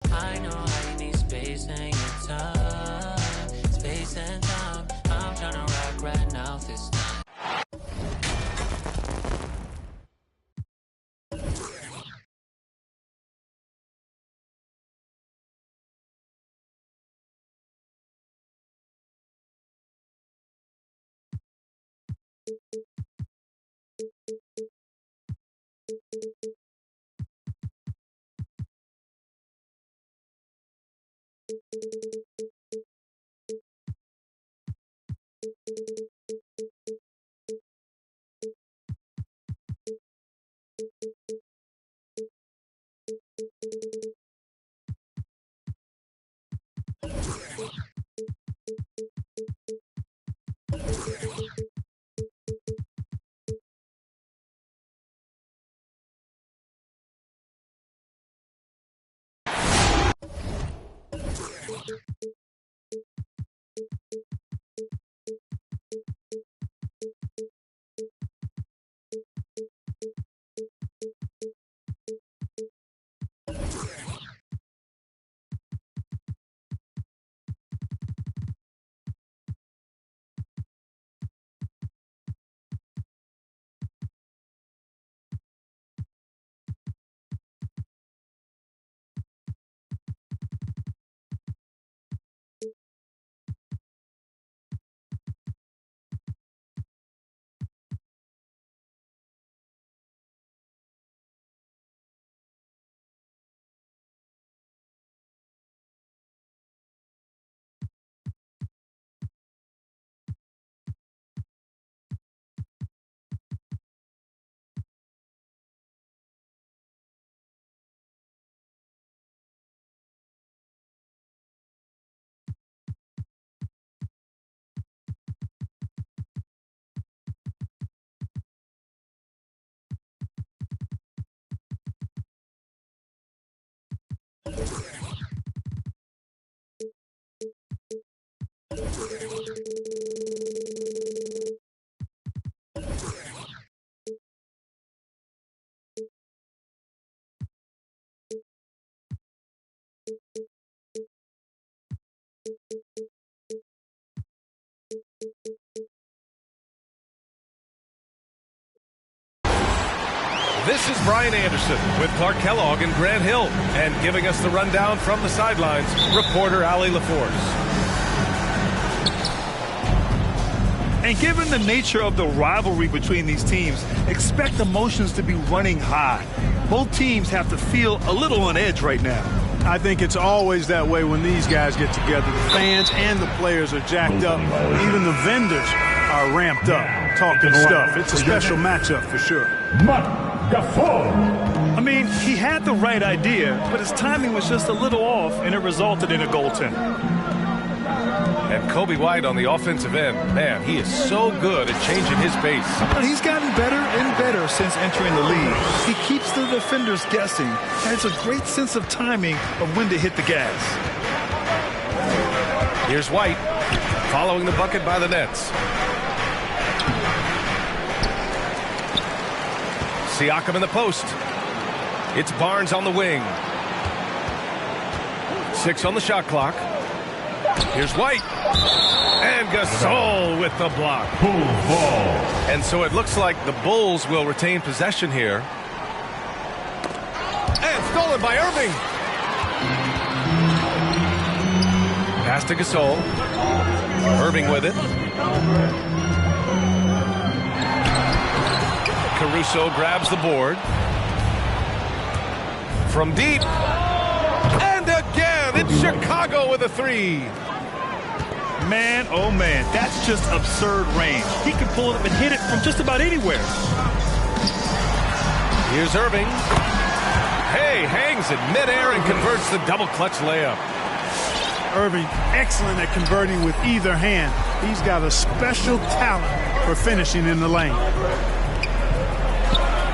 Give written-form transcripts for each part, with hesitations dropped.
I know I need space and your time. Space and time. I'm trying to rock right now this time. This is Brian Anderson with Clark Kellogg and Grant Hill, and giving us the rundown from the sidelines, reporter Allie LaForce. And given the nature of the rivalry between these teams, expect emotions to be running high. Both teams have to feel a little on edge right now. I think it's always that way when these guys get together. The fans and the players are jacked up. Even the vendors are ramped up, talking stuff. It's a special matchup for sure. I mean, he had the right idea, but his timing was just a little off, and it resulted in a goaltend. And Kobe White on the offensive end. Man, he is so good at changing his pace. But he's gotten better and better since entering the league. He keeps the defenders guessing, and has a great sense of timing of when to hit the gas. Here's White, following the bucket by the nets. Siakam in the post. It's Barnes on the wing. 6 on the shot clock. Here's White. And Gasol with the block. And so it looks like the Bulls will retain possession here. And stolen by Irving. Pass to Gasol. Irving with it. Caruso grabs the board. From deep. And again, it's Chicago with a 3. Man, oh man, that's just absurd range. He can pull it up and hit it from just about anywhere. Here's Irving. Hey, hangs it midair and converts the double clutch layup. Irving, excellent at converting with either hand. He's got a special talent for finishing in the lane.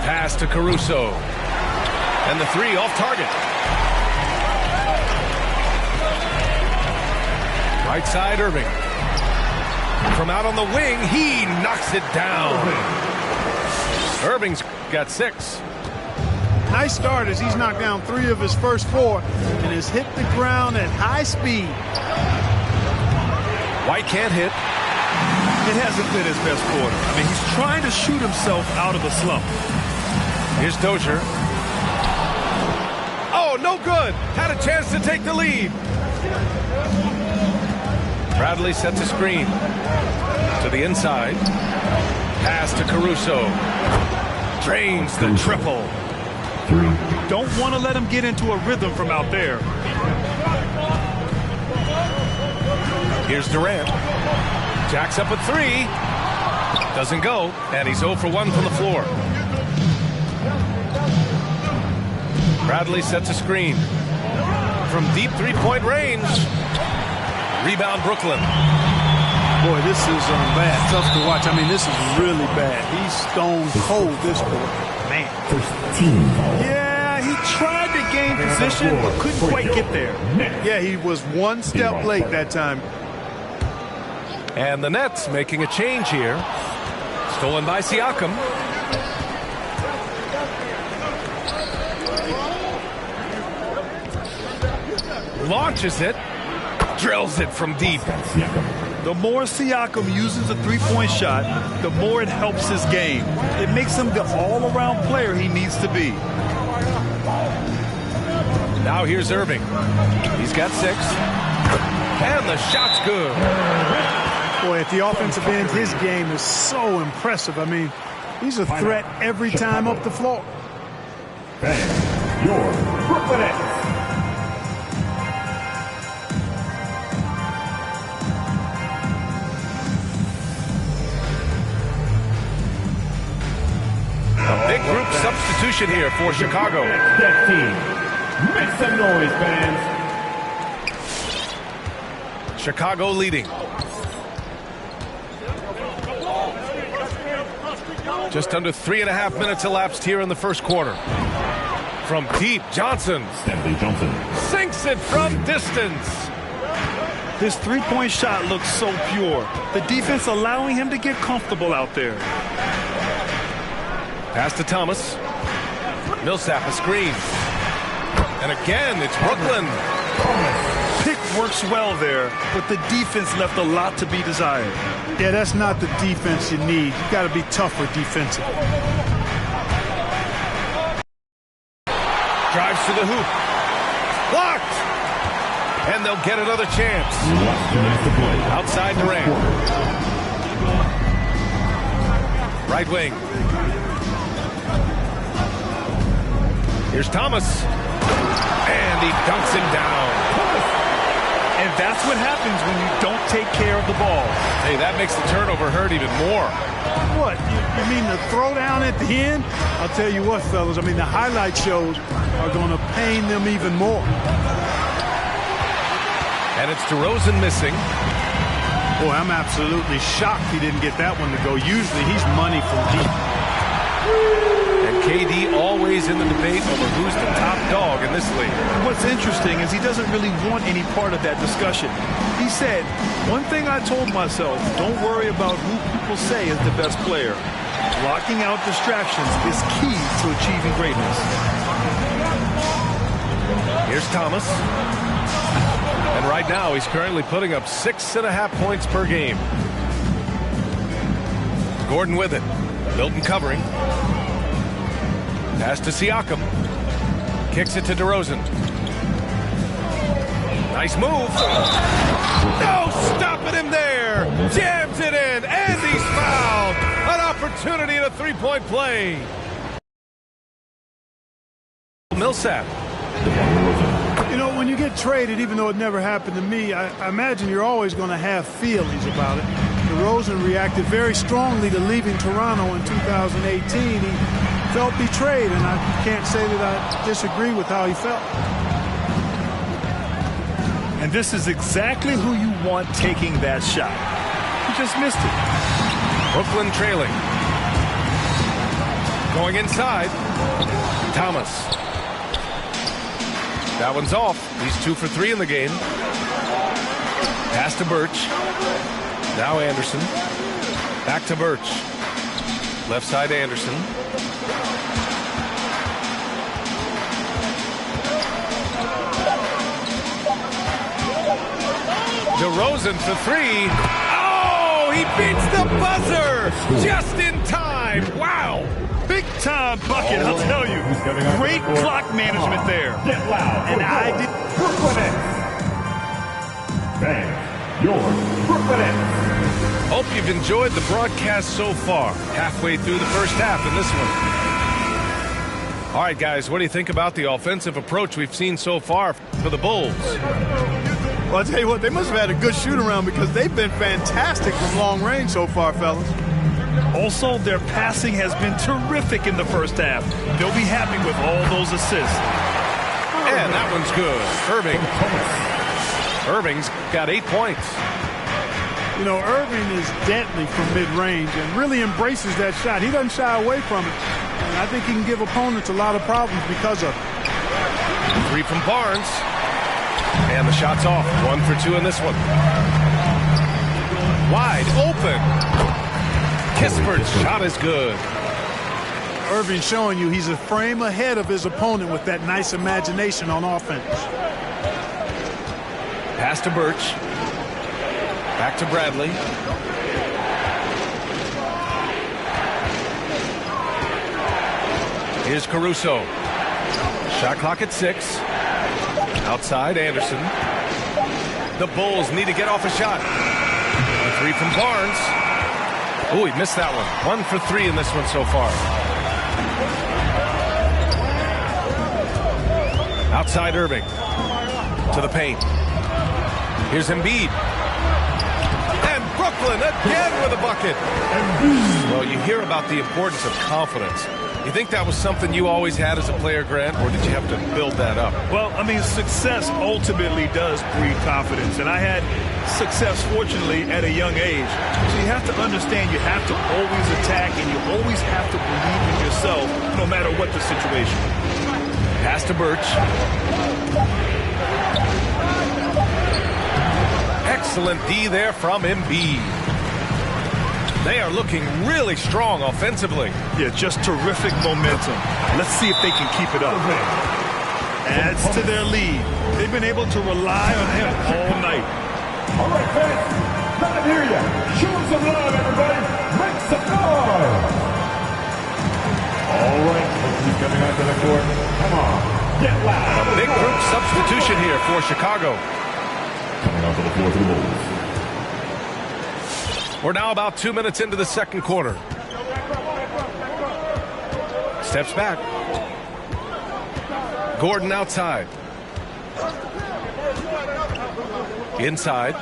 Pass to Caruso. And the 3 off target. Right side, Irving. From out on the wing, he knocks it down. Irving's got 6. nice start as he's knocked down 3 of his first 4 and has hit the ground at high speed. White can't hit. It hasn't been his best quarter. I mean, he's trying to shoot himself out of a slump. Here's Dozier. Oh, no good. Had a chance to take the lead. Bradley sets a screen to the inside. Pass to Caruso. Drains the triple. Don't want to let him get into a rhythm from out there. Here's Durant. Jacks up a 3. Doesn't go, and he's 0 for 1 from the floor. Bradley sets a screen. From deep three-point range. Rebound Brooklyn. Boy, this is bad. Tough to watch. I mean, this is really bad. He's stone cold this quarter. Man. Yeah, he tried to gain position, but couldn't quite get there. Yeah, he was 1 step late that time. And the Nets making a change here. Stolen by Siakam. Launches it. Drills it from deep. The more Siakam uses a three-point shot, the more it helps his game. It makes him the all-around player he needs to be. Now here's Irving. He's got 6. And the shot's good. Boy, at the offensive end, his game is so impressive. I mean, he's a threat every time up the floor. Your Brooklyn Nets. A big group substitution here for Chicago. That team. Make some noise, fans. Chicago leading. Just under 3.5 minutes elapsed here in the first quarter. From deep, Johnson. Stanley Johnson. Sinks it from distance. His three-point shot looks so pure. The defense allowing him to get comfortable out there. Pass to Thomas. Millsap a screen. And again, it's Brooklyn. Pick works well there, but the defense left a lot to be desired. Yeah, that's not the defense you need. You got to be tougher defensively. Drives to the hoop. Blocked. And they'll get another chance. Outside Durant. Right wing. Here's Thomas. And he dunks him down. And that's what happens when you don't take care of the ball. Hey, that makes the turnover hurt even more. What? You mean the throwdown at the end? I'll tell you what, fellas. I mean, the highlight shows are going to pain them even more. And it's DeRozan missing. Boy, I'm absolutely shocked he didn't get that one to go. Usually he's money from deep. And KD always in the debate over who's the top dog in this league. What's interesting is he doesn't really want any part of that discussion. He said, one thing I told myself, don't worry about who people say is the best player. Blocking out distractions is key to achieving greatness. Here's Thomas. And right now, he's currently putting up 6.5 points per game. Gordon with it. Milton covering. Pass to Siakam. Kicks it to DeRozan. Nice move. No stopping him there. Jams it in. And he's fouled. An opportunity in a three-point play. Millsap. You know, when you get traded, even though it never happened to me, I imagine you're always going to have feelings about it. DeRozan reacted very strongly to leaving Toronto in 2018. He felt betrayed, and I can't say that I disagree with how he felt. And this is exactly who you want taking that shot. He just missed it. Brooklyn trailing. Going inside. Thomas. That one's off. He's 2 for 3 in the game. Pass to Birch. Now Anderson. Back to Birch. Left side Anderson. DeRozan for three. Oh, he beats the buzzer just in time. Wow. Big time bucket, I'll tell you. Great clock management there. Get loud. And I did. Brooklyn Nets. Fans, your Brooklyn Nets. Hope you've enjoyed the broadcast so far. Halfway through the first half in this one. All right, guys, what do you think about the offensive approach we've seen so far for the Bulls? Well, I'll tell you what, they must have had a good shoot-around because they've been fantastic from long range so far, fellas. Also, their passing has been terrific in the first half. They'll be happy with all those assists. And that one's good. Irving's got 8 points. You know, Irving is deadly from mid-range and really embraces that shot. He doesn't shy away from it. And I think he can give opponents a lot of problems because of it. Three from Barnes. And the shot's off. 1 for 2 in this one. Wide open. Kispert's shot is good. Irving showing you he's a frame ahead of his opponent with that nice imagination on offense. Pass to Birch. Back to Bradley. Here's Caruso. Shot clock at 6. Outside, Anderson. The Bulls need to get off a shot. A three from Barnes. Oh, he missed that one. 1 for 3 in this one so far. Outside Irving. To the paint. Here's Embiid. And Brooklyn again with a bucket. Well, you hear about the importance of confidence. You think that was something you always had as a player, Grant, or did you have to build that up? Well, I mean, success ultimately does breed confidence. And I had success, fortunately, at a young age. So you have to understand you have to always attack and you always have to believe in yourself no matter what the situation. Pass to Birch. Excellent D there from Embiid. They are looking really strong offensively. Yeah, just terrific momentum. Let's see if they can keep it up. Adds to their lead. They've been able to rely on him all night. All right, fans, let me hear you. Show him some love, everybody. Make some noise. All right, let's keep coming onto the court. Come on, get loud. A big group substitution here for Chicago. Coming onto the floor for the Bulls. We're now about 2 minutes into the second quarter. Steps back. Gordon outside. Inside.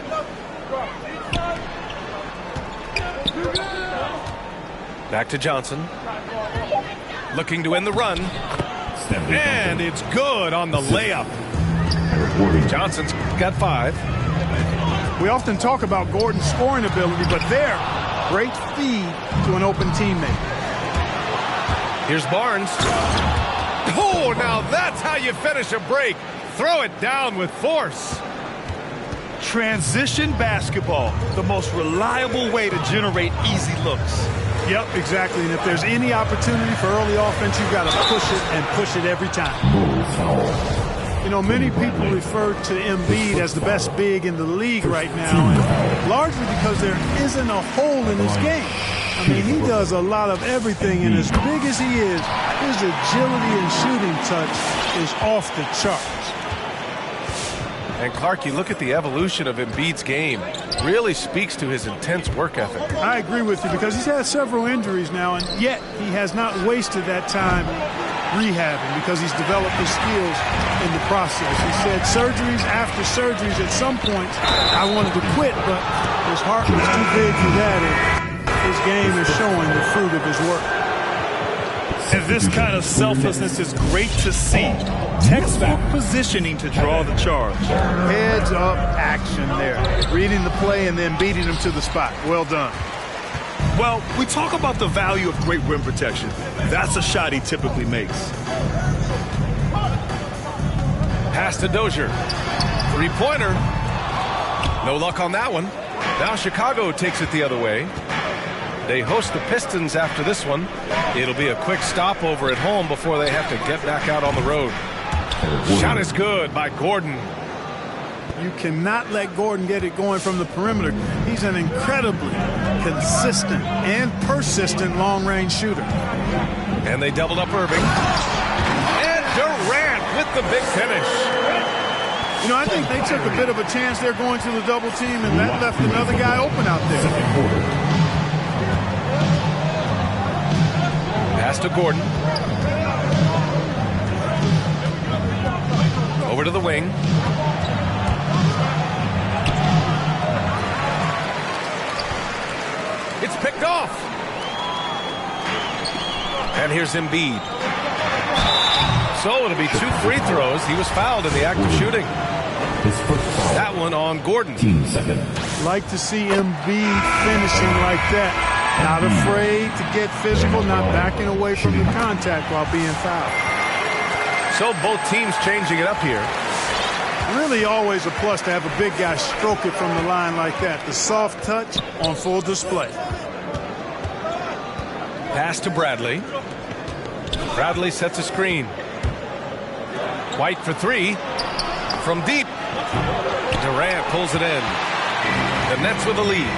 Back to Johnson. Looking to end the run. And it's good on the layup. Johnson's got 5. We often talk about Gordon's scoring ability, but there, great feed to an open teammate. Here's Barnes. Oh, now that's how you finish a break. Throw it down with force. Transition basketball, the most reliable way to generate easy looks. Yep, exactly. And if there's any opportunity for early offense, you've got to push it and push it every time. You know, many people refer to Embiid as the best big in the league right now, and largely because there isn't a hole in his game. I mean, he does a lot of everything, and as big as he is, his agility and shooting touch is off the charts. And Clark, you look at the evolution of Embiid's game, really speaks to his intense work ethic. I agree with you because he's had several injuries now, and yet he has not wasted that time rehabbing because he's developed his skills in the process. He said surgeries after surgeries at some points I wanted to quit, but his heart was too big for that, and his game is showing the fruit of his work. And this kind of selflessness is great to see. Textbook positioning to draw the charge. Heads up action there. Reading the play and then beating him to the spot. Well done. Well, we talk about the value of great rim protection. That's a shot he typically makes. Pass to Dozier. Three-pointer. No luck on that one. Now Chicago takes it the other way. They host the Pistons after this one. It'll be a quick stopover at home before they have to get back out on the road. Shot is good by Gordon. You cannot let Gordon get it going from the perimeter. He's an incredibly consistent and persistent long-range shooter. And they doubled up Irving. And Durant with the big finish. You know, I think they took a bit of a chance there going to the double team, and that left another guy open out there. Pass to Gordon. Over to the wing. It's picked off. And here's Embiid. So it'll be 2 free throws. He was fouled in the act of shooting. That one on Gordon. Like to see Embiid finishing like that. Not afraid to get physical, not backing away from the contact while being fouled. So both teams changing it up here. Really always a plus to have a big guy stroke it from the line like that. The soft touch on full display. Pass to Bradley. Bradley sets a screen. White for 3. From deep. Durant pulls it in. The Nets with the lead.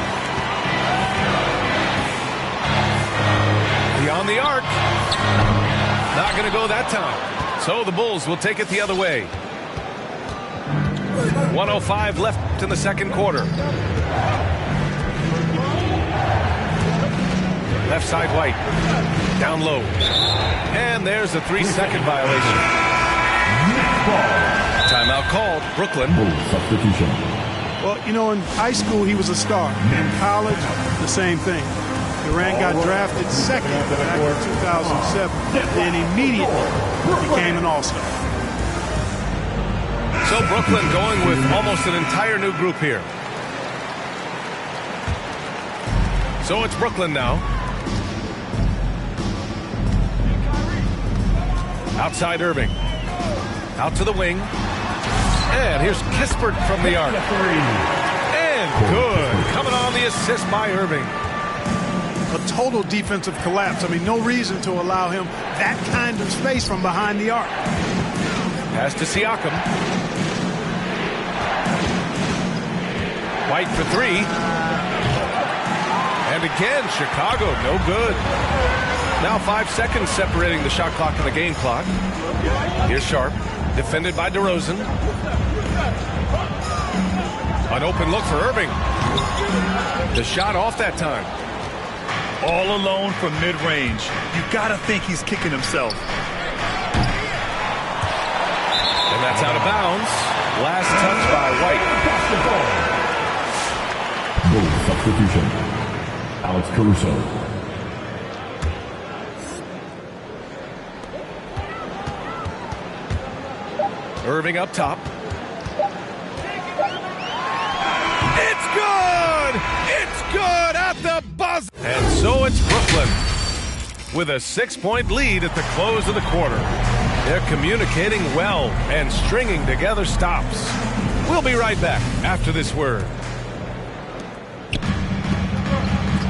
Beyond the arc. Not going to go that time. So the Bulls will take it the other way. 1:05 left in the second quarter. Left side White. Down low. And there's a 3-second violation. Timeout called. Brooklyn. Substitution. Well, you know, in high school, he was a star. In college, the same thing. Durant got drafted second back in 2007. Then immediately became an all-star. So Brooklyn going with almost an entire new group here. So it's Brooklyn now. Outside Irving. Out to the wing. And here's Kispert from the arc. And good. Coming on the assist by Irving. A total defensive collapse. I mean, no reason to allow him that kind of space from behind the arc. Pass to Siakam. White for 3. And again, Chicago, no good. Now 5 seconds separating the shot clock and the game clock. Here's Sharp, defended by DeRozan. An open look for Irving. The shot off that time. All alone from mid-range. You gotta think he's kicking himself. And that's out of bounds. Last touch by White. Bulls substitution. Alex Caruso. Irving up top. It's good! It's good at the buzzer! And so it's Brooklyn with a 6-point lead at the close of the quarter. They're communicating well and stringing together stops. We'll be right back after this word.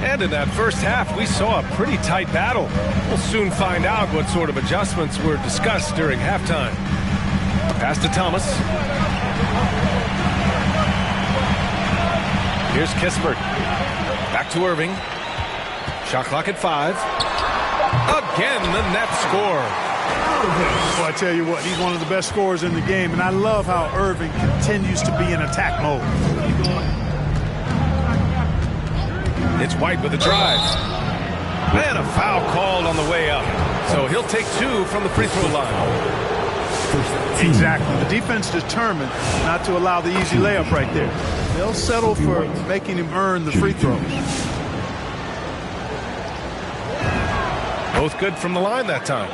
And in that first half, we saw a pretty tight battle. We'll soon find out what sort of adjustments were discussed during halftime. Pass to Thomas. Here's Kispert. Back to Irving. Shot clock at 5. Again, the Nets score. Well, I tell you what, he's one of the best scorers in the game, and I love how Irving continues to be in attack mode. It's White with a drive. And a foul called on the way up. So he'll take 2 from the free throw line. Exactly. The defense determined not to allow the easy layup right there. They'll settle for making him earn the free throws. Both good from the line that time.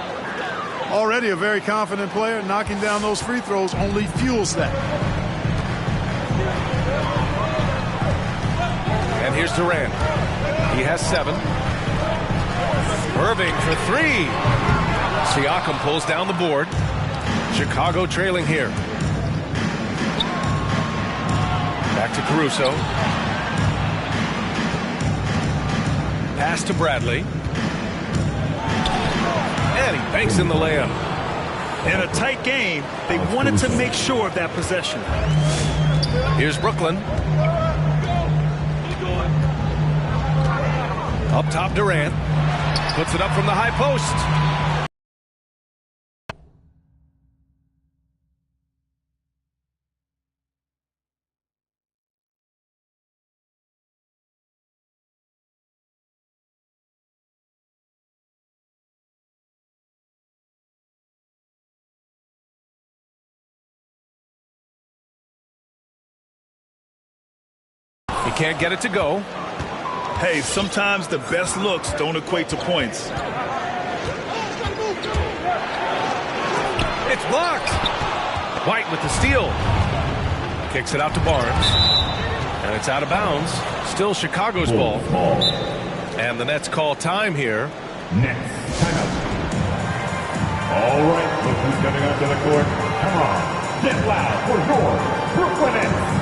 Already a very confident player. Knocking down those free throws only fuels that. And here's Durant. He has 7. Irving for 3. Siakam pulls down the board. Chicago trailing here. Back to Caruso. Pass to Bradley. And he banks in the layup. In a tight game, they wanted to make sure of that possession. Here's Brooklyn. Up top, Durant. Puts it up from the high post. He can't get it to go. Hey, sometimes the best looks don't equate to points. It's blocked. White with the steal. Kicks it out to Barnes. And it's out of bounds. Still Chicago's ball. And the Nets call time here. Nets timeout. All right, look who's coming onto the court. Come on, get loud for your Brooklyn Nets.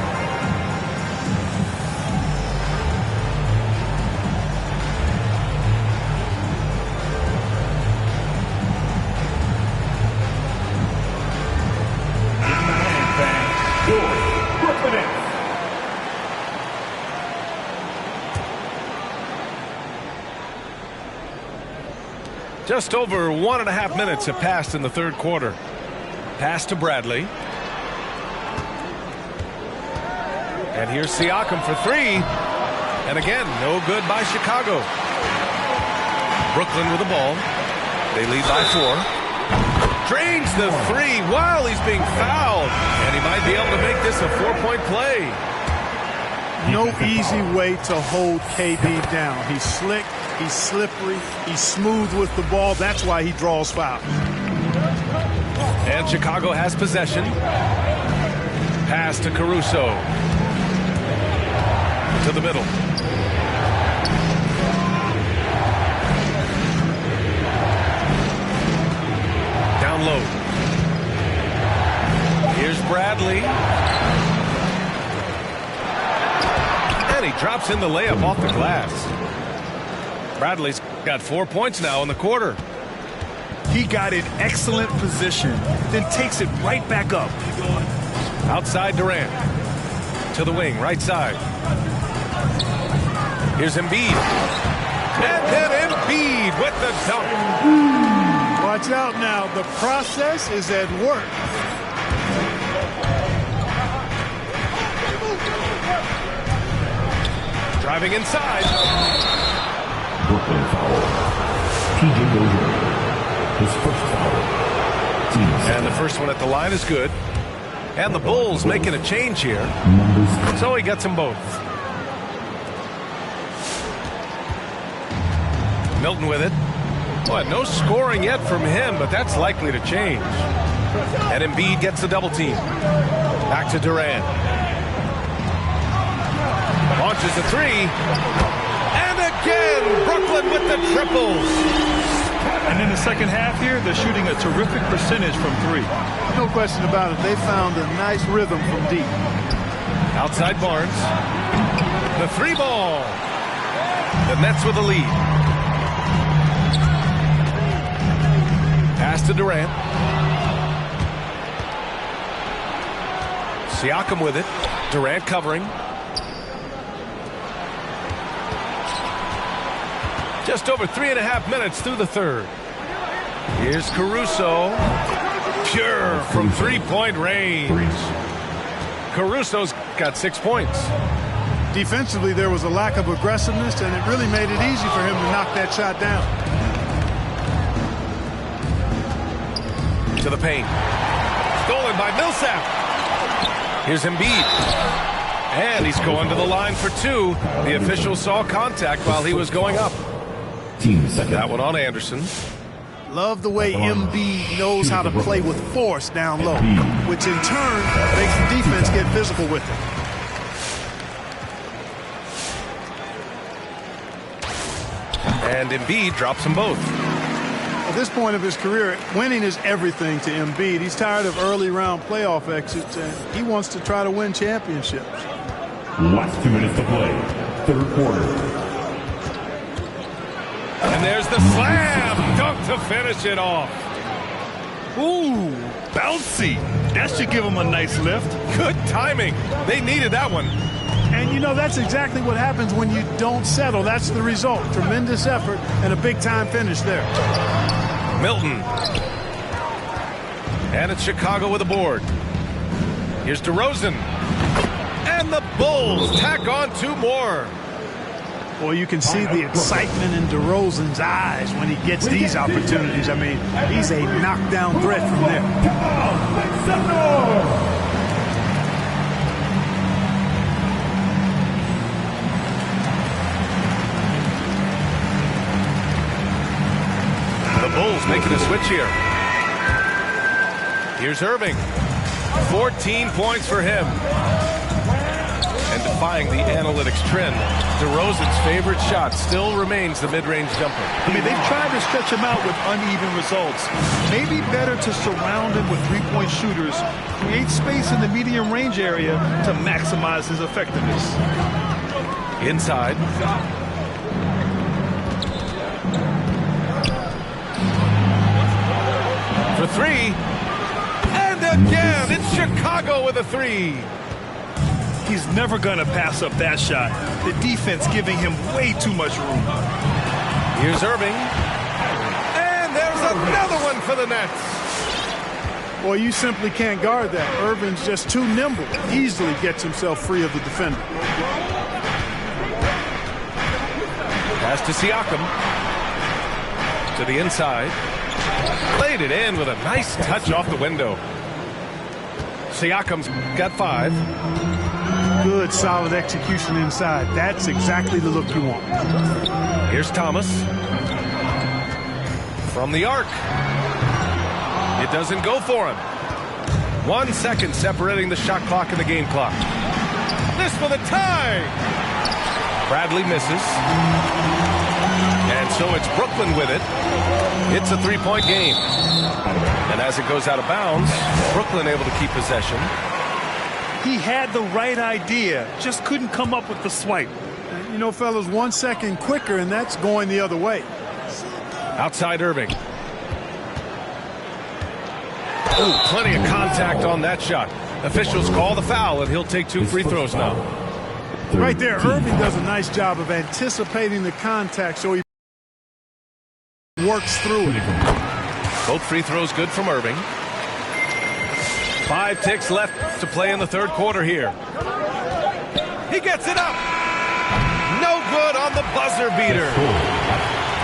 Just over 1.5 minutes have passed in the third quarter. Pass to Bradley. And here's Siakam for three. And again, no good by Chicago. Brooklyn with the ball. They lead by 4. Drains the three while he's being fouled. And he might be able to make this a 4-point play. No easy way to hold KD down. He's slick. He's slippery. He's smooth with the ball. That's why he draws fouls. And Chicago has possession. Pass to Caruso. To the middle. Down low. Here's Bradley. And he drops in the layup off the glass. Bradley's got 4 points now in the quarter. He got in excellent position, then takes it right back up. Outside Durant. To the wing, right side. Here's Embiid. And then Embiid with the dunk. Watch out now. The process is at work. Driving inside. Brooklyn foul. T.J. Dozier. His first foul. And the first one at the line is good. And the Bulls making a change here. So he gets them both. Milton with it. Boy, no scoring yet from him, but that's likely to change. And Embiid gets the double team. Back to Durant. Launches a three. And again, Brooklyn with the triples. And in the second half here, they're shooting a terrific percentage from three. No question about it. They found a nice rhythm from deep. Outside Barnes. The three ball. The Nets with the lead. Pass to Durant. Siakam with it. Durant covering. Just over 3.5 minutes through the third. Here's Caruso. Pure from three-point range. Caruso's got 6 points. Defensively, there was a lack of aggressiveness, and it really made it easy for him to knock that shot down. To the paint. Stolen by Millsap. Here's Embiid. And he's going to the line for two. The official saw contact while he was going up. That one on Anderson. Love the way Embiid knows how to play with force down low, which in turn makes the defense get physical with him. And Embiid drops them both. At this point of his career, winning is everything to Embiid. He's tired of early round playoff exits, and he wants to try to win championships. Last 2 minutes to play. Third quarter. And there's the slam dunk to finish it off. Ooh, bouncy. That should give him a nice lift. Good timing. They needed that one. And, you know, that's exactly what happens when you don't settle. That's the result. Tremendous effort and a big-time finish there. Milton. And it's Chicago with a board. Here's DeRozan. And the Bulls tack on 2 more. Boy, you can see the excitement in DeRozan's eyes when he gets these opportunities. I mean, he's a knockdown threat from there. The Bulls making a switch here. Here's Irving. 14 points for him. And defying the analytics trend, DeRozan's favorite shot still remains the mid-range jumper. I mean, they've tried to stretch him out with uneven results. Maybe better to surround him with three-point shooters, create space in the medium range area to maximize his effectiveness. Inside. For 3. And again, it's Chicago with a 3. He's never going to pass up that shot. The defense giving him way too much room. Here's Irving. And there's another one for the Nets. Boy, you simply can't guard that. Irving's just too nimble. Easily gets himself free of the defender. Pass to Siakam. To the inside. Played it in with a nice touch off the window. Siakam's got 5. Good, solid execution inside. That's exactly the look you want. Here's Thomas. From the arc. It doesn't go for him. 1 second separating the shot clock and the game clock. This for the tie. Bradley misses. And so it's Brooklyn with it. It's a 3-point game. And as it goes out of bounds, Brooklyn able to keep possession. He had the right idea, just couldn't come up with the swipe. You know, fellas, 1 second quicker, and that's going the other way. Outside Irving. Oh, plenty of contact on that shot. Officials call the foul, and he'll take 2 free throws now. Right there, Irving does a nice job of anticipating the contact, so he works through it. Both free throws good from Irving. 5 ticks left to play in the third quarter here. He gets it up. No good on the buzzer beater.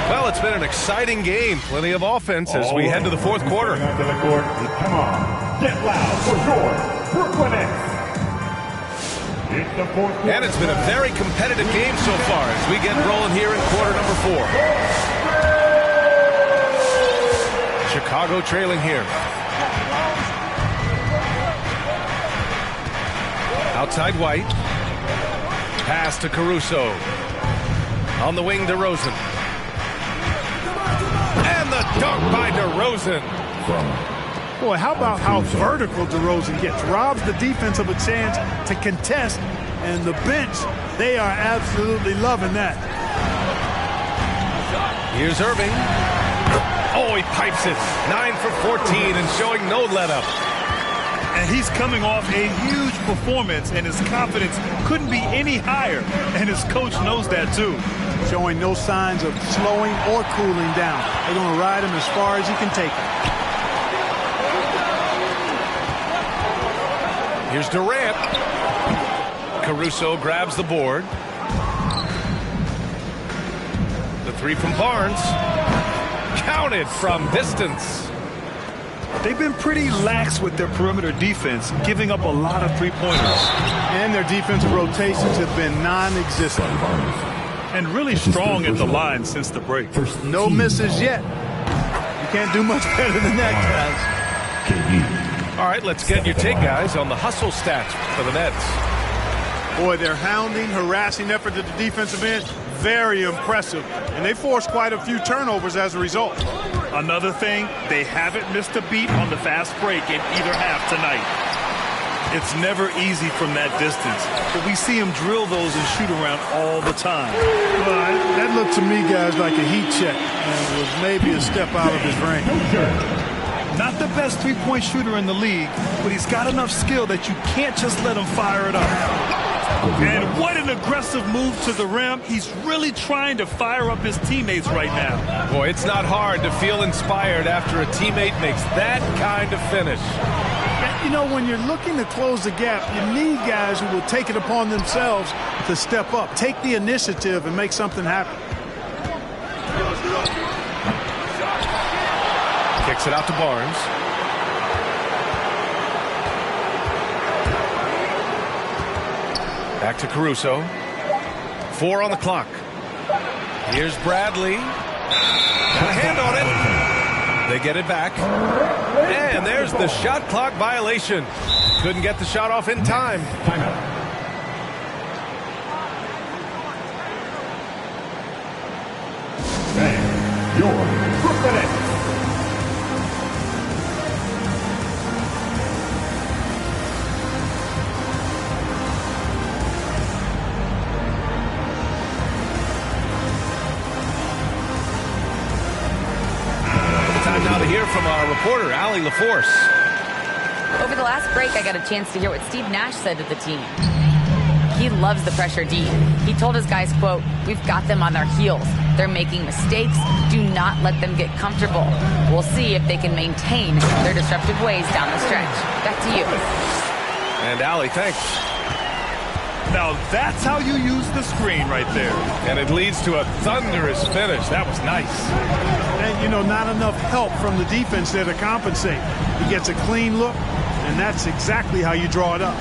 Well, it's been an exciting game. Plenty of offense as we head to the fourth quarter. Come on, get loud for your Brooklyn Nets. It's the fourth quarter. And it's been a very competitive game so far as we get rolling here in quarter number 4. Chicago trailing here. Outside White. Pass to Caruso. On the wing, DeRozan. And the dunk by DeRozan. Boy, how about how vertical DeRozan gets? Robs the defense of a chance to contest, and the bench, they are absolutely loving that. Here's Irving. Oh, he pipes it. 9 for 14 and showing no let-up. And he's coming off a huge performance, and his confidence couldn't be any higher. And his coach knows that, too. Showing no signs of slowing or cooling down. They're going to ride him as far as he can take him. Here's Durant. Caruso grabs the board. The 3 from Barnes. Counted from distance. They've been pretty lax with their perimeter defense, giving up a lot of three-pointers. And their defensive rotations have been non-existent. And really strong at the line since the break. No misses yet. You can't do much better than that, guys. All right, let's get your take, guys, on the hustle stats for the Nets. Boy, their hounding, harassing effort at the defensive end, very impressive. And they forced quite a few turnovers as a result. Another thing, they haven't missed a beat on the fast break in either half tonight. It's never easy from that distance, but we see him drill those and shoot around all the time. Well, that looked to me, guys, like a heat check, and was maybe a step out of his range. Not the best three-point shooter in the league, but he's got enough skill that you can't just let him fire it up. And what an aggressive move to the rim. He's really trying to fire up his teammates right now. Boy, it's not hard to feel inspired after a teammate makes that kind of finish. You know, when you're looking to close the gap, you need guys who will take it upon themselves to step up, take the initiative, and make something happen. Kicks it out to Barnes. Back to Caruso. 4 on the clock. Here's Bradley. Got a hand on it. They get it back. And there's the shot clock violation. Couldn't get the shot off in time. Timeout. And your Brooklyn Nets. Time now to hear from our reporter, Allie LaForce. Over the last break, I got a chance to hear what Steve Nash said to the team. He loves the pressure deep. He told his guys, quote, "We've got them on their heels. They're making mistakes. Do not let them get comfortable. We'll see if they can maintain their disruptive ways down the stretch." Back to you. And Allie, thanks. Now that's how you use the screen right there. And it leads to a thunderous finish. That was nice. And, you know, not enough help from the defense there to compensate. He gets a clean look, and that's exactly how you draw it up.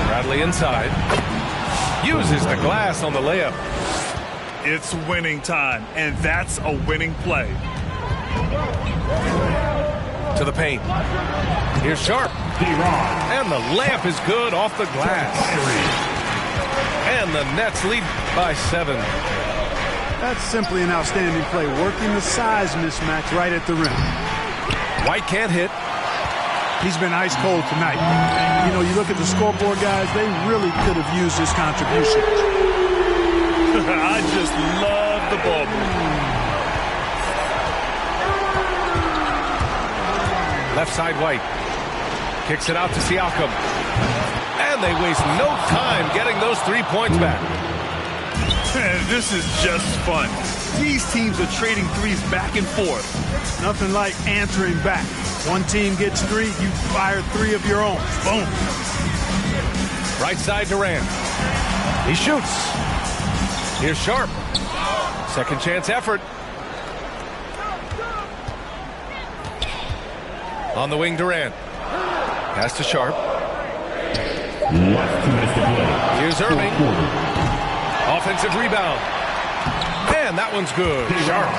Bradley inside. Uses the glass on the layup. It's winning time, and that's a winning play. To the paint. Here's Sharp. And the layup is good off the glass. And the Nets lead by 7. That's simply an outstanding play, working the size mismatch right at the rim. White can't hit. He's been ice cold tonight. And, you know, you look at the scoreboard, guys, they really could have used his contribution. I just love the ball movement. Left side White. Kicks it out to Siakam. And they waste no time getting those 3 points back. And this is just fun. These teams are trading threes back and forth. Nothing like answering back. One team gets 3, you fire 3 of your own. Boom. Right side Durant. He shoots. Here's Sharp. Second chance effort. On the wing, Durant. Pass to Sharp. Here's Irving. Offensive rebound. And that one's good. Sharp.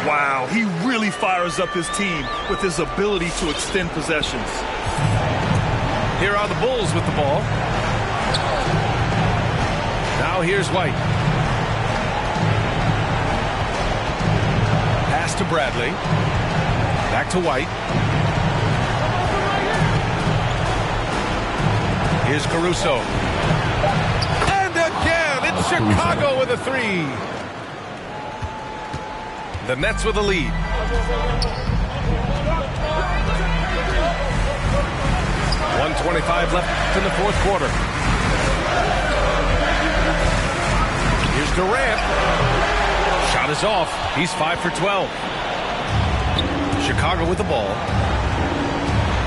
Wow, he really fires up his team with his ability to extend possessions. Here are the Bulls with the ball. Now here's White. Pass to Bradley. Back to White. Here's Caruso. And again, it's Chicago with a 3. The Nets with a lead. .125 left in the fourth quarter. Here's Durant. Shot is off. He's 5 for 12. Chicago with the ball.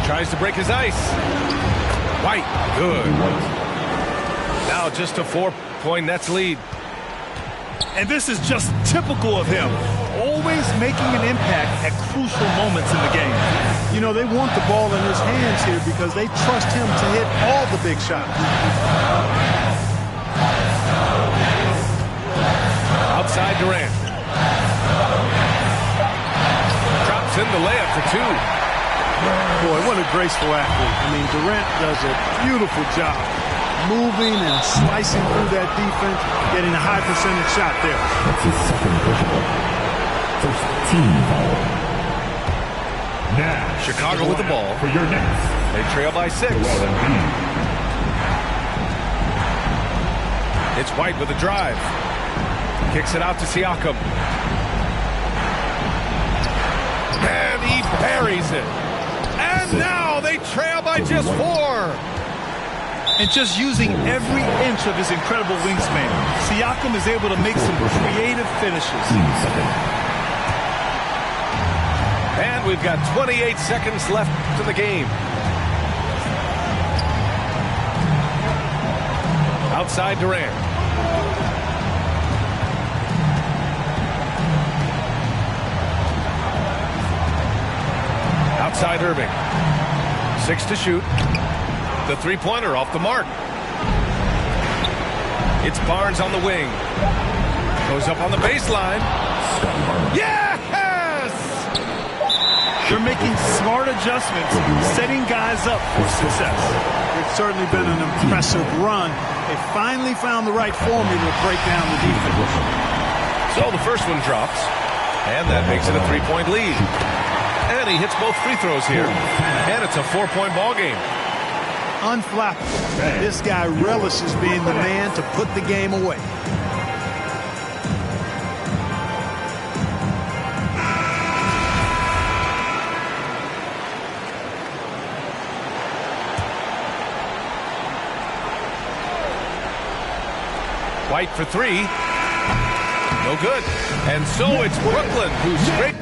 Tries to break his ice. White, good. Now just a 4-point Nets lead. And this is just typical of him. Always making an impact at crucial moments in the game. You know, they want the ball in his hands here because they trust him to hit all the big shots. Outside Durant. Drops in the layup for 2. Boy, what a graceful athlete. I mean, Durant does a beautiful job moving and slicing through that defense, getting a high percentage shot there. That's his second personal. First team foul. Now, Chicago with the ball. For your Nets. They trail by 6. It's White with a drive. Kicks it out to Siakam. And he parries it. And now they trail by just 4. And just using every inch of his incredible wingspan, Siakam is able to make some creative finishes. And we've got 28 seconds left to the game. Outside Durant. Outside Irving. 6 to shoot. The three-pointer off the mark. It's Barnes on the wing. Goes up on the baseline. Yes! They're making smart adjustments, setting guys up for success. It's certainly been an impressive run. They finally found the right formula to break down the defense. So the first one drops, and that makes it a 3-point lead. And he hits both free throws here, and it's a 4-point ball game. Unflappable. This guy relishes being the man to put the game away. White for 3. No good. And so it's Brooklyn who's straight.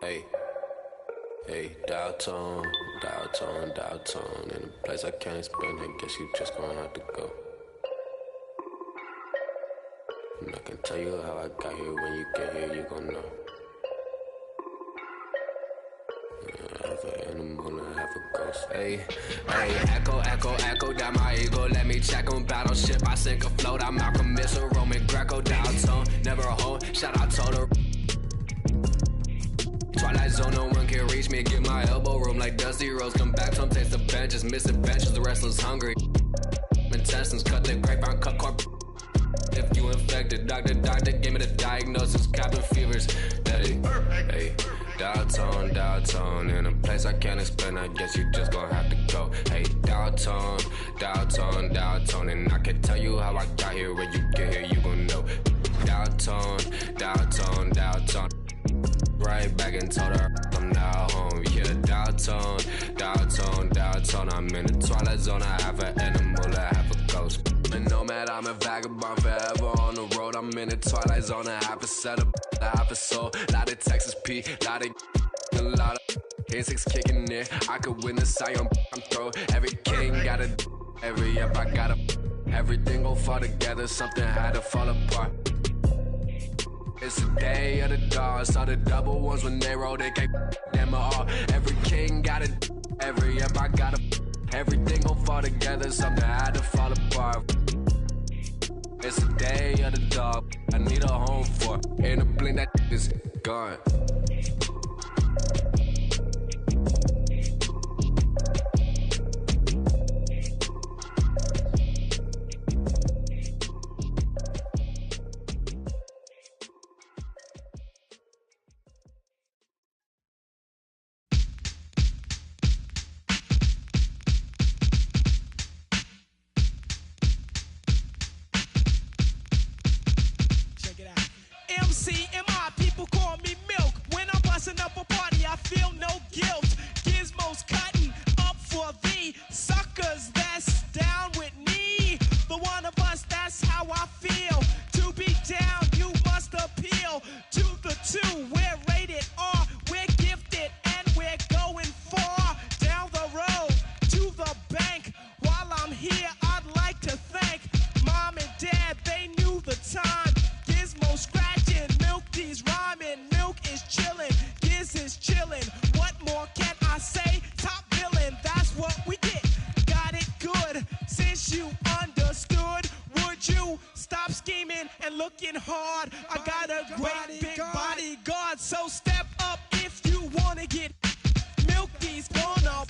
Hey, hey, dial tone. In a place I can't explain, I guess you just gonna have to go. And I can tell you how I got here. When you get here, you gon' know. Half an animal and half a ghost. Hey, echo down my ego. Let me check on battleship. I sink afloat. I'm Malcolm Missile, Roman Greco, dial tone. Never a home. Shout out to the Twilight Zone, no one can reach me. Get my elbow room like Dusty Rose. Come back, some taste the benches. Missing benches, the restless hungry. Intestines cut the grapevine, cut corp. If you infected, doctor, give me the diagnosis. Cabin fevers. Hey, dial tone. In a place I can't explain, I guess you just gonna have to go. Hey, dial tone. And I can tell you how I got here. When you get here, you gon' know. Dial tone. Right back and told her I'm now home. Yeah, dial tone. I'm in the twilight zone. I have an animal, I have a ghost. And nomad, I'm a vagabond forever on the road. I'm in the twilight zone. I have a setup, I have a soul. Lot of Texas P, lot of insects kicking in. I could win the Sion, I'm throw. Every king got a, every up I got a. Everything gon' fall together, something had to fall apart. It's the day of the dog. Saw the double ones when they roll, they can't them all. Every king got it, every up I got a. Everything gon' fall together, something had to fall apart. It's the day of the dog. I need a home for. In a blink that is gone. MCMI, people call me Milk. When I'm busting up a party, I feel no guilt. Gizmos cutting up for the suckers that's down with me. The one of us, that's how I feel. To be down, you must appeal to the two. We're rated R, we're gifted, and we're going far down the road to the bank. While I'm here, I'd like to thank Mom and Dad, they knew the time. Gizmo scratching, Milk D's rhyming, Milk is chillin', Giz is chillin'. What more can I say? Top villain, that's what we get. Got it good, since you understood. Would you stop scheming and looking hard? I got a great big bodyguard, so step up if you wanna get. Milk D's gonna.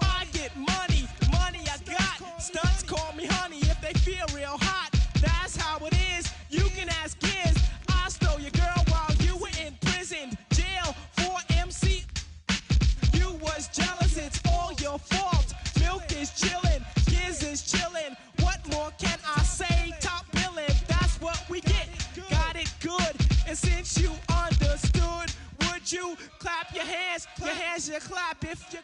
I get money I got. Stunts call me honey if they feel real hot. That's how it is. You can ask Giz. I stole your girl while you were in prison. Jail for MC. You was jealous, it's all your fault. Milk is chillin', Giz is chillin'. What more can I say? Top billin', that's what we get. Got it good. And since you understood, would you clap your hands? Your hands you clap if you.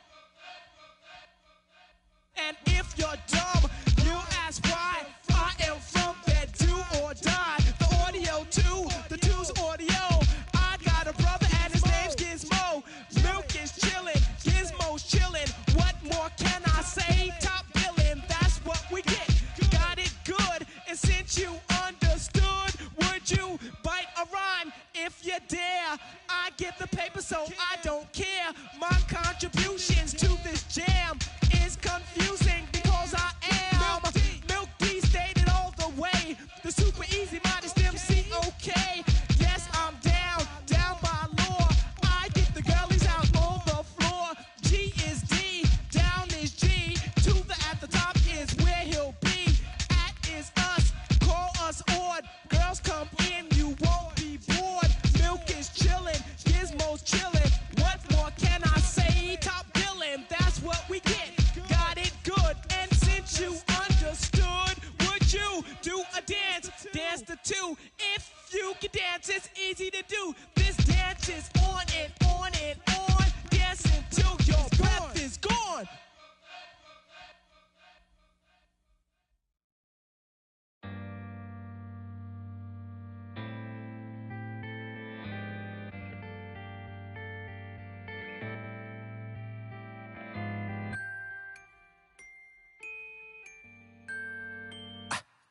And if you're dumb, you ask why. I am from that do or die. The audio too, the two's audio. I got a brother and his name's Gizmo. Milk is chillin', Gizmo's chillin'. What more can I say? Top billin', that's what we get. Got it good, and since you understood, would you bite a rhyme if you dare? I get the paper, so I don't care. My contributions to this jam is confusing because I am Milk D stated all the way. The super easy modest MC, okay. Yes, I'm down by law. I get the girlies out on the floor. G is D, down is G. To the at the top is where he'll be. At is us, call us odd. Girls come in, you won't be bored. Milk is chillin', Gizmo's chillin'. What more can I say? Top billin', that's what we get.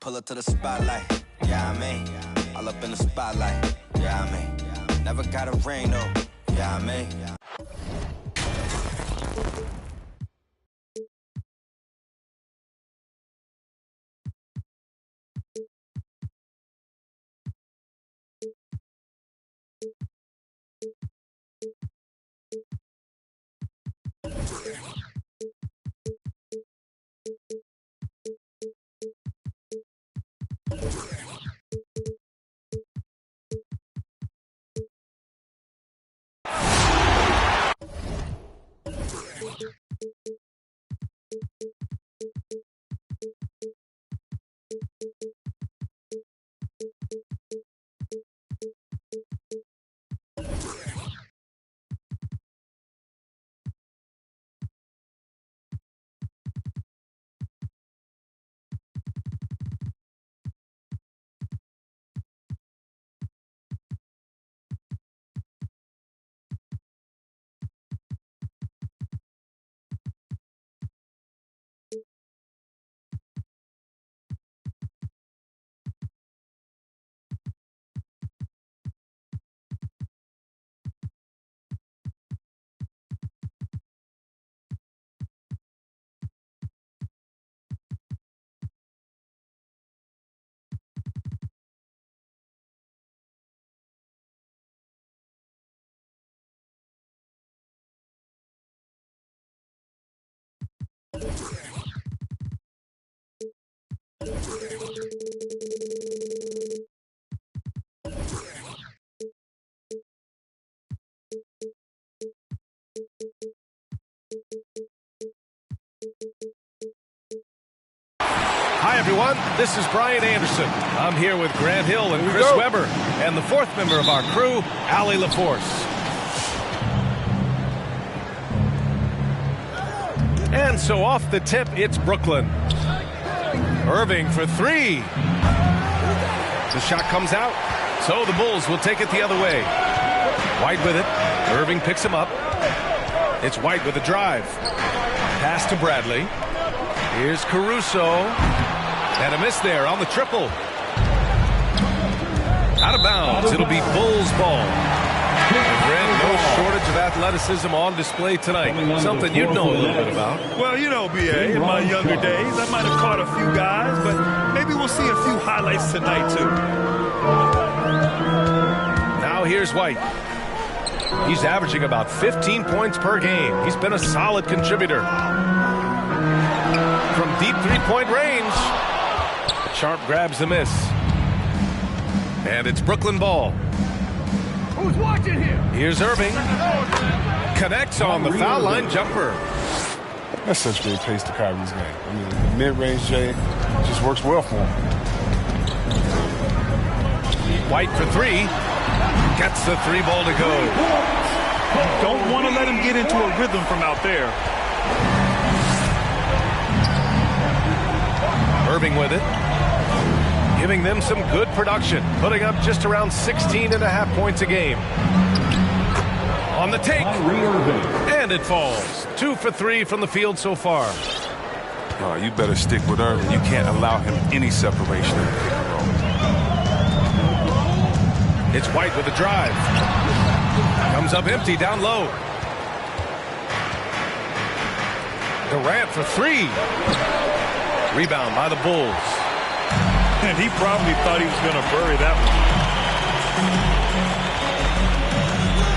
pull up to the spotlight. Yeah, I mean, all up in the spotlight. Yeah, I mean, never got a ring though. Yeah, I mean. Hi, everyone. This is Brian Anderson. I'm here with Grant Hill and Chris Webber, and the fourth member of our crew, Allie LaForce. And so off the tip, it's Brooklyn. Irving for three. The shot comes out, so the Bulls will take it the other way. White with it. Irving picks him up. It's White with a drive. Pass to Bradley. Here's Caruso. And a miss there on the triple. Out of bounds. It'll be Bulls ball. Grant, no shortage of athleticism on display tonight. Something you'd know a little bit about. Well, you know, B.A., in my younger days, I might have caught a few guys, but maybe we'll see a few highlights tonight, too. Now here's White. He's averaging about 15 points per game. He's been a solid contributor. From deep three-point range, Sharp grabs the miss. And it's Brooklyn ball. Who's watching here? Here's Irving. Connects on the foul line jumper. That's such great pace to Kyrie's game. I mean, the mid-range J just works well for him. White for three. Gets the three ball to go. Don't want to let him get into a rhythm from out there. Irving with it. Giving them some good production. Putting up just around 16.5 points a game. On the take. And it falls. 2 for 3 from the field so far. Oh, you better stick with Irving. You can't allow him any separation. It's White with a drive. Comes up empty down low. Durant for three. Rebound by the Bulls. And he probably thought he was going to bury that one.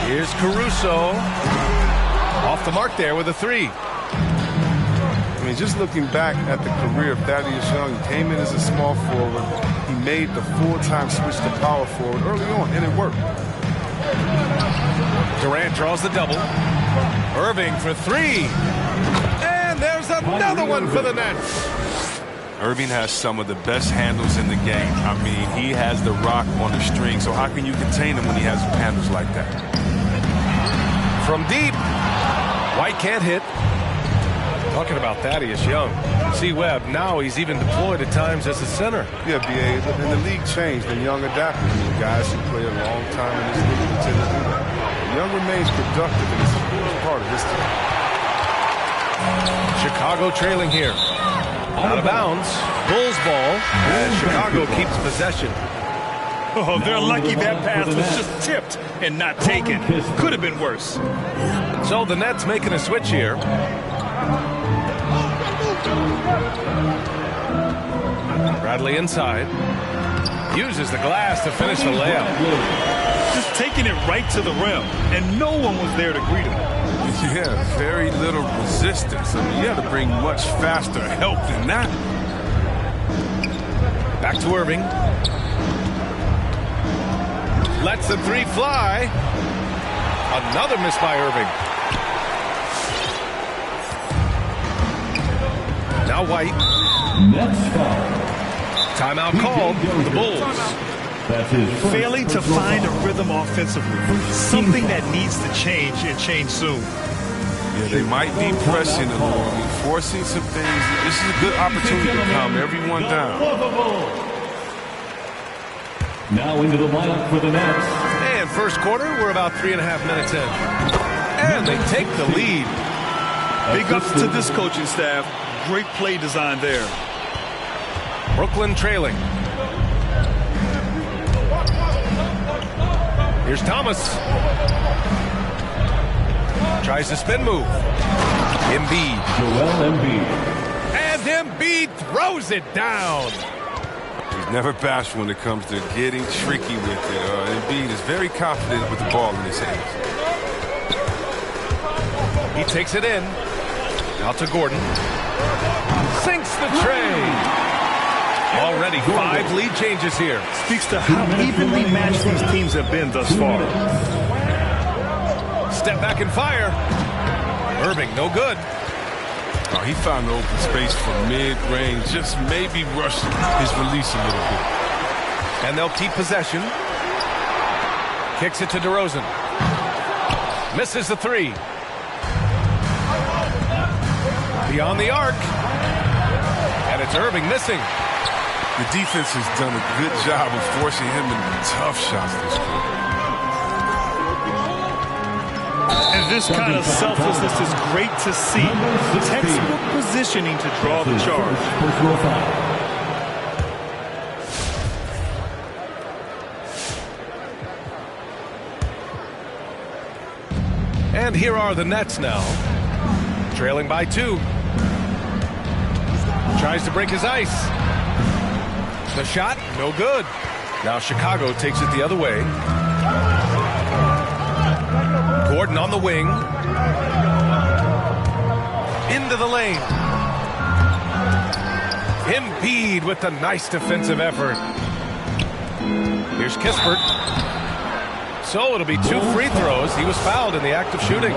Here's Caruso. Off the mark there with a three. I mean, just looking back at the career of Thaddeus Young, he came in as a small forward. He made the full-time switch to power forward early on, and it worked. Durant draws the double. Irving for three. And there's another one for the Nets. Irving has some of the best handles in the game. I mean, he has the rock on the string, so how can you contain him when he has handles like that? From deep. White can't hit. Talking about Thaddeus Young. See Webb, now he's even deployed at times as a center. Yeah, B.A., and the league changed and Young adapted. I mean, guys who play a long time in this league tend to do that. Young remains productive, and it's a huge part of his team. Chicago trailing here. Out of bounds. Bulls ball as Chicago keeps possession. Oh, they're lucky that pass was just tipped and not taken. Could have been worse. So the Nets making a switch here. Bradley inside. Uses the glass to finish the layup. Just taking it right to the rim, and no one was there to greet him. Yeah, very little resistance. I mean, you had to bring much faster help than that. Back to Irving. Lets the three fly. Another miss by Irving. Now White. Next foul. Timeout called. The Bulls. That's his first. Failing to find a rhythm offensively. Something that needs to change and change soon. Yeah, they might be pressing a little, I mean, forcing some things. This is a good opportunity to calm everyone down. Now into the lineup for the Nets. And first quarter, we're about 3.5 minutes in. And they take the lead. Big ups to this coaching staff. Great play design there. Brooklyn trailing. Here's Thomas. Tries to spin move. Embiid. Joel Embiid. And Embiid throws it down. He's never bashful when it comes to getting tricky with it. Embiid is very confident with the ball in his hands. He takes it in. Out to Gordon. Sinks the tray. Already 5 lead changes here. Speaks to how evenly matched these teams have been thus far. Step back and fire. Irving, no good. Oh, he found the open space for mid-range. Just maybe rush his release a little bit. And they'll keep possession. Kicks it to DeRozan. Misses the three. Beyond the arc. And it's Irving missing. The defense has done a good job of forcing him into tough shots this quarter. And this kind of selflessness is great to see. Textbook positioning to draw the charge. And here are the Nets now. Trailing by 2. Tries to break his ice. The shot, no good. Now Chicago takes it the other way. Gordon on the wing. Into the lane. Embiid with a nice defensive effort. Here's Kispert. So it'll be 2 free throws. He was fouled in the act of shooting.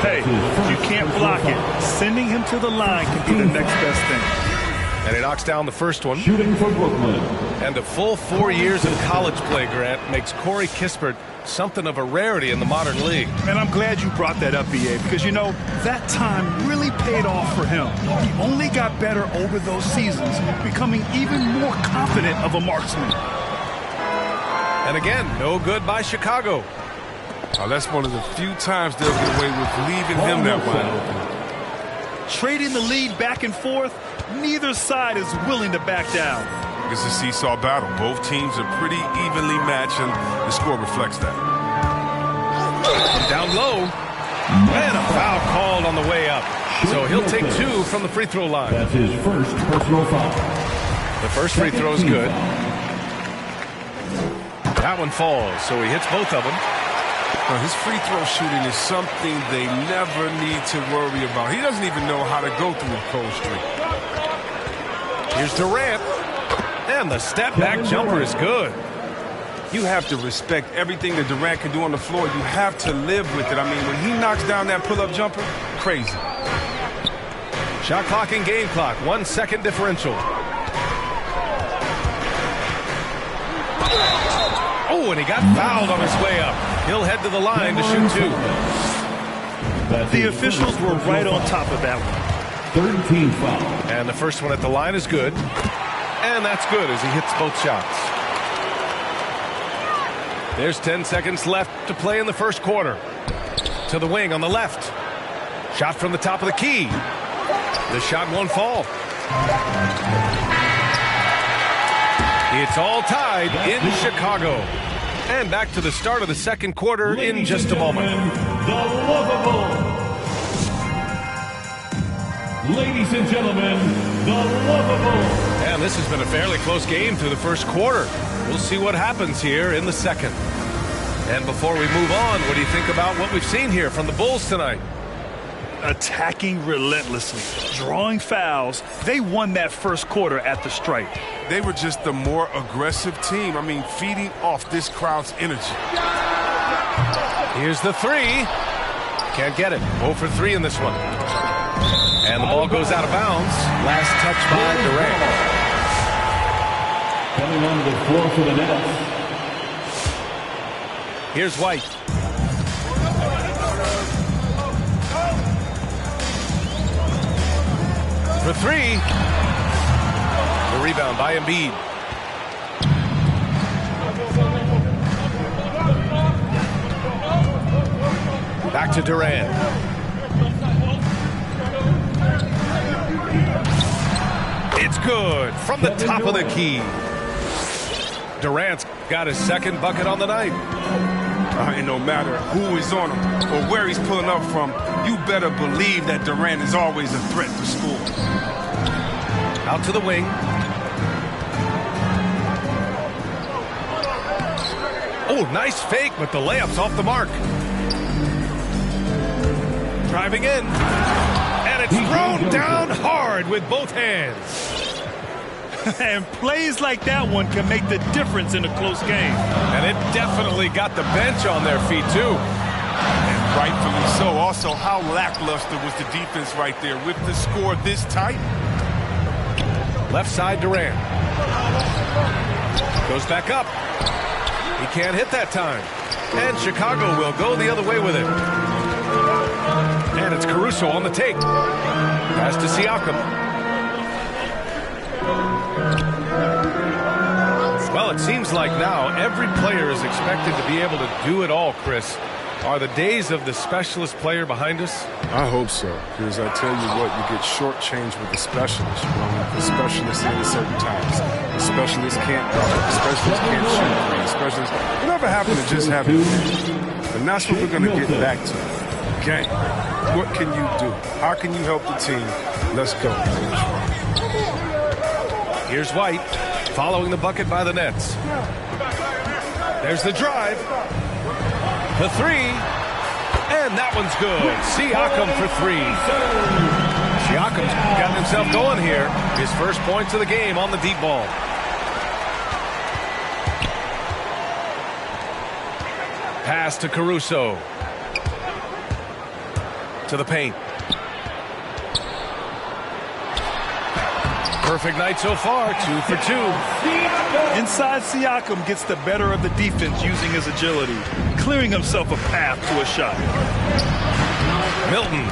Hey, you can't block it. Sending him to the line can be the next best thing. And he knocks down the first one. Shooting for Brooklyn. And a full 4 years of college play, Grant, makes Corey Kispert something of a rarity in the modern league. And I'm glad you brought that up, B.A., because, you know, that time really paid off for him. He only got better over those seasons, becoming even more confident of a marksman. And again, no good by Chicago. Oh, that's one of the few times they'll get away with leaving him that wide open. Trading the lead back and forth, neither side is willing to back down. It's a seesaw battle. Both teams are pretty evenly matched, and the score reflects that. Down low. And a foul called on the way up. So he'll take 2 from the free throw line. That's his first personal foul. The first free throw is good. That one falls, so he hits both of them. His free throw shooting is something they never need to worry about. He doesn't even know how to go through a cold streak. Here's Durant. And the step-back jumper is good. You have to respect everything that Durant can do on the floor. You have to live with it. I mean, when he knocks down that pull-up jumper, crazy. Shot clock and game clock. 1 second differential. Oh, and he got fouled on his way up. He'll head to the line to shoot 2. The officials were right on top of that one. 13 foul. And the first one at the line is good. And that's good as he hits both shots. There's 10 seconds left to play in the first quarter. To the wing on the left. Shot from the top of the key. The shot won't fall. It's all tied in Chicago. And back to the start of the second quarter in just a moment. The lovable. Ladies and gentlemen, the lovable. And this has been a fairly close game through the first quarter. We'll see what happens here in the second. And before we move on, what do you think about what we've seen here from the Bulls tonight? Attacking relentlessly, drawing fouls. They won that first quarter at the stripe. They were just the more aggressive team. I mean, feeding off this crowd's energy. Here's the three. Can't get it. 0 for 3 in this one. And the ball goes out of bounds. Last touch by Durant. Coming on the floor for the Nets. Here's White. For 3. The rebound by Embiid. Back to Durant. It's good from the top of the key. Durant's got his second bucket on the night. And no matter who is on him or where he's pulling up from, you better believe that Durant is always a threat to score. Out to the wing. Oh, nice fake, but the layup's off the mark. Driving in. And it's thrown down hard with both hands. And plays like that one can make the difference in a close game. And it definitely got the bench on their feet, too. And rightfully so. Also, how lackluster was the defense right there with the score this tight? Left side, Durant. Goes back up. He can't hit that time. And Chicago will go the other way with it. And it's Caruso on the take. Pass to Siakam. Well, it seems like now every player is expected to be able to do it all, Chris. Are the days of the specialist player behind us? I hope so, because I tell you what, you get shortchanged with the specialist. You know, the specialist in at certain times. The specialist can't guard. The specialist can't shoot. The specialist, whatever happened to just having. And that's what we're going to get back to. Game. What can you do? How can you help the team? Let's go. Here's White, following the bucket by the Nets. There's the drive. The 3. And that one's good. Siakam for 3. Siakam's gotten himself going here. His first points of the game on the deep ball. Pass to Caruso. To the paint. Perfect night so far, 2 for 2. Inside, Siakam gets the better of the defense using his agility, clearing himself a path to a shot. Milton.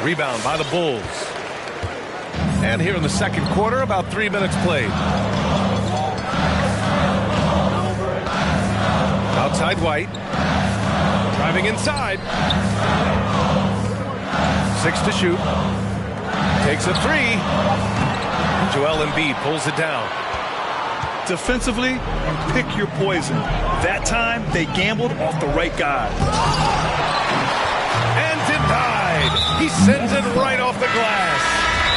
Rebound by the Bulls. And here in the second quarter, about 3 minutes played. Outside White. Driving inside. 6 to shoot. Takes a 3. Joel Embiid pulls it down. Defensively, pick your poison. That time, they gambled off the right guy. And denied. He sends it right off the glass.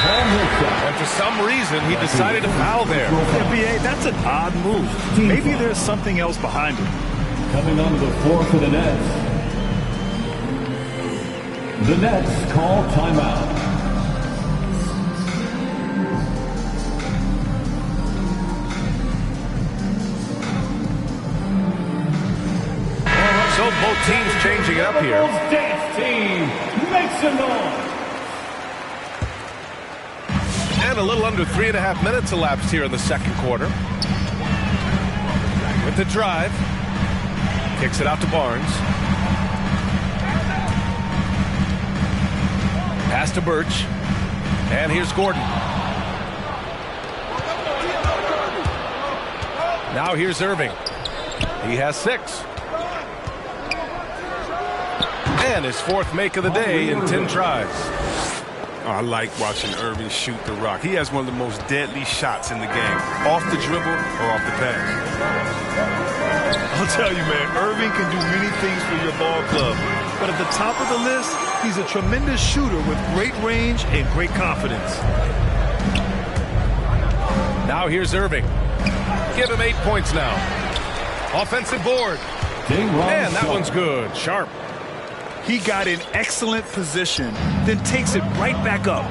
And for some reason, he decided to foul there. NBA, that's an odd move. Maybe there's something else behind it. Coming onto the floor for the Nets. The Nets call timeout. So both teams changing it up here. Dance team, make some noise. And a little under 3.5 minutes elapsed here in the second quarter. With the drive. Kicks it out to Barnes. Pass to Birch. And here's Gordon. Now here's Irving. He has 6. And his 4th make of the day in 10 tries. I like watching Irving shoot the rock. He has one of the most deadly shots in the game, off the dribble or off the pass. I'll tell you, man, Irving can do many things for your ball club. But at the top of the list, he's a tremendous shooter with great range and great confidence. Now here's Irving. Give him 8 points now. Offensive board. And that one's good. Sharp. He got in excellent position, then takes it right back up.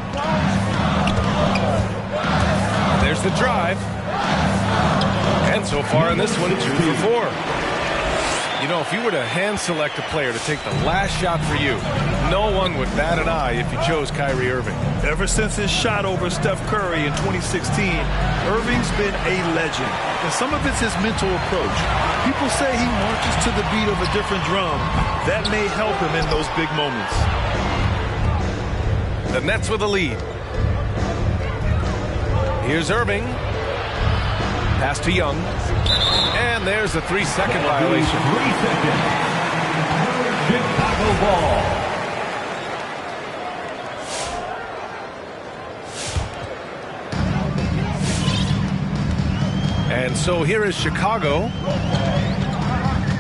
There's the drive. And so far in this one, 2 for 4. You know, if you were to hand select a player to take the last shot for you, no one would bat an eye if you chose Kyrie Irving. Ever since his shot over Steph Curry in 2016, Irving's been a legend. And some of it's his mental approach. People say he marches to the beat of a different drum. That may help him in those big moments. The Nets with a lead. Here's Irving. Pass to Young. And there's a 3-second violation. 3 seconds. Chicago ball. And so here is Chicago.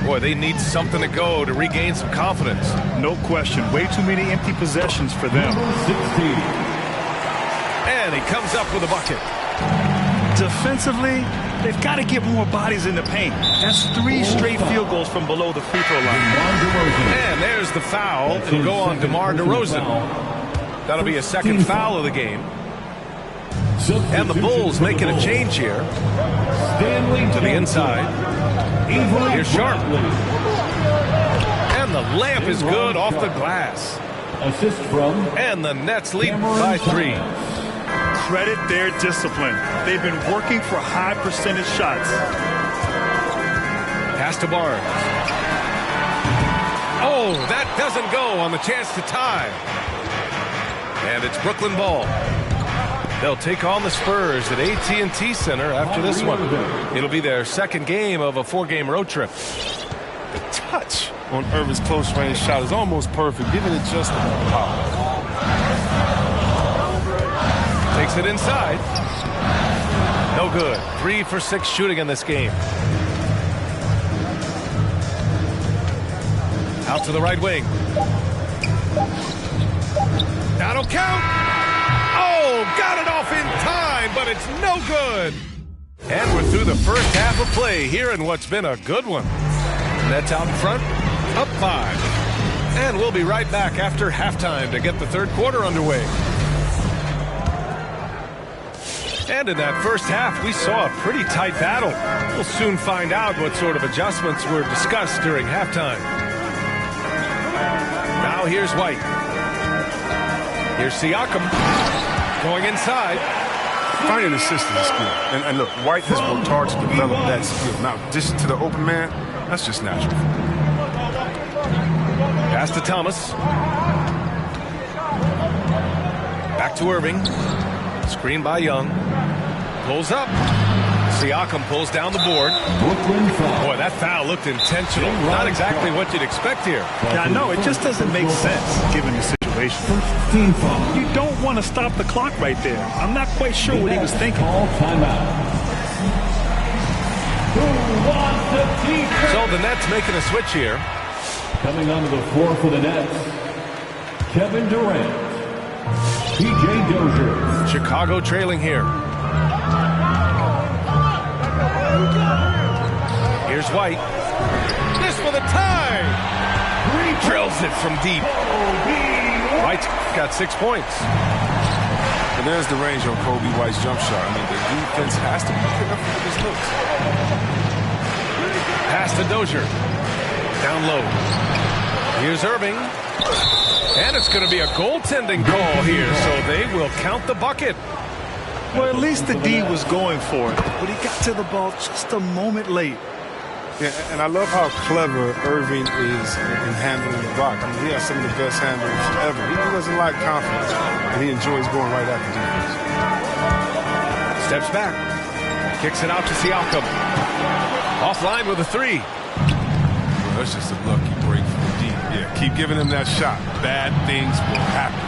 Boy, they need something to go to regain some confidence. No question. Way too many empty possessions for them. 16. And he comes up with a bucket. Defensively, they've got to get more bodies in the paint. That's 3 straight field goals from below the free throw line. And there's the foul. It'll go on DeMar DeRozan. That'll be a second foul of the game. And the Bulls making a change here. To the inside. Here's Sharp. And the layup is good off the glass. Assist from. And the Nets lead by 3. Credit their discipline. They've been working for high percentage shots. Pass to Barnes. Oh, that doesn't go on the chance to tie. And it's Brooklyn ball. They'll take on the Spurs at AT&T Center after this one. It'll be their second game of a 4-game road trip. The touch on Irving's close-range shot is almost perfect, giving it just a pop. Takes it inside. No good. 3 for 6 shooting in this game. Out to the right wing. That'll count. Oh, got it off in time, but it's no good. And we're through the first half of play here in what's been a good one. Nets out in front, up 5. And we'll be right back after halftime to get the third quarter underway. And in that first half, we saw a pretty tight battle. We'll soon find out what sort of adjustments were discussed during halftime. Now here's White. Here's Siakam going inside. Finding assistance is skill. And look, White has worked hard to develop that skill. Now, addition to the open man, that's just natural. Pass to Thomas. Back to Irving. Screen by Young. Pulls up. Siakam pulls down the board. Boy, that foul looked intentional. Not exactly what you'd expect here. Yeah, no, it just doesn't make sense given the situation. You don't want to stop the clock right there. I'm not quite sure what he was thinking. So the Nets making a switch here. Coming onto the floor for the Nets, Kevin Durant, P.J. Dozier. Chicago trailing here. Here's White. This for the tie. Drills it from deep. White's got 6 points. And there's the range on Kobe White's jump shot. I mean, the defense has to be careful with his looks. Pass to Dozier. Down low. Here's Irving. And it's going to be a goaltending call here, so they will count the bucket. Well, at least the D was going for it, but he got to the ball just a moment late. Yeah, and I love how clever Irving is in handling the rock. I mean, he has some of the best handlers ever. He doesn't lack confidence, and he enjoys going right at the defense. Steps back. Kicks it out to Siakam. Offline with a 3. Well, that's just a lucky break from deep. Yeah, keep giving him that shot. Bad things will happen.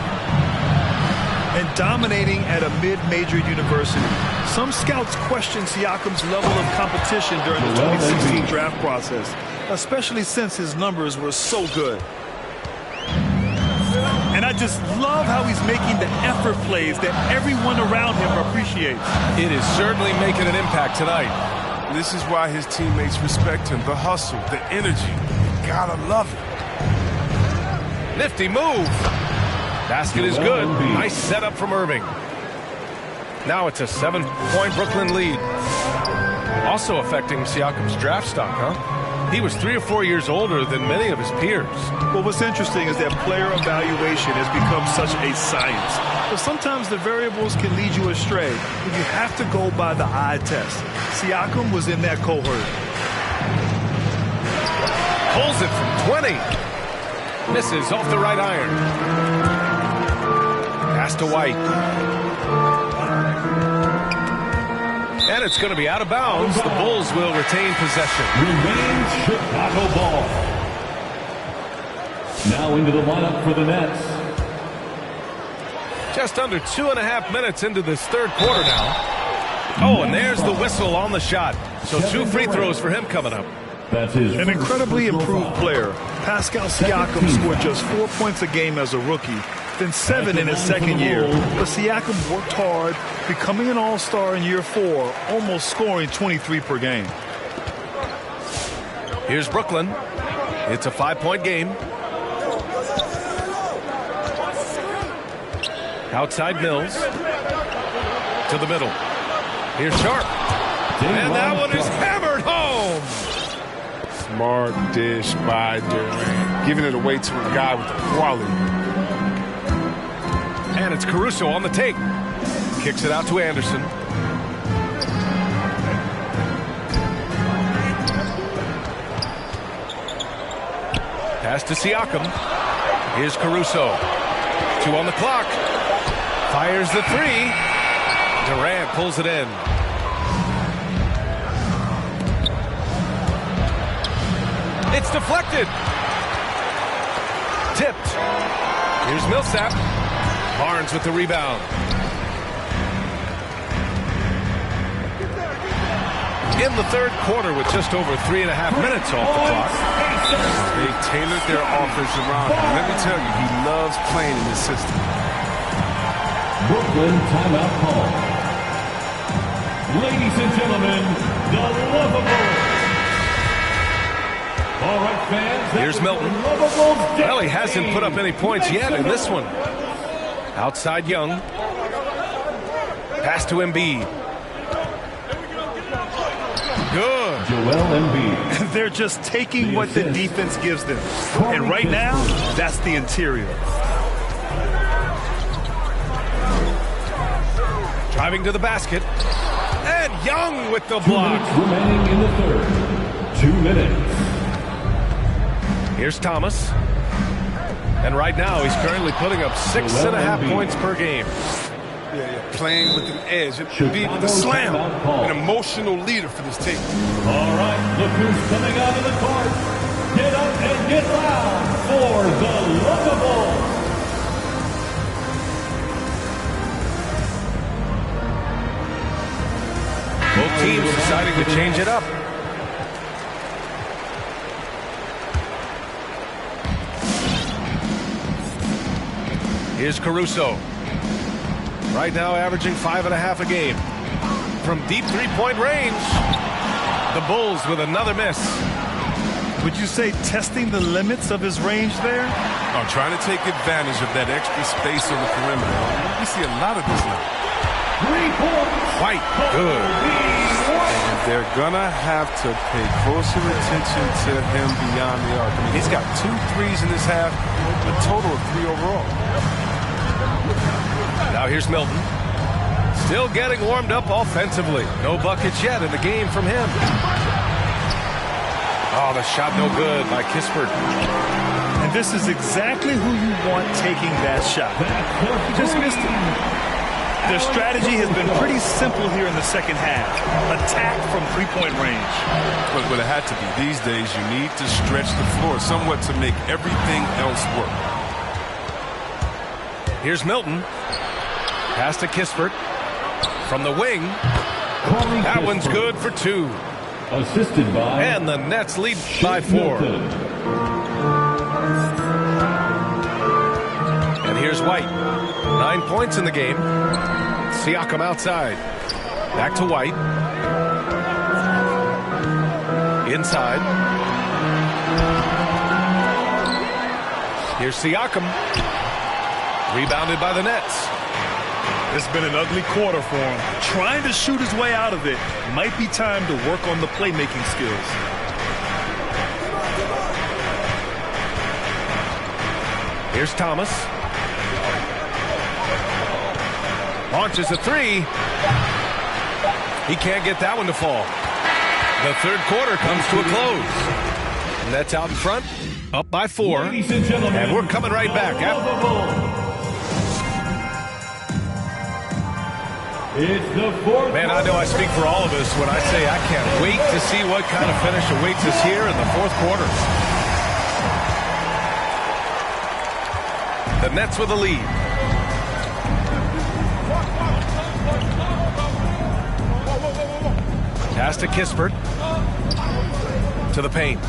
and dominating at a mid-major university. Some scouts question Siakam's level of competition during the 2016 draft process, especially since his numbers were so good. And I just love how he's making the effort plays that everyone around him appreciates. It is certainly making an impact tonight. This is why his teammates respect him. The hustle, the energy. Gotta love it. Nifty move. Basket is good. Nice setup from Irving. Now it's a 7-point Brooklyn lead. Also affecting Siakam's draft stock, huh? He was 3 or 4 years older than many of his peers. Well, what's interesting is that player evaluation has become such a science. But sometimes the variables can lead you astray. But you have to go by the eye test. Siakam was in that cohort. Pulls it from 20. Misses off the right iron. Pass to White. And it's going to be out of bounds. The Bulls will retain possession. Remains Chicago ball. Now into the lineup for the Nets. Just under 2.5 minutes into this third quarter now. Oh, and there's the whistle on the shot. So 2 free throws for him coming up. That's his An incredibly improved player. Pascal Siakam scored just 4 points a game as a rookie, then 7 in his second year. But Siakam worked hard, becoming an all-star in year 4, almost scoring 23 per game. Here's Brooklyn. It's a 5-point game. Outside Mills. To the middle. Here's Sharp. And that one is hammered home. Smart dish by Durant. Giving it away to a guy with the quality. And it's Caruso on the take. Kicks it out to Anderson. Pass to Siakam. Here's Caruso. 2 on the clock. Fires the 3. Durant pulls it in. It's deflected. Tipped. Here's Millsap. Barnes with the rebound. In the third quarter with just over 3.5 minutes off the clock. They tailored their offense around him. Let me tell you, he loves playing in this system. Brooklyn timeout call. Ladies and gentlemen, the Lovables. All right, fans. Here's Milton. Well, he hasn't put up any points yet in this one. Outside Young. Pass to Embiid. Good. Joel Embiid. They're just taking what the defense gives them. And right now, that's the interior. Driving to the basket. And Young with the 2 block. minutes remaining in the third. 2 minutes. Here's Thomas. And right now, he's currently putting up 6.5 points per game. Yeah, playing with an edge. Embiid with a slam. An emotional leader for this team. All right, look who's coming out of the court. Get up and get loud for the Lovables. Both teams deciding to change it up. Here's Caruso. Right now averaging 5.5 a game. From deep 3-point range. The Bulls with another miss. Would you say testing the limits of his range there? Oh, trying to take advantage of that extra space on the perimeter. We see a lot of this now. 3 points. White. Good. And they're going to have to pay closer attention to him beyond the arc. I mean, he's got 2 threes in this half, a total of 3 overall. Now here's Milton. Still getting warmed up offensively. No buckets yet in the game from him. Oh, the shot no good by Kispert. And this is exactly who you want taking that shot. He just missed it. Their strategy has been pretty simple here in the second half. Attack from 3-point range. But what it had to be. These days, you need to stretch the floor somewhat to make everything else work. Here's Milton. Pass to Kispert. From the wing. That one's good for 2. Assisted by. And the Nets lead by 4. And here's White. 9 points in the game. Siakam outside. Back to White. Inside. Here's Siakam. Rebounded by the Nets. It's been an ugly quarter for him. Trying to shoot his way out of it. Might be time to work on the playmaking skills. Here's Thomas. Launches a 3. He can't get that one to fall. The third quarter comes to a close. Nets out in front, up by 4. And we're coming right back. It's the fourth. Man, I know I speak for all of us when I say I can't wait to see what kind of finish awaits us here in the fourth quarter. The Nets with a lead. Pass to Kispert. To the paint.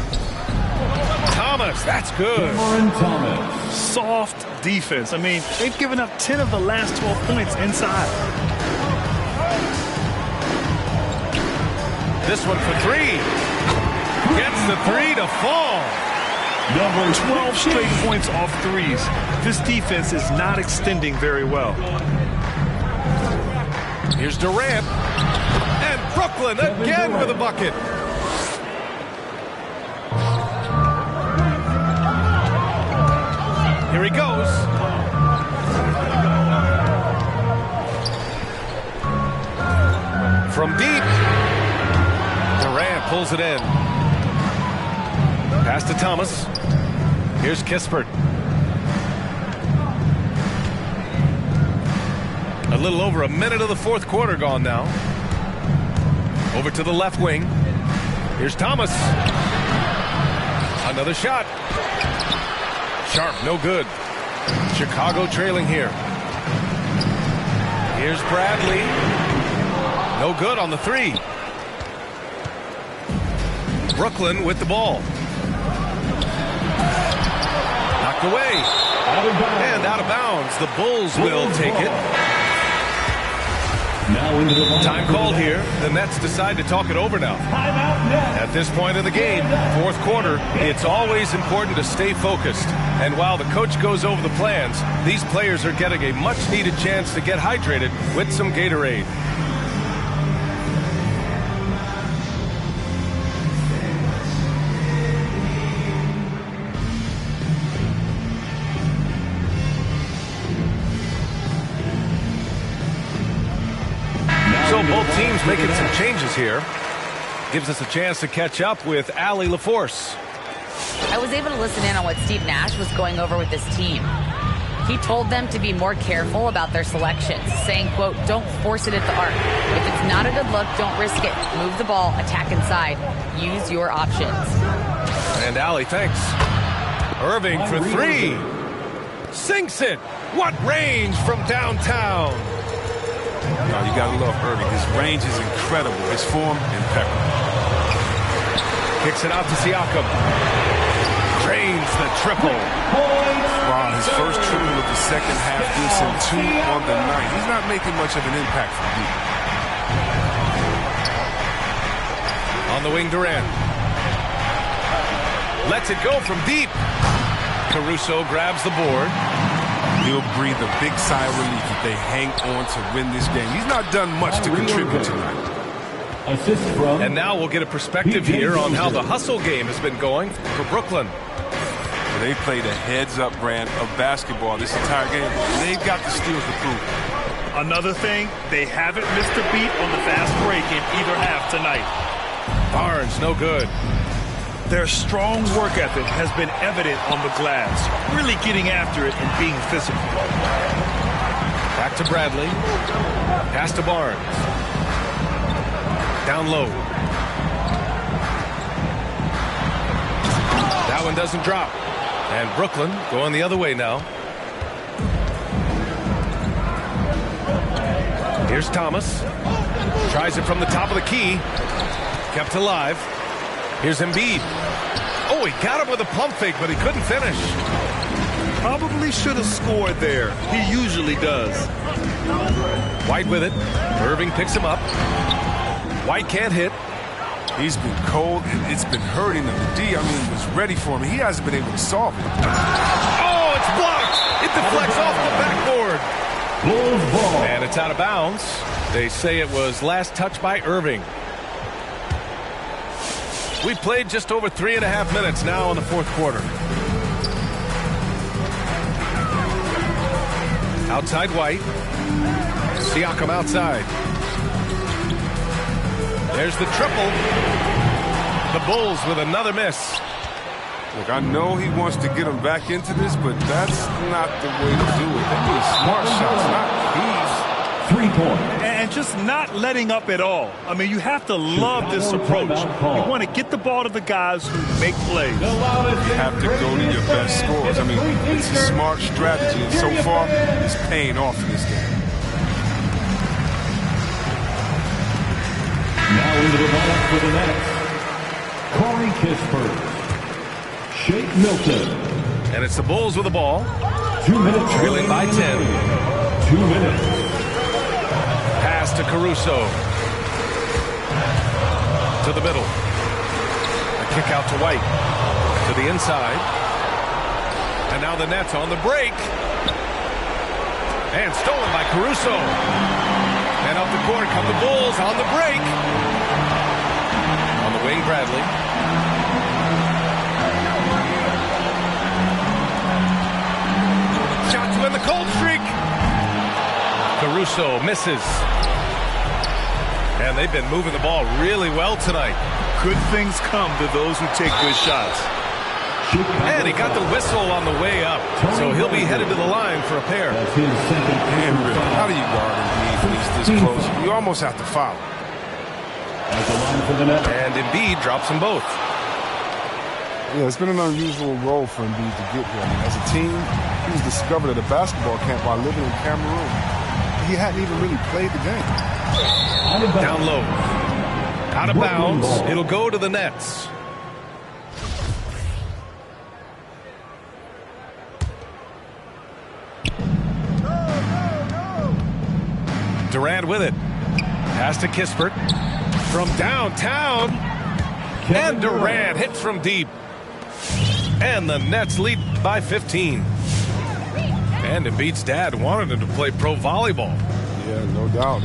Thomas, that's good. Thomas. Soft defense. I mean, they've given up 10 of the last 12 points inside. This one for 3. Gets the 3 to fall. Number 12 straight points off threes. This defense is not extending very well. Here's Durant. And Brooklyn again with a bucket. Here he goes. From deep. Durant pulls it in. Pass to Thomas. Here's Kispert. A little over a minute of the fourth quarter gone now. Over to the left wing. Here's Thomas. Another shot. Sharp, no good. Chicago trailing here. Here's Bradley. No good on the 3. Brooklyn with the ball. Knocked away. And out of bounds. The Bulls will take it. Now into the time called here. The Nets decide to talk it over now. At this point of the game, fourth quarter, it's always important to stay focused. And while the coach goes over the plans, these players are getting a much-needed chance to get hydrated with some Gatorade. So both teams making some changes here. Gives us a chance to catch up with Allie LaForce. I was able to listen in on what Steve Nash was going over with this team. He told them to be more careful about their selections, saying, quote, don't force it at the arc. If it's not a good look, don't risk it. Move the ball, attack inside. Use your options. And Allie, thanks. Irving for 3. Sinks it. What range from downtown. No, you gotta love Irving. His range is incredible. His form, impeccable. Kicks it out to Siakam. Drains the triple. Wow, his first triple of the second half gives him 2 on the night. He's not making much of an impact from deep. On the wing, Durant. Lets it go from deep. Caruso grabs the board. He'll breathe a big sigh of relief if they hang on to win this game. He's not done much to contribute tonight. And now we'll get a perspective here on how the hustle game has been going for Brooklyn. Well, they played a heads-up brand of basketball this entire game. They've got the steals to prove it. Another thing, they haven't missed a beat on the fast break in either half tonight. Barnes, no good. Their strong work ethic has been evident on the glass, really getting after it and being physical. Back to Bradley. Pass to Barnes. Down low. That one doesn't drop. And Brooklyn going the other way now. Here's Thomas. Tries it from the top of the key. Kept alive. Here's Embiid. Oh, he got him with a pump fake, but he couldn't finish. Probably should have scored there. He usually does. White with it. Irving picks him up. White can't hit. He's been cold, and it's been hurting him. The D, was ready for him. He hasn't been able to solve it. Oh, it's blocked. It deflects off the backboard. Bulls ball. And it's out of bounds. They say it was last touched by Irving. We played just over 3.5 minutes now in the fourth quarter. Outside White. Siakam outside. There's the triple. The Bulls with another miss. Look, I know he wants to get him back into this, but that's not the way to do it. They need smart shots, not these. 3 points. And just not letting up at all. You have to love this approach. You want to get the ball to the guys who make plays. You have to go to your best scores. It's a smart strategy, and so far, it's paying off in this game. Now into the lineup for the Nets, Corey Kispert, Shake Milton. And it's the Bulls with the ball. 2 minutes. Trailing by 10. 2 minutes. Pass to Caruso. To the middle. A kick out to White. To the inside. And now the Nets on the break. And stolen by Caruso. And up the court come the Bulls on the break. On the wing, Bradley. Shot to win the cold streak. Caruso misses. And they've been moving the ball really well tonight. Good things come to those who take good shots. And he got the whistle on the way up. So he'll be headed to the line for a pair. How do you guard Embiid when he's this close? You almost have to foul. And Embiid drops them both. Yeah, it's been an unusual role for Embiid to get here. As a team, he was discovered at a basketball camp while living in Cameroon. He hadn't even really played the game. Down low. Out of bounds. It'll go to the Nets. Durant with it. Pass to Kispert. From downtown. And Durant hits from deep. And the Nets lead by 15. And Embiid's dad wanted him to play pro volleyball. Yeah, no doubt.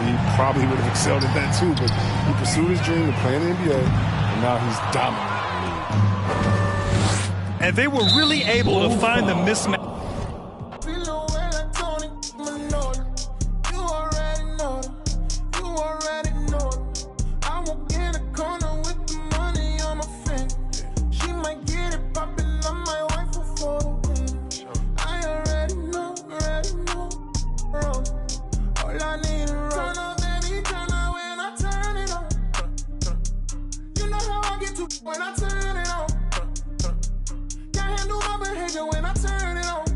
He probably would have excelled at that too, but he pursued his dream to play in the NBA, and now he's dominant. And they were really able to find the mismatch. When I turn it on, can't handle my behavior when I turn it on.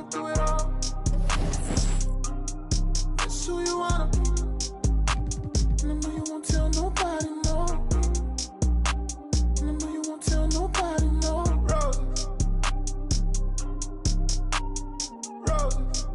through it all. It's who you wanna be. And I know you won't tell nobody, no. And I know you won't tell nobody, no. Roses. Roses.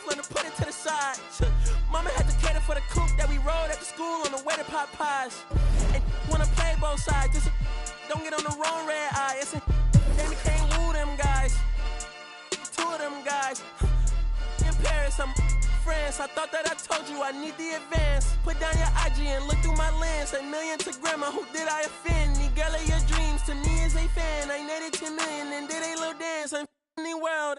Let her put it to the side. Mama had to cater for the coupe that we rode at the school on the way to Popeyes. And wanna play both sides. This don't get on the wrong red eye. It's a Jamie can't woo them guys. Two of them guys. In Paris, I'm France. I thought that I told you I need the advance. Put down your IG and look through my lens. A million to grandma, who did I offend? The girl of your dreams to me is a fan. I netted 10 million and did a little dance. I'm in the world.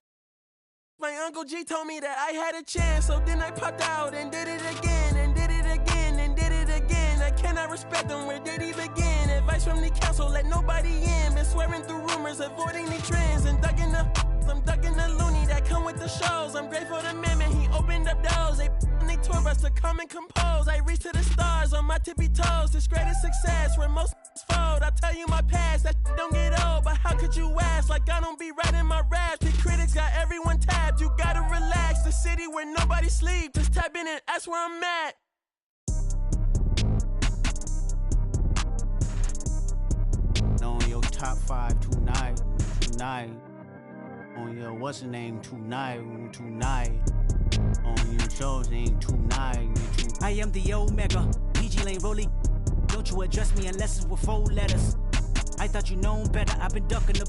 My Uncle G told me that I had a chance, so then I popped out and did it again, and did it again, and did it again. I cannot respect them, where did he begin? Advice from the council, let nobody in. Been swearing through rumors, avoiding the trends, and ducking the loony that come with the shows. I'm grateful to Mammoth, he opened up doors. They tour bus to come and compose. I reach to the stars on my tippy toes. This greatest success, where most fold. I tell you my past, that don't get old, but how could you ask? Like I don't be writing my raps. The critics got everyone tapped. You gotta relax. The city where nobody sleeps. Just tap in and ask where I'm at. On your top 5 tonight. On your what's the name tonight. On your show's name tonight. I am the Omega, PG Lane rolling. Don't you address me unless it's with 4 letters. I thought you known better, I've been ducking the...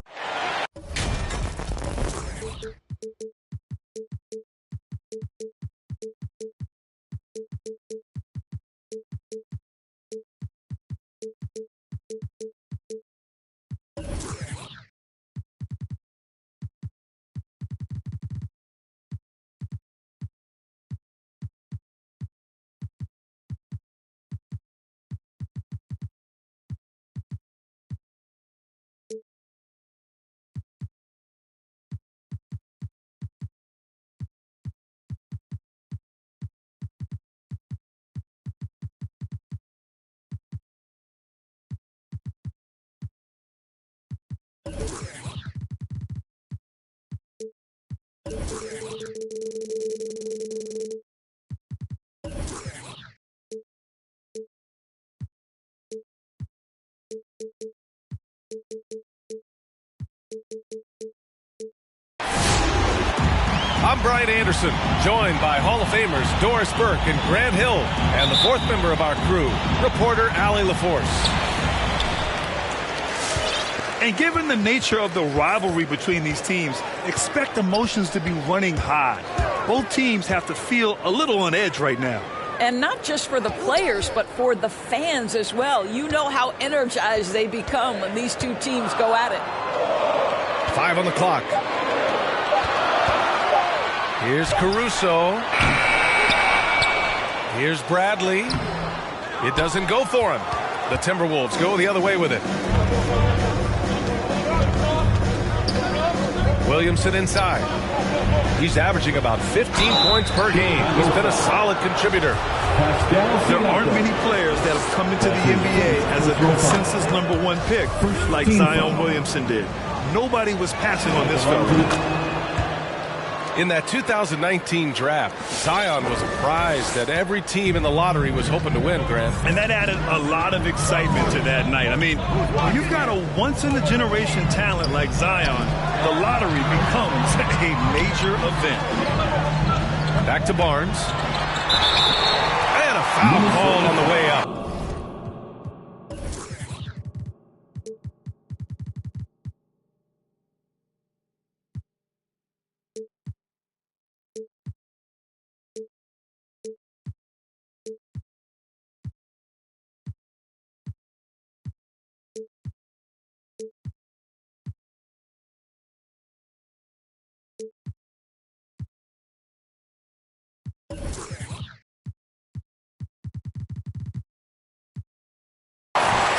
I'm Brian Anderson, joined by Hall of Famers Doris Burke and Grant Hill, and the fourth member of our crew, reporter Allie LaForce. And given the nature of the rivalry between these teams, expect emotions to be running high. Both teams have to feel a little on edge right now. And not just for the players, but for the fans as well. You know how energized they become when these two teams go at it. 5 on the clock. Here's Caruso. Here's Bradley. It doesn't go for him. The Timberwolves go the other way with it. Williamson inside. He's averaging about 15 points per game. He's been a solid contributor. There aren't many players that have come into the NBA as a consensus #1 pick like Zion Williamson did. Nobody was passing on this fella. In that 2019 draft, Zion was a prize that every team in the lottery was hoping to win, Grant. And that added a lot of excitement to that night. I mean, when you've got a once-in-a-generation talent like Zion, the lottery becomes a major event. Back to Barnes. And a foul called on the way up.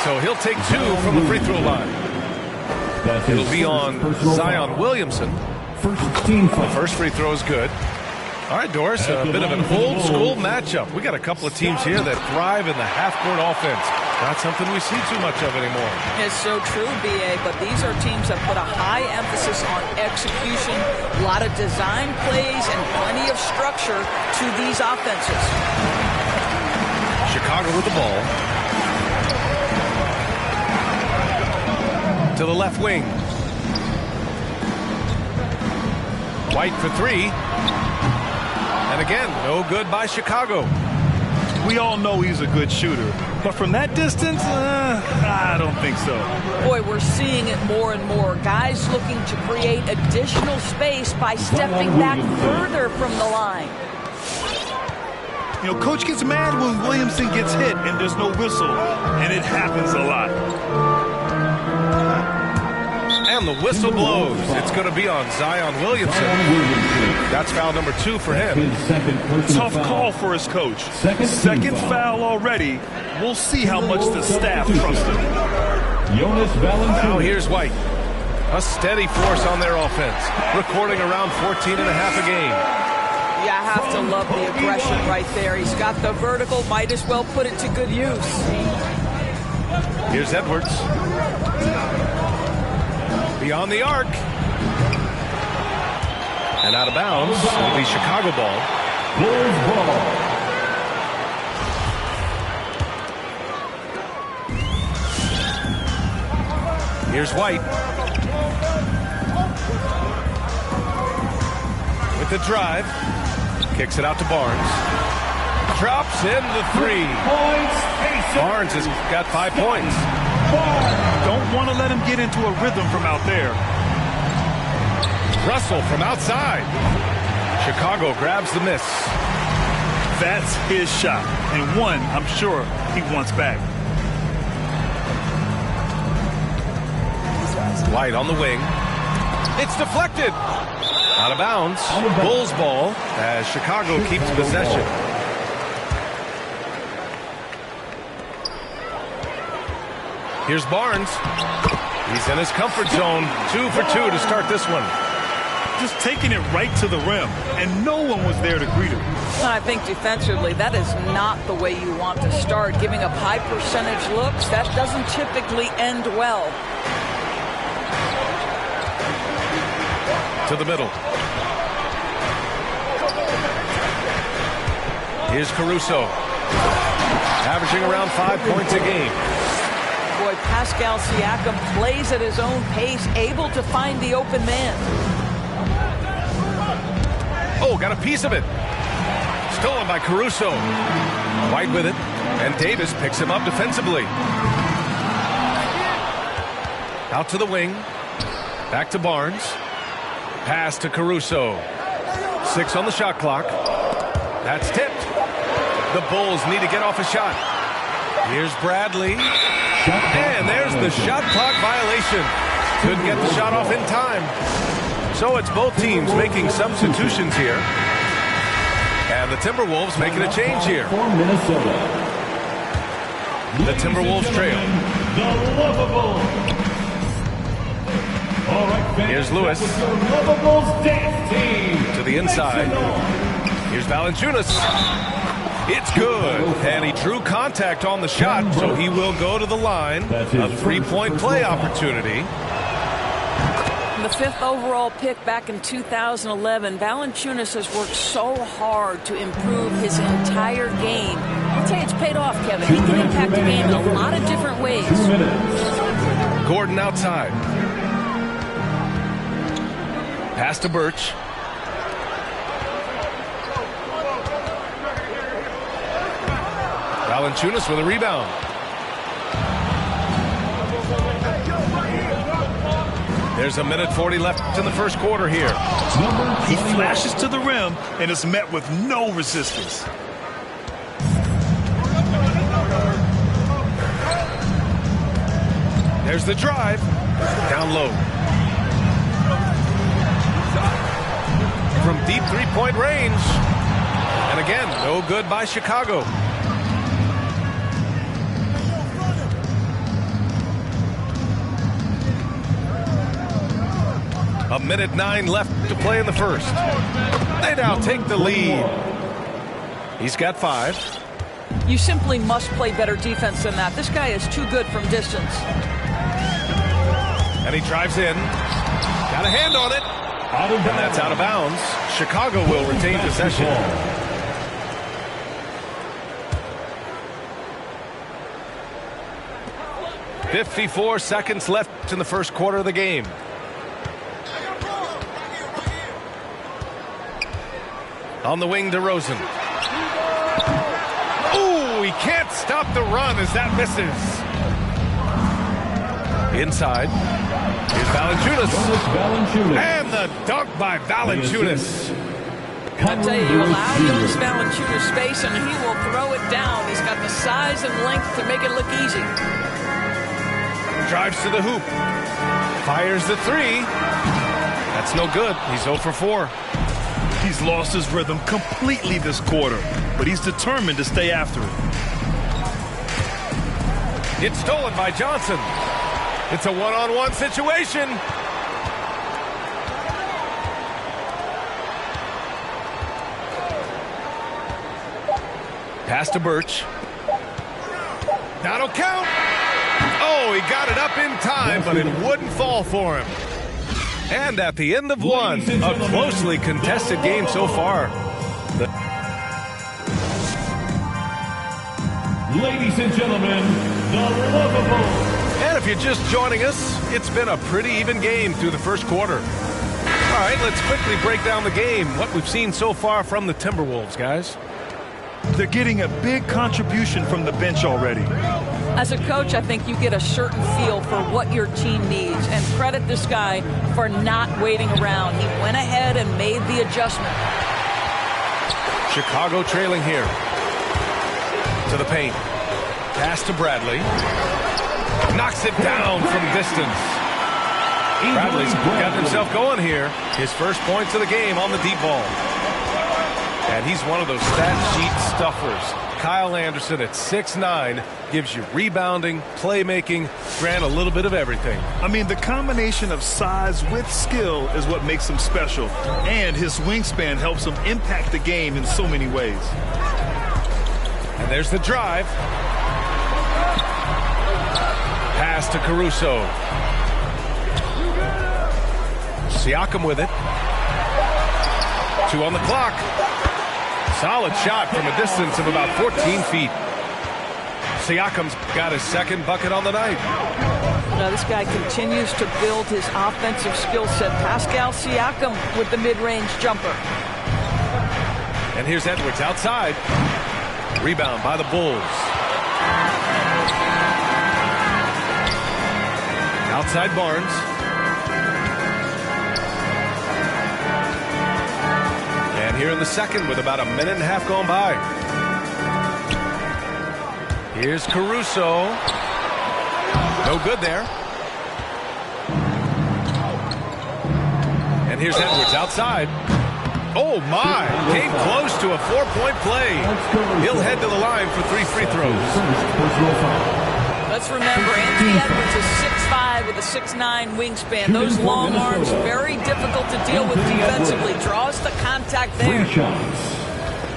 So he'll take 2 from the free throw line. It'll be on Zion Williamson. The first free throw is good. All right, Doris, a bit of an old school matchup. We got a couple of teams here that thrive in the half-court offense. Not something we see too much of anymore. It's so true, B.A., but these are teams that put a high emphasis on execution, a lot of design plays, and plenty of structure to these offenses. Chicago with the ball. To the left wing. White for 3. And again, no good by Chicago. We all know he's a good shooter, but from that distance, I don't think so. Boy, we're seeing it more and more. Guys looking to create additional space by stepping back further from the line. You know, Coach gets mad when Williamson gets hit and there's no whistle, and it happens a lot. And the whistle blows. It's going to be on Zion Williamson. That's foul number 2 for him. Tough call for his coach. Second foul already. We'll see how much the staff trusts him. Now here's White. A steady force on their offense. Recording around 14 and a half a game. Yeah, I have to love the aggression right there. He's got the vertical. Might as well put it to good use. Here's Edwards. Beyond the arc. And out of bounds. It'll be Chicago ball. Bulls ball. Here's White. With the drive. Kicks it out to Barnes. Drops in the 3. Barnes has got 5 points. Don't want to let him get into a rhythm from out there. Russell from outside. Chicago grabs the miss. That's his shot, and one I'm sure he wants back. White on the wing. It's deflected. Out of bounds. Bulls ball as Chicago keeps possession. Here's Barnes. He's in his comfort zone. 2 for 2 to start this one. Just taking it right to the rim, and no one was there to greet him. I think defensively, that is not the way you want to start. Giving up high percentage looks, that doesn't typically end well. To the middle. Here's Caruso. Averaging around 5 points a game. Boy, Pascal Siakam plays at his own pace, able to find the open man. Oh, got a piece of it. Stolen by Caruso. White with it, and Davis picks him up defensively. Out to the wing. Back to Barnes. Pass to Caruso. 6 on the shot clock. That's tipped. The Bulls need to get off a shot. Here's Bradley. And there's the shot clock violation. Couldn't get the shot off in time. So it's both teams making substitutions here. And the Timberwolves making a change here. The Timberwolves trail. Here's Lewis. To the inside. Here's Valanciunas. It's good. And he drew contact on the shot, so he will go to the line. A three-point play opportunity. The 5th overall pick back in 2011, Valanciunas has worked so hard to improve his entire game. I'll tell you, it's paid off, Kevin. He can impact the game in a lot of different ways. Gordon outside. Pass to Birch. Valanciunas with a rebound. There's a minute 40 left in the first quarter here. He flashes to the rim and is met with no resistance. There's the drive. Down low. From deep three-point range. And again, no good by Chicago. A minute 9 left to play in the first. They now take the lead. He's got 5. You simply must play better defense than that. This guy is too good from distance. And he drives in. Got a hand on it. And that's out of bounds. Chicago will retain possession. .54 seconds left in the first quarter of the game. On the wing, DeRozan. Ooh, he can't stop the run as that misses. Inside. Here's Valanciunas. And the dunk by Valanciunas. I tell you, you allow Jonas Valanciunas space and he will throw it down. He's got the size and length to make it look easy. Drives to the hoop. Fires the 3. That's no good. He's 0 for 4. He's lost his rhythm completely this quarter, but he's determined to stay after it. It's stolen by Johnson. It's a one-on-one situation. Pass to Birch. That'll count. Oh, he got it up in time, but it wouldn't fall for him. And at the end of one, a closely contested game so far. Ladies and gentlemen, the Lovable. And if you're just joining us, it's been a pretty even game through the first quarter. All right, let's quickly break down the game. What we've seen so far from the Timberwolves, guys. They're getting a big contribution from the bench already. As a coach, I think you get a certain feel for what your team needs, and credit this guy for not waiting around. He went ahead and made the adjustment. Chicago trailing here. To the paint. Pass to Bradley. Knocks it down from distance. Bradley's got himself going here. His first points of the game on the deep ball. And he's one of those stat sheet stuffers. Kyle Anderson at 6'9" gives you rebounding, playmaking, Grant, a little bit of everything. I mean, the combination of size with skill is what makes him special. And his wingspan helps him impact the game in so many ways. And there's the drive. Pass to Caruso. Siakam with it. 2 on the clock. Solid shot from a distance of about 14 feet. Siakam's got his second bucket on the night. Now this guy continues to build his offensive skill set. Pascal Siakam with the mid-range jumper. And here's Edwards outside. Rebound by the Bulls. Outside Barnes. And here in the second with about a minute and a half gone by. Here's Caruso. No good there. And here's Edwards outside. Oh my, came close to a 4-point play. He'll head to the line for 3 free throws. Let's remember, Anthony Edwards is 6'5" with a 6'9" wingspan. Those long arms, very difficult to deal with defensively. Draws the contact there.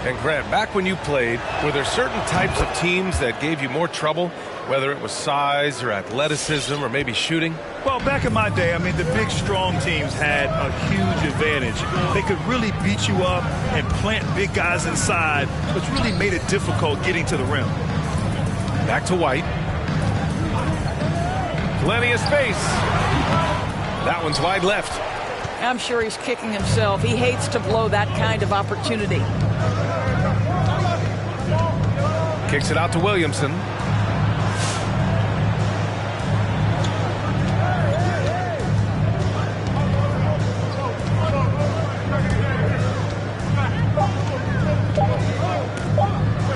And Grant, back when you played, were there certain types of teams that gave you more trouble, whether it was size or athleticism or maybe shooting? Well, back in my day, I mean, the big, strong teams had a huge advantage. They could really beat you up and plant big guys inside, which really made it difficult getting to the rim. Back to White. Plenty of space. That one's wide left. I'm sure he's kicking himself. He hates to blow that kind of opportunity. Kicks it out to Williamson.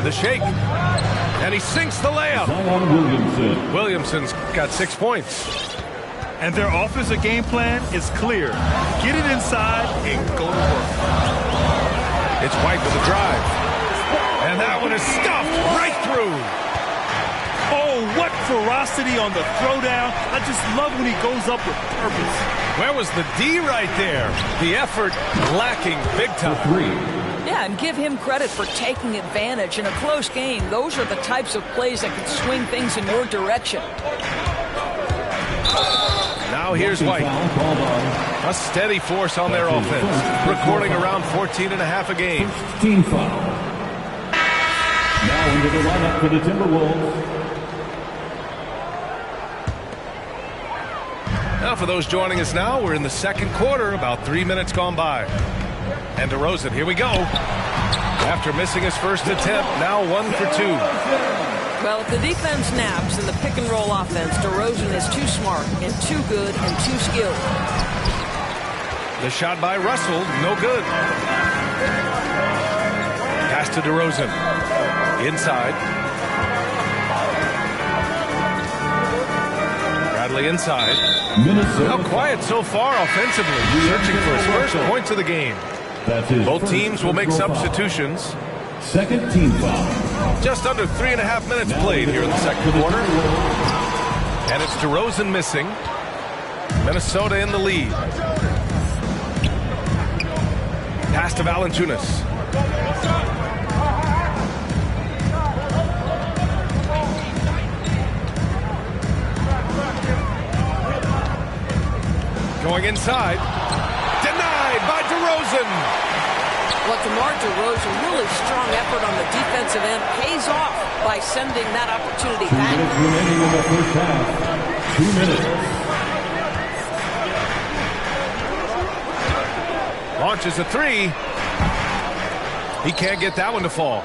The shake. And he sinks the layup. Williamson's got 6 points. And their offensive game plan is clear. Get it inside and go to work. It's White with a drive. And that one is stuffed right through. Oh, what ferocity on the throwdown. I just love when he goes up with purpose. Where was the D right there? The effort lacking big time. Yeah, and give him credit for taking advantage in a close game. Those are the types of plays that can swing things in your direction. Now here's White. A steady force on their offense. Recording around 14.5 a game. Team foul. Now into the lineup for the Timberwolves. Now for those joining us now, we're in the second quarter, about 3 minutes gone by. And DeRozan, here we go. After missing his first attempt, now 1 for 2. Well, if the defense naps in the pick-and-roll offense, DeRozan is too smart and too good and too skilled. The shot by Russell, no good. Pass to DeRozan. Inside. Bradley inside. How quiet so far offensively. Searching for his first points of the game. Both teams will make substitutions. Second team foul. Just under 3.5 minutes played here in the second quarter. And it's DeRozan missing. Minnesota in the lead. Pass to Valanciunas. Going inside. Denied by DeRozan. Well, DeMar DeRozan, really strong effort on the defensive end, pays off by sending that opportunity back. 2 minutes remaining in the first half. 2 minutes. Launches a three. He can't get that one to fall.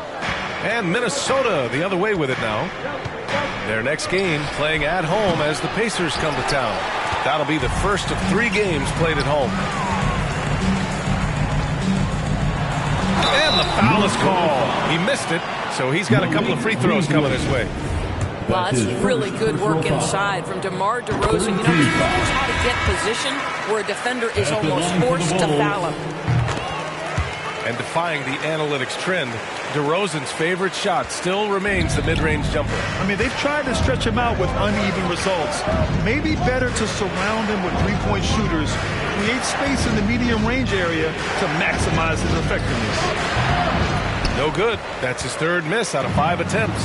And Minnesota the other way with it now. Their next game playing at home as the Pacers come to town. That'll be the first of 3 games played at home. And the foul is called. He missed it, so he's got a couple of free throws coming his way. Well, that's really good work inside from DeMar DeRozan. You know, he knows how to get position where a defender is almost forced to foul him. And defying the analytics trend, DeRozan's favorite shot still remains the mid-range jumper. I mean, they've tried to stretch him out with uneven results. Maybe better to surround him with three-point shooters, create space in the medium range area to maximize his effectiveness. No good. That's his third miss out of 5 attempts.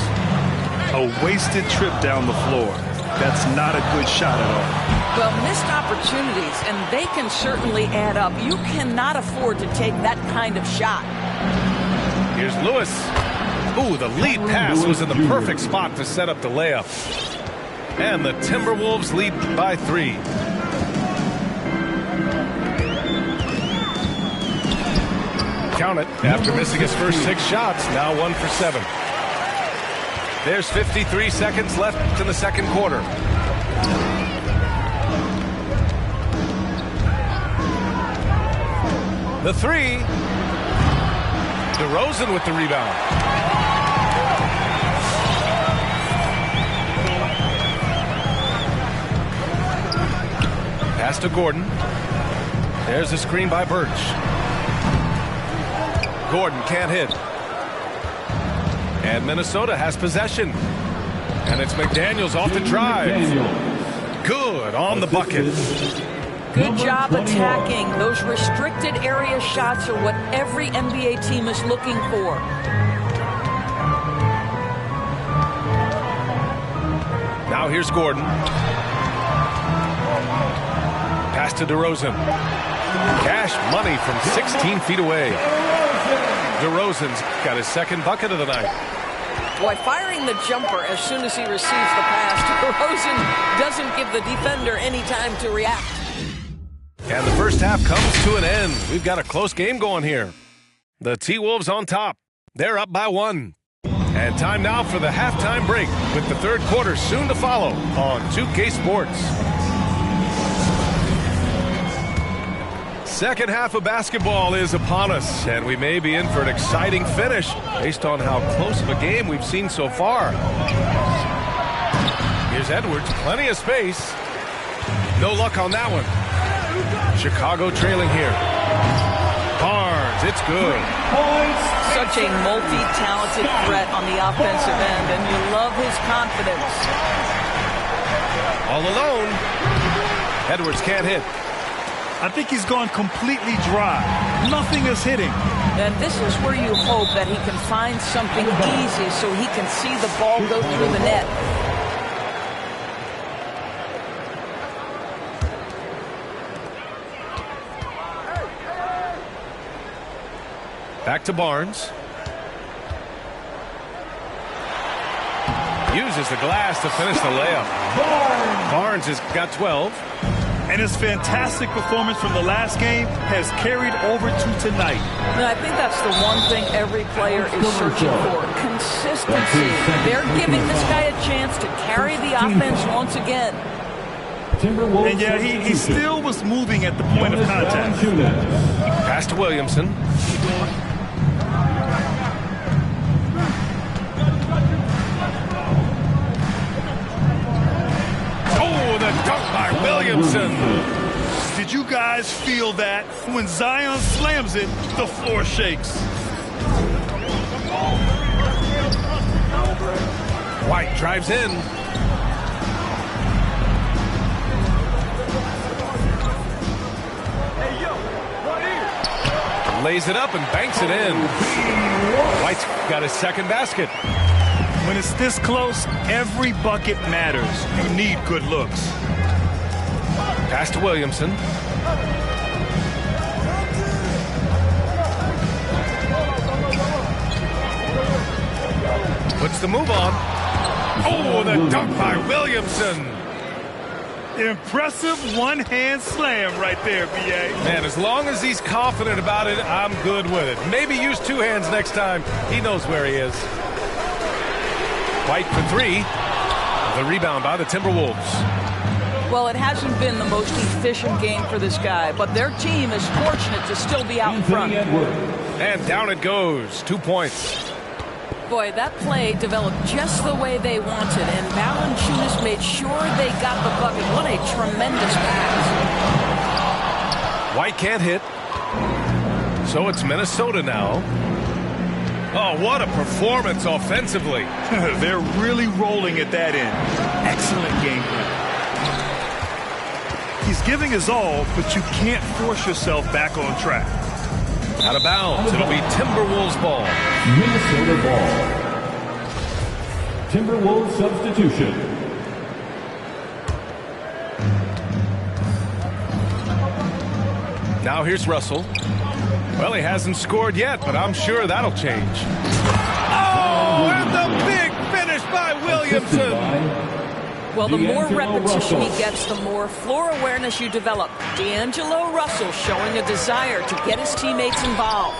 A wasted trip down the floor. That's not a good shot at all. Well, missed opportunities, and they can certainly add up. You cannot afford to take that kind of shot. Here's Lewis. Ooh, the lead pass was in the perfect spot to set up the layup. And the Timberwolves lead by 3. Count it. After missing his first 6 shots, now 1 for 7. There's 53 seconds left in the second quarter. The 3. DeRozan with the rebound. Pass to Gordon. There's a screen by Birch. Gordon can't hit. And Minnesota has possession. And it's McDaniels off the drive. Good on the bucket. Good job attacking. Those restricted area shots are what every NBA team is looking for. Now here's Gordon. Pass to DeRozan. Cash money from 16 feet away. DeRozan's got his second bucket of the night. Boy, firing the jumper as soon as he receives the pass. DeRozan doesn't give the defender any time to react. And the first half comes to an end. We've got a close game going here. The T-Wolves on top. They're up by 1. And time now for the halftime break with the third quarter soon to follow on 2K Sports. Second half of basketball is upon us, and we may be in for an exciting finish based on how close of a game we've seen so far. Here's Edwards, plenty of space. No luck on that one. Chicago trailing here. Barnes, it's good. Such a multi-talented threat on the offensive end, and you love his confidence. All alone. Edwards can't hit. I think he's gone completely dry. Nothing is hitting. And this is where you hope that he can find something easy so he can see the ball go through the net. Back to Barnes. Uses the glass to finish the layup. Barnes has got 12. And his fantastic performance from the last game has carried over to tonight. And I think that's the one thing every player is searching for. Consistency. They're giving this guy a chance to carry the offense once again. And yeah, he still was moving at the point of contact. Pass to Williamson. The dunk by Williamson. Did you guys feel that? When Zion slams it, the floor shakes. White drives in. Lays it up and banks it in. White's got his second basket. When it's this close, every bucket matters. You need good looks. Pass to Williamson. Puts the move on. Oh, the dunk by Williamson. Impressive one-hand slam right there, B.A. Man, as long as he's confident about it, I'm good with it. Maybe use two hands next time. He knows where he is. White for 3. The rebound by the Timberwolves. Well, it hasn't been the most efficient game for this guy, but their team is fortunate to still be out in front. And down it goes. 2 points. Boy, that play developed just the way they wanted, and Valanciunas made sure they got the bucket. What a tremendous pass. White can't hit. So it's Minnesota now. Oh, what a performance offensively. They're really rolling at that end. Excellent game plan. He's giving his all, but you can't force yourself back on track. Out of bounds. It'll be Timberwolves ball. Minnesota ball. Timberwolves substitution. Now here's Russell. Well, he hasn't scored yet, but I'm sure that'll change. Oh, and the big finish by Williamson. Well, the more repetition he gets, the more floor awareness you develop. D'Angelo Russell showing a desire to get his teammates involved.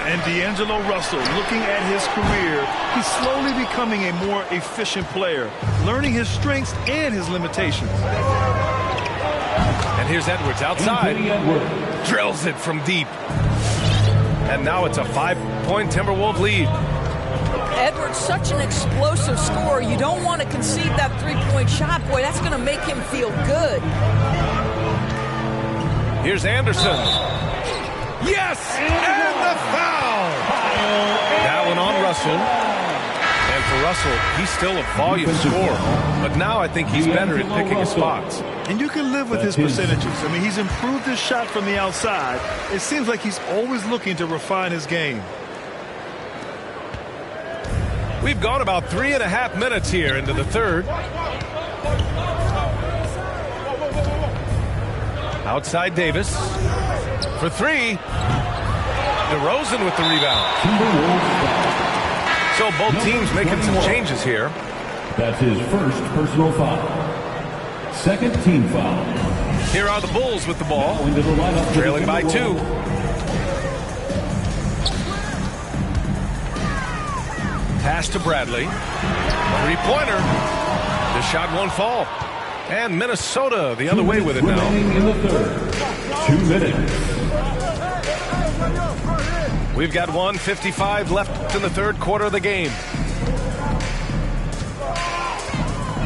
And D'Angelo Russell, looking at his career, he's slowly becoming a more efficient player, learning his strengths and his limitations. And here's Edwards outside. Drills it from deep. And now it's a 5-point Timberwolves lead. Edwards, such an explosive scorer. You don't want to concede that three-point shot. Boy, that's going to make him feel good. Here's Anderson. Yes! And the foul! That one on Russell. And for Russell, he's still a volume scorer. But now I think he's better at picking his spots. And you can live with his percentages. I mean, he's improved his shot from the outside. It seems like he's always looking to refine his game. We've gone about 3.5 minutes here into the third. Outside Davis for three. DeRozan with the rebound. So both teams making some changes here. That's his first personal foul. Second team foul. Here are the Bulls with the ball, trailing by 2. Pass to Bradley. Three-pointer. The shot won't fall. And Minnesota the other way with it now. In the third. 2 minutes. We've got 1:55 left in the third quarter of the game.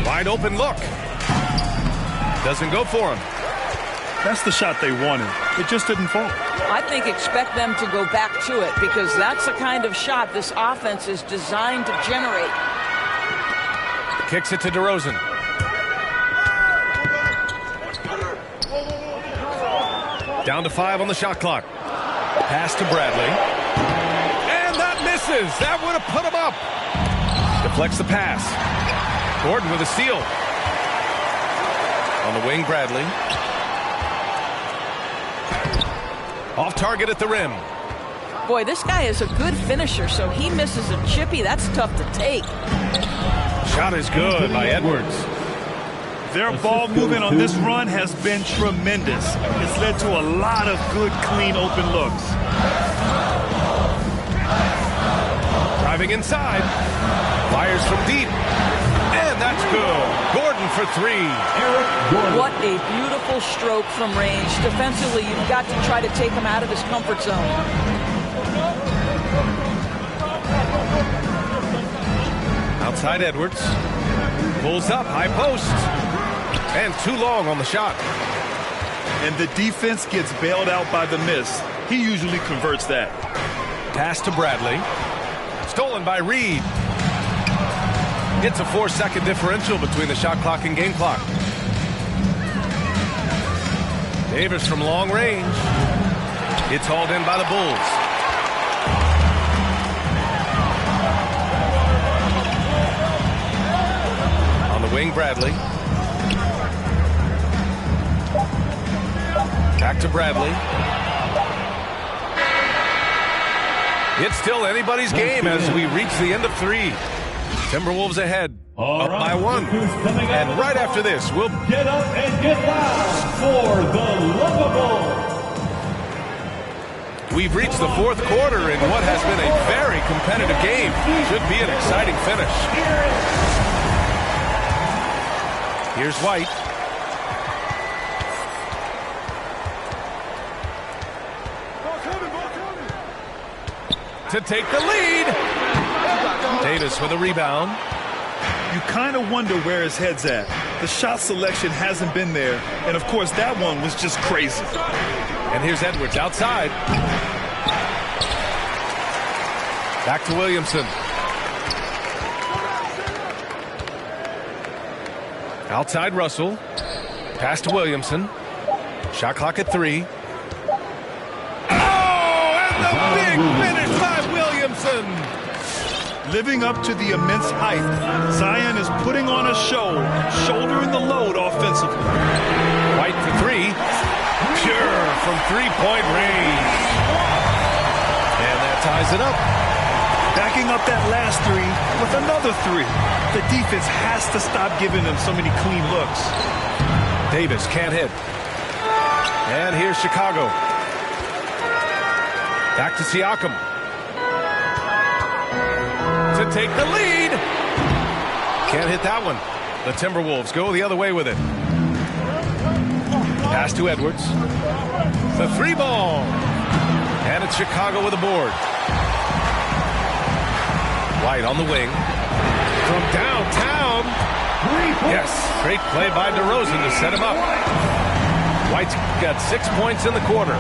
Wide open look. Doesn't go for him. That's the shot they wanted. It just didn't fall. I think expect them to go back to it because that's the kind of shot this offense is designed to generate. Kicks it to DeRozan. Down to 5 on the shot clock. Pass to Bradley. And that misses. That would have put him up. Deflects the pass. Gordon with a steal. On the wing, Bradley. Off target at the rim. Boy, this guy is a good finisher, so he misses a chippy. That's tough to take. Shot is good by Edwards. Their ball movement on this run has been tremendous. It's led to a lot of good, clean, open looks. Driving inside. Fires from deep. And that's good. Gordon for 3. What a beautiful stroke from range. Defensively, you've got to try to take him out of his comfort zone. Outside Edwards. Pulls up, high post. And too long on the shot. And the defense gets bailed out by the miss. He usually converts that. Pass to Bradley. Stolen by Reed. It's a 4-second differential between the shot clock and game clock. Davis from long range. It's hauled in by the Bulls. On the wing, Bradley. Back to Bradley. It's still anybody's game as we reach the end of 3. Timberwolves ahead, up by 1. And right after this, we'll get up and get loud for the Lovable. We've reached the 4th quarter in what has been a very competitive game. Should be an exciting finish. Here's White. To take the lead. Davis with a rebound. You kind of wonder where his head's at. The shot selection hasn't been there. And, of course, that one was just crazy. And here's Edwards outside. Back to Williamson. Outside Russell. Pass to Williamson. Shot clock at 3. Oh, and the big finish by Williamson. Living up to the immense hype, Zion is putting on a show, shouldering the load offensively. White for 3. Pure from 3-point range. And that ties it up. Backing up that last 3 with another 3. The defense has to stop giving them so many clean looks. Davis can't hit. And here's Chicago. Back to Siakam. To take the lead. Can't hit that one. The Timberwolves go the other way with it. Pass to Edwards. The 3 ball. And it's Chicago with a board. White on the wing. From downtown. Yes, great play by DeRozan to set him up. White's got 6 points in the quarter.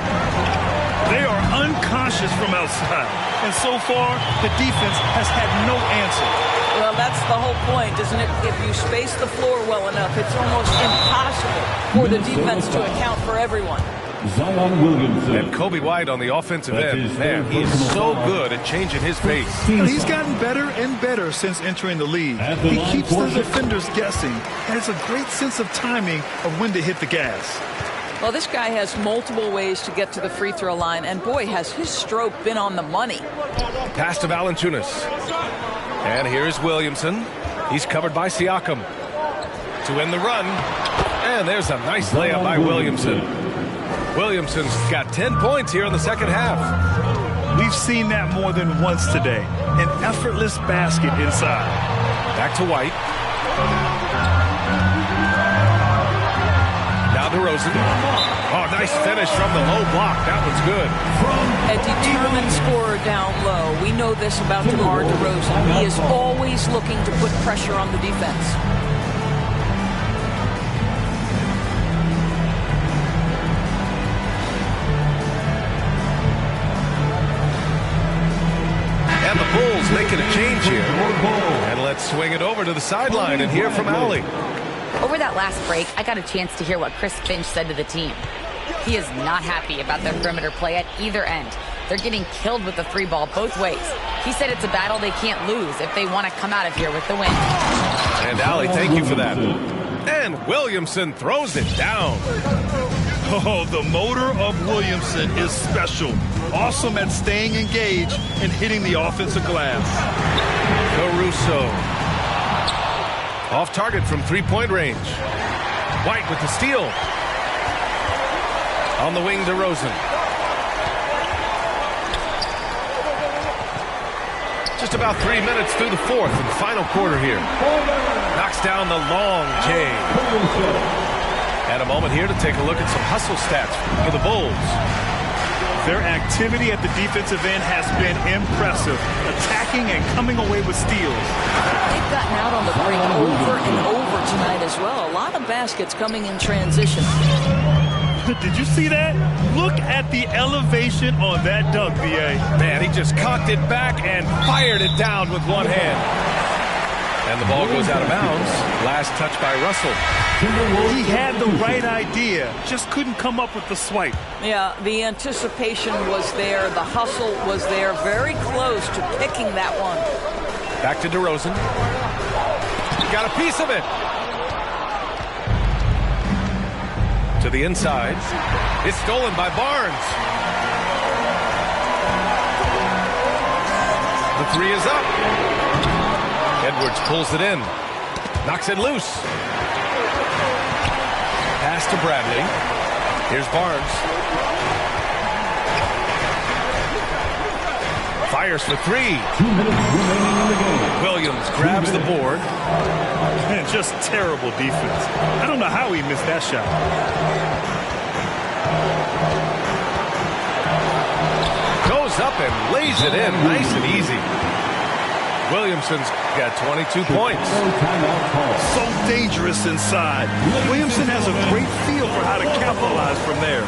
They are unconscious cautious from outside. And so far, the defense has had no answer. Well, that's the whole point, isn't it? If you space the floor well enough, it's almost impossible for the defense to account for everyone. Zion Williamson. And Kobe White on the offensive end. Man, he is so good at changing his pace. He's gotten better and better since entering the league. He keeps the defenders guessing and has a great sense of timing of when to hit the gas. Well, this guy has multiple ways to get to the free throw line, and boy, has his stroke been on the money. Pass to Valanciunas. And here's Williamson. He's covered by Siakam. To end the run. And there's a nice layup by Williamson. Williamson's got 10 points here in the second half. We've seen that more than once today. An effortless basket inside. Back to White. Now DeRozan. Oh, nice finish from the low block. That was good. A determined scorer down low. We know this about DeMar DeRozan. He is always looking to put pressure on the defense. And the Bulls making a change here. And let's swing it over to the sideline and hear from Allie. Over that last break, I got a chance to hear what Chris Finch said to the team. He is not happy about their perimeter play at either end. They're getting killed with the three ball both ways. He said it's a battle they can't lose if they want to come out of here with the win. And Allie, thank you for that. And Williamson throws it down. Oh, the motor of Williamson is special. Awesome at staying engaged and hitting the offensive glass. Caruso. Off target from three-point range. White with the steal. On the wing, DeRozan. Just about 3 minutes through the fourth and final quarter here. Knocks down the long J. And a moment here to take a look at some hustle stats for the Bulls. Their activity at the defensive end has been impressive, attacking and coming away with steals. They've gotten out on the break over and over tonight as well. A lot of baskets coming in transition. Did you see that? Look at the elevation on that dunk, B.A. Man, he just cocked it back and fired it down with one hand. And the ball goes out of bounds. Last touch by Russell. He had the right idea, just couldn't come up with the swipe. Yeah, the anticipation was there. The hustle was there. Very close to picking that one. Back to DeRozan. Got a piece of it. To the inside. It's stolen by Barnes. The three is up. Edwards pulls it in. Knocks it loose. Pass to Bradley. Here's Barnes. Fires for three. 2 minutes remaining in the game. Williams grabs the board. Man, just terrible defense. I don't know how he missed that shot. Goes up and lays it in nice and easy. Williamson's got 22 points. So dangerous inside. Williamson has a great feel for how to capitalize from there.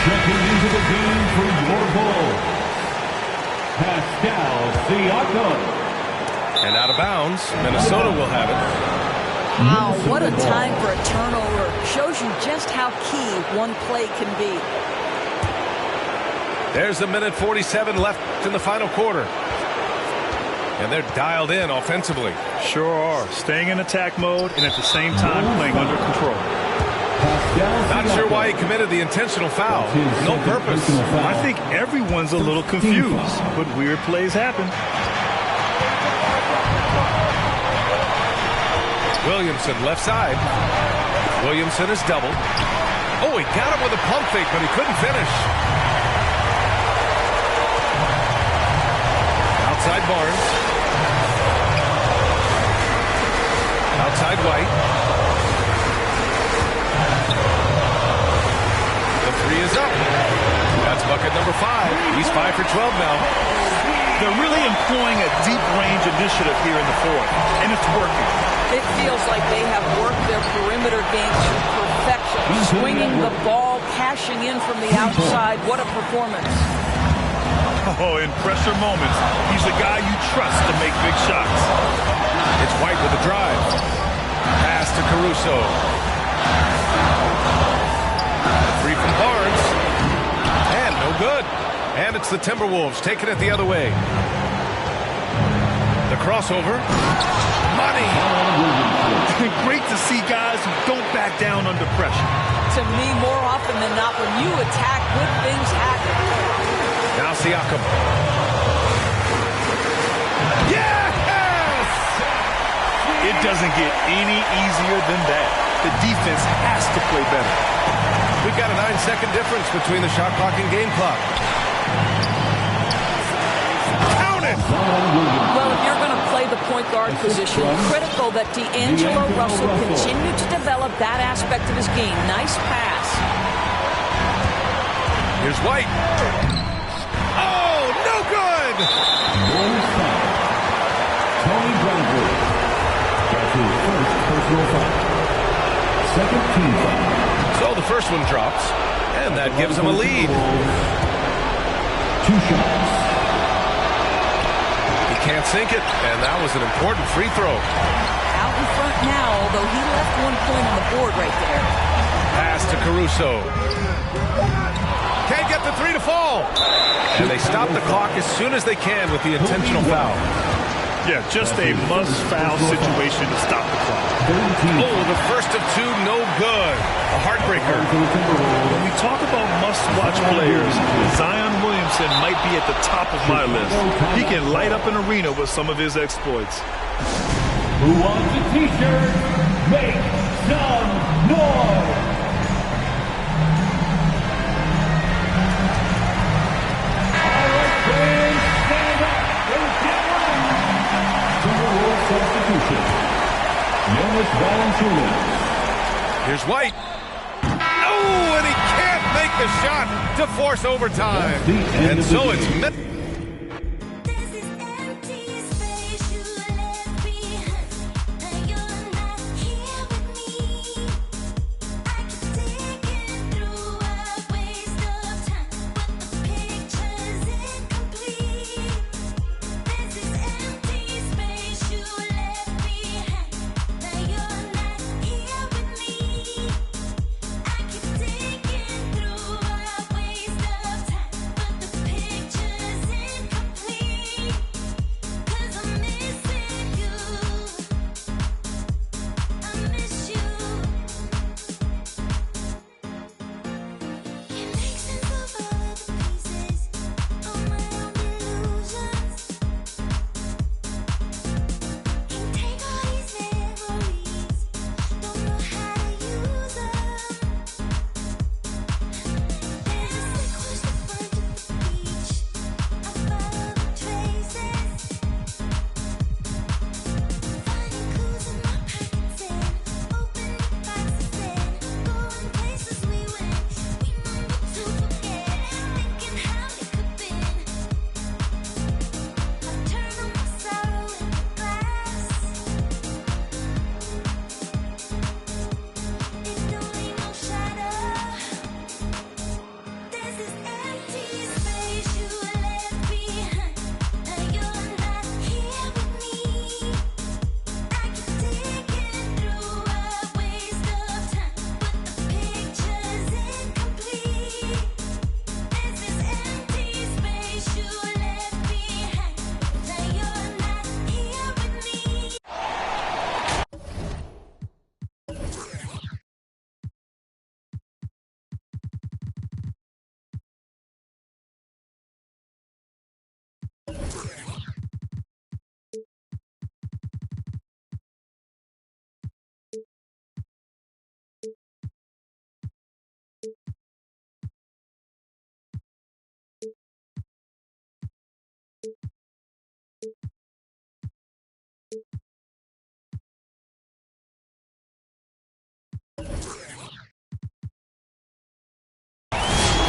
Checking into the game for your Bulls, Pascal Siakam. And out of bounds, Minnesota will have it. Wow, what a time for a turnover. Shows you just how key one play can be. There's a minute 47 left in the final quarter. And they're dialed in offensively. Sure are. Staying in attack mode and at the same time playing under control. Not sure why he committed the intentional foul. No purpose. I think everyone's a little confused, but weird plays happen. Williamson left side. Williamson is doubled. Oh, he got him with a pump fake, but he couldn't finish. Outside Barnes. Outside White. The three is up. That's bucket number 5. He's 5 for 12 now. They're really employing a deep range initiative here in the fourth, and it's working. It feels like they have worked their perimeter game to perfection. Swinging the ball, cashing in from the outside. What a performance. Oh, in pressure moments, he's the guy you trust to make big shots. It's White with the drive. Pass to Caruso. Free from Barnes. And no good. And it's the Timberwolves taking it the other way. The crossover. Money. Great to see guys who don't back down under pressure. To me, more often than not, when you attack, good things happen. Now Siakam. Yes! It doesn't get any easier than that. The defense has to play better. We've got a 9-second difference between the shot clock and game clock. Count it! Well, if you're going to play the point guard position, critical that D'Angelo Russell continue to develop that aspect of his game. Nice pass. Here's White. Oh, no good! Tony Bradley. That's his first personal foul. Second team foul. So the first one drops, and that gives him a lead. 2 shots. He can't sink it, and that was an important free throw. Out in front now, although he left 1 point on the board right there. Pass to Caruso. Can't get the 3 to fall. And they stop the clock as soon as they can with the intentional foul. Yeah, just a must-foul situation to stop the clock. Oh, the first of 2, no good. A heartbreaker. When we talk about must-watch players, Zion Williamson might be at the top of my list. He can light up an arena with some of his exploits. Who wants a t-shirt? Make some noise! All right, fans, stand up. Let's get ready. Timberwolves substitution. Jonas Valanciunas. Here's White. Oh, and he can't make the shot to force overtime. And so it's...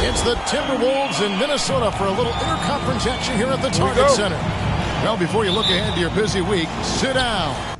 It's the Timberwolves in Minnesota for a little interconference action here at the Target Center. Well, before you look ahead to your busy week, sit down.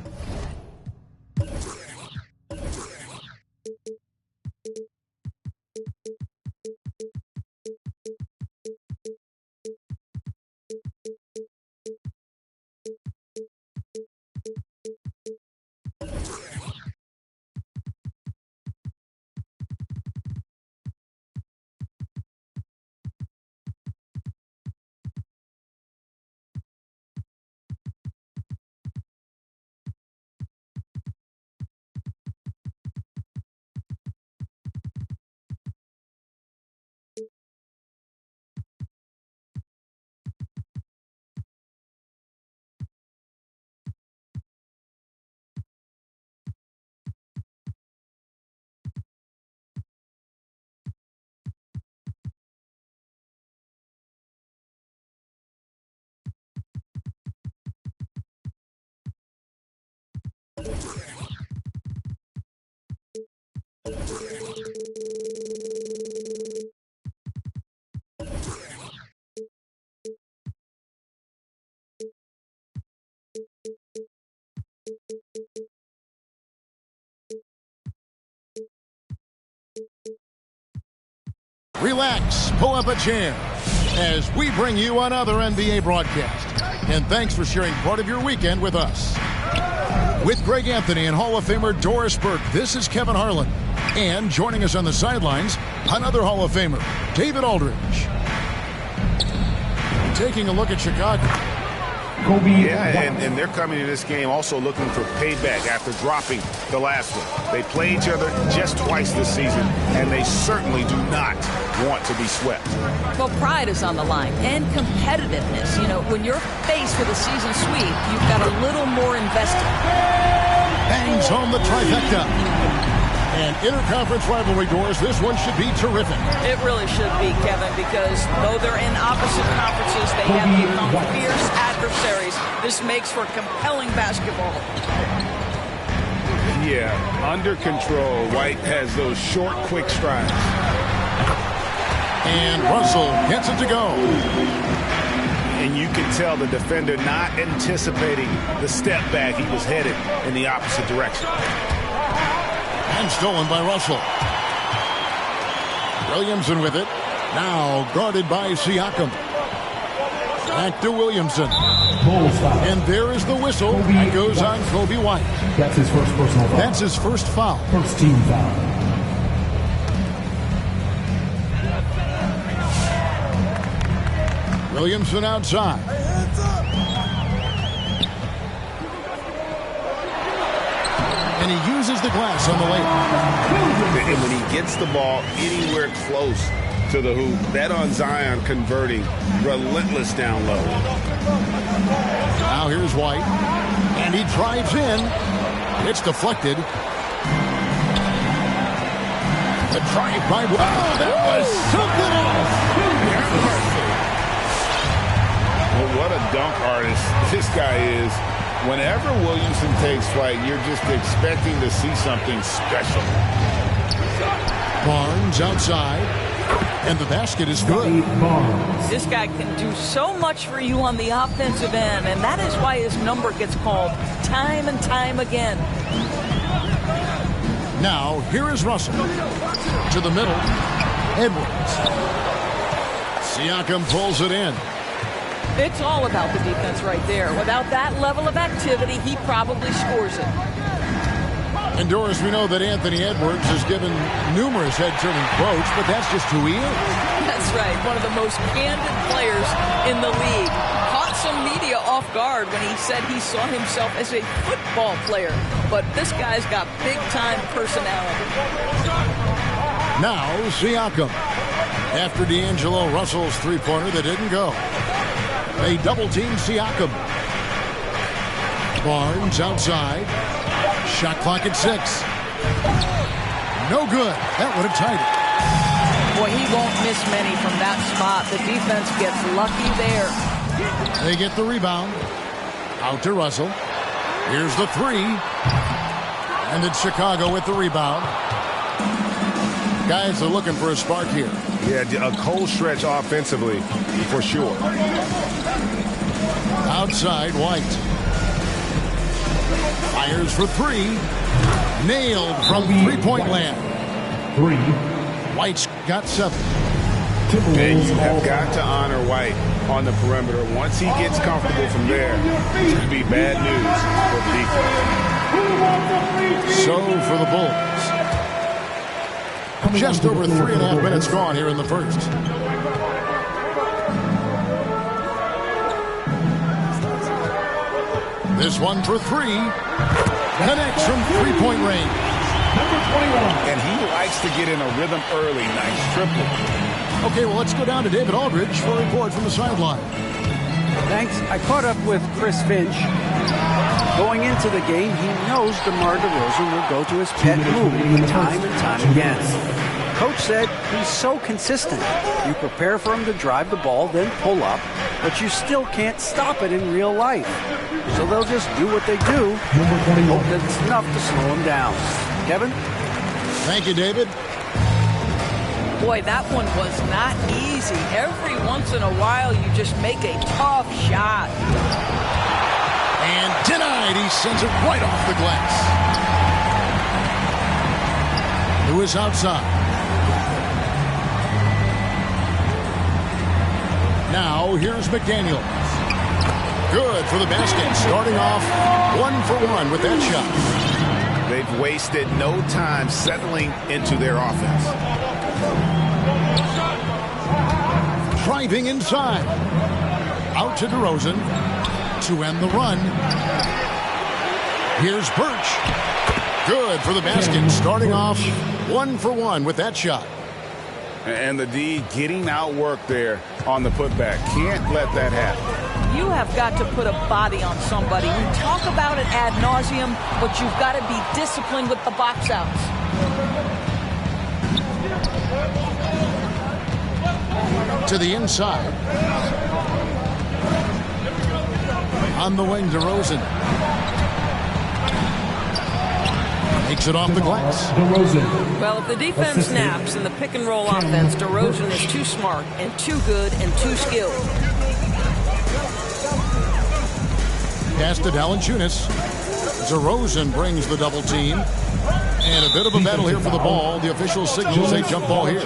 Relax, pull up a chair as we bring you another NBA broadcast. And thanks for sharing part of your weekend with us. With Greg Anthony and Hall of Famer Doris Burke, this is Kevin Harlan. And joining us on the sidelines, another Hall of Famer, David Aldridge. Taking a look at Chicago. And they're coming to this game also looking for payback after dropping the last one. They play each other just twice this season, and they certainly do not want to be swept. Well, pride is on the line, and competitiveness. You know, when you're faced with a season sweep, you've got a little more invested. Bangs home the trifecta. And interconference rivalry, Doors, this one should be terrific. It really should be, Kevin, because though they're in opposite conferences, they have become fierce adversaries. This makes for compelling basketball. Yeah, under control. White has those short, quick strides. And Russell gets it to go. And you can tell the defender not anticipating the step back. He was headed in the opposite direction. And stolen by Russell. Williamson with it. Now guarded by Siakam. Back to Williamson. And there is the whistle. That goes on Kobe White. That's his first personal foul. That's his first foul. First team foul. Williamson outside. And he uses the glass on the layup. And when he gets the ball anywhere close to the hoop, that on Zion converting, relentless down low. Now here's White. And he drives in. It's deflected. The drive by... Oh, that was something else. Well, what a dunk artist this guy is. Whenever Williamson takes flight, you're just expecting to see something special. Barnes outside, and the basket is good. This guy can do so much for you on the offensive end, and that is why his number gets called time and time again. Now, here is Russell. To the middle, Edwards. Siakam pulls it in. It's all about the defense right there. Without that level of activity, he probably scores it. And Doris, we know that Anthony Edwards has given numerous head-turning quotes, but that's just who he is. That's right. One of the most candid players in the league. Caught some media off guard when he said he saw himself as a football player. But this guy's got big-time personality. Now, Siakam. After D'Angelo Russell's three-pointer that didn't go. They double-team Siakam. Barnes outside. Shot clock at 6. No good. That would have tied it. Boy, he won't miss many from that spot. The defense gets lucky there. They get the rebound. Out to Russell. Here's the three. And it's Chicago with the rebound. Guys are looking for a spark here. Yeah, a cold stretch offensively, for sure. Outside, White. Fires for three. Nailed from three-point land. White's got 7. And you have got to honor White on the perimeter. Once he gets comfortable from there, it's going to be bad news for the defense. So for the Bulls. Just over 3.5 minutes gone here in the first. This one for 3. Connects from three-point range. And he likes to get in a rhythm early. Nice triple. Okay, well, let's go down to David Aldridge for a report from the sideline. Thanks. I caught up with Chris Finch. Going into the game, he knows DeMar DeRozan will go to his pet move time and time again. Coach said he's so consistent. You prepare for him to drive the ball, then pull up, but you still can't stop it in real life. So they'll just do what they do. Hope that it's enough to slow him down. Kevin? Thank you, David. Boy, that one was not easy. Every once in a while, you just make a tough shot. And denied. He sends it right off the glass. Lewis outside. Now, here's McDaniels. Good for the basket. Starting off 1 for 1 with that shot. They've wasted no time settling into their offense. Driving inside. Out to DeRozan to end the run. Here's Birch. Good for the basket. Starting off 1 for 1 with that shot. And the D getting outworked there on the putback. Can't let that happen. You have got to put a body on somebody. We talk about it ad nauseum, but you've got to be disciplined with the box outs. To the inside. On the wing, DeRozan. Takes it off the glass. Well, if the defense snaps in the pick-and-roll offense, DeRozan is too smart and too good and too skilled. Pass to Valanciunas. DeRozan brings the double team. And a bit of a battle here for the ball. The official signals a jump ball here.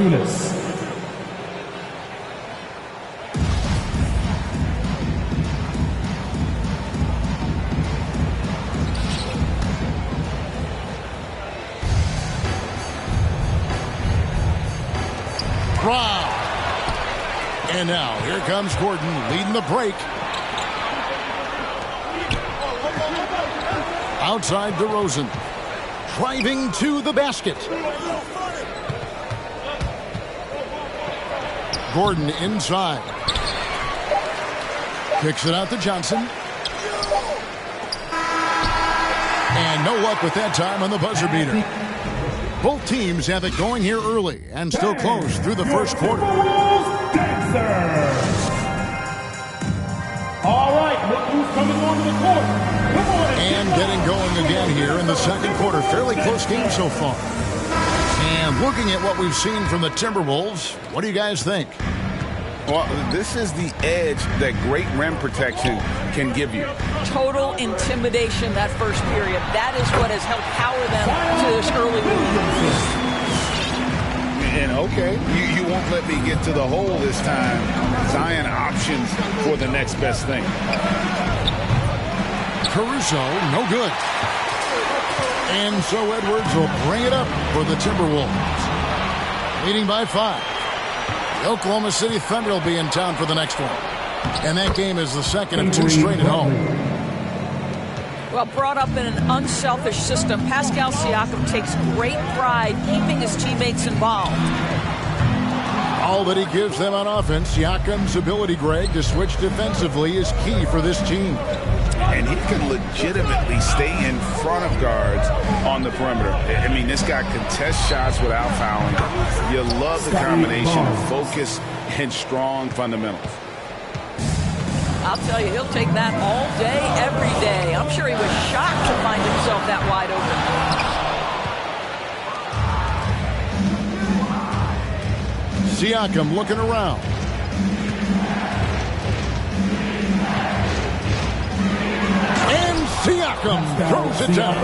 Brown. And now here comes Gordon leading the break. Outside DeRozan. Driving to the basket. Gordon inside. Kicks it out to Johnson. And no luck with that time on the buzzer beater. Both teams have it going here early and still close through the first quarter. All right, look who's coming onto the court. And getting going again here in the second quarter. Fairly close game so far. And looking at what we've seen from the Timberwolves, what do you guys think? Well, this is the edge that great rim protection can give you. Total intimidation that first period. That is what has helped power them to this early lead. And okay, you won't let me get to the hole this time. Zion options for the next best thing. Caruso, no good. And so Edwards will bring it up for the Timberwolves. Leading by 5. The Oklahoma City Thunder will be in town for the next one. And that game is the second of 2 straight at home. Well, brought up in an unselfish system, Pascal Siakam takes great pride keeping his teammates involved. All that he gives them on offense, Siakam's ability, Greg, to switch defensively is key for this team. And he can legitimately stay in front of guards on the perimeter. I mean, this guy contests shots without fouling. You love the combination of focus and strong fundamentals. I'll tell you, he'll take that all day, every day. I'm sure he was shocked to find himself that wide open. Siakam looking around. And Siakam throws it down.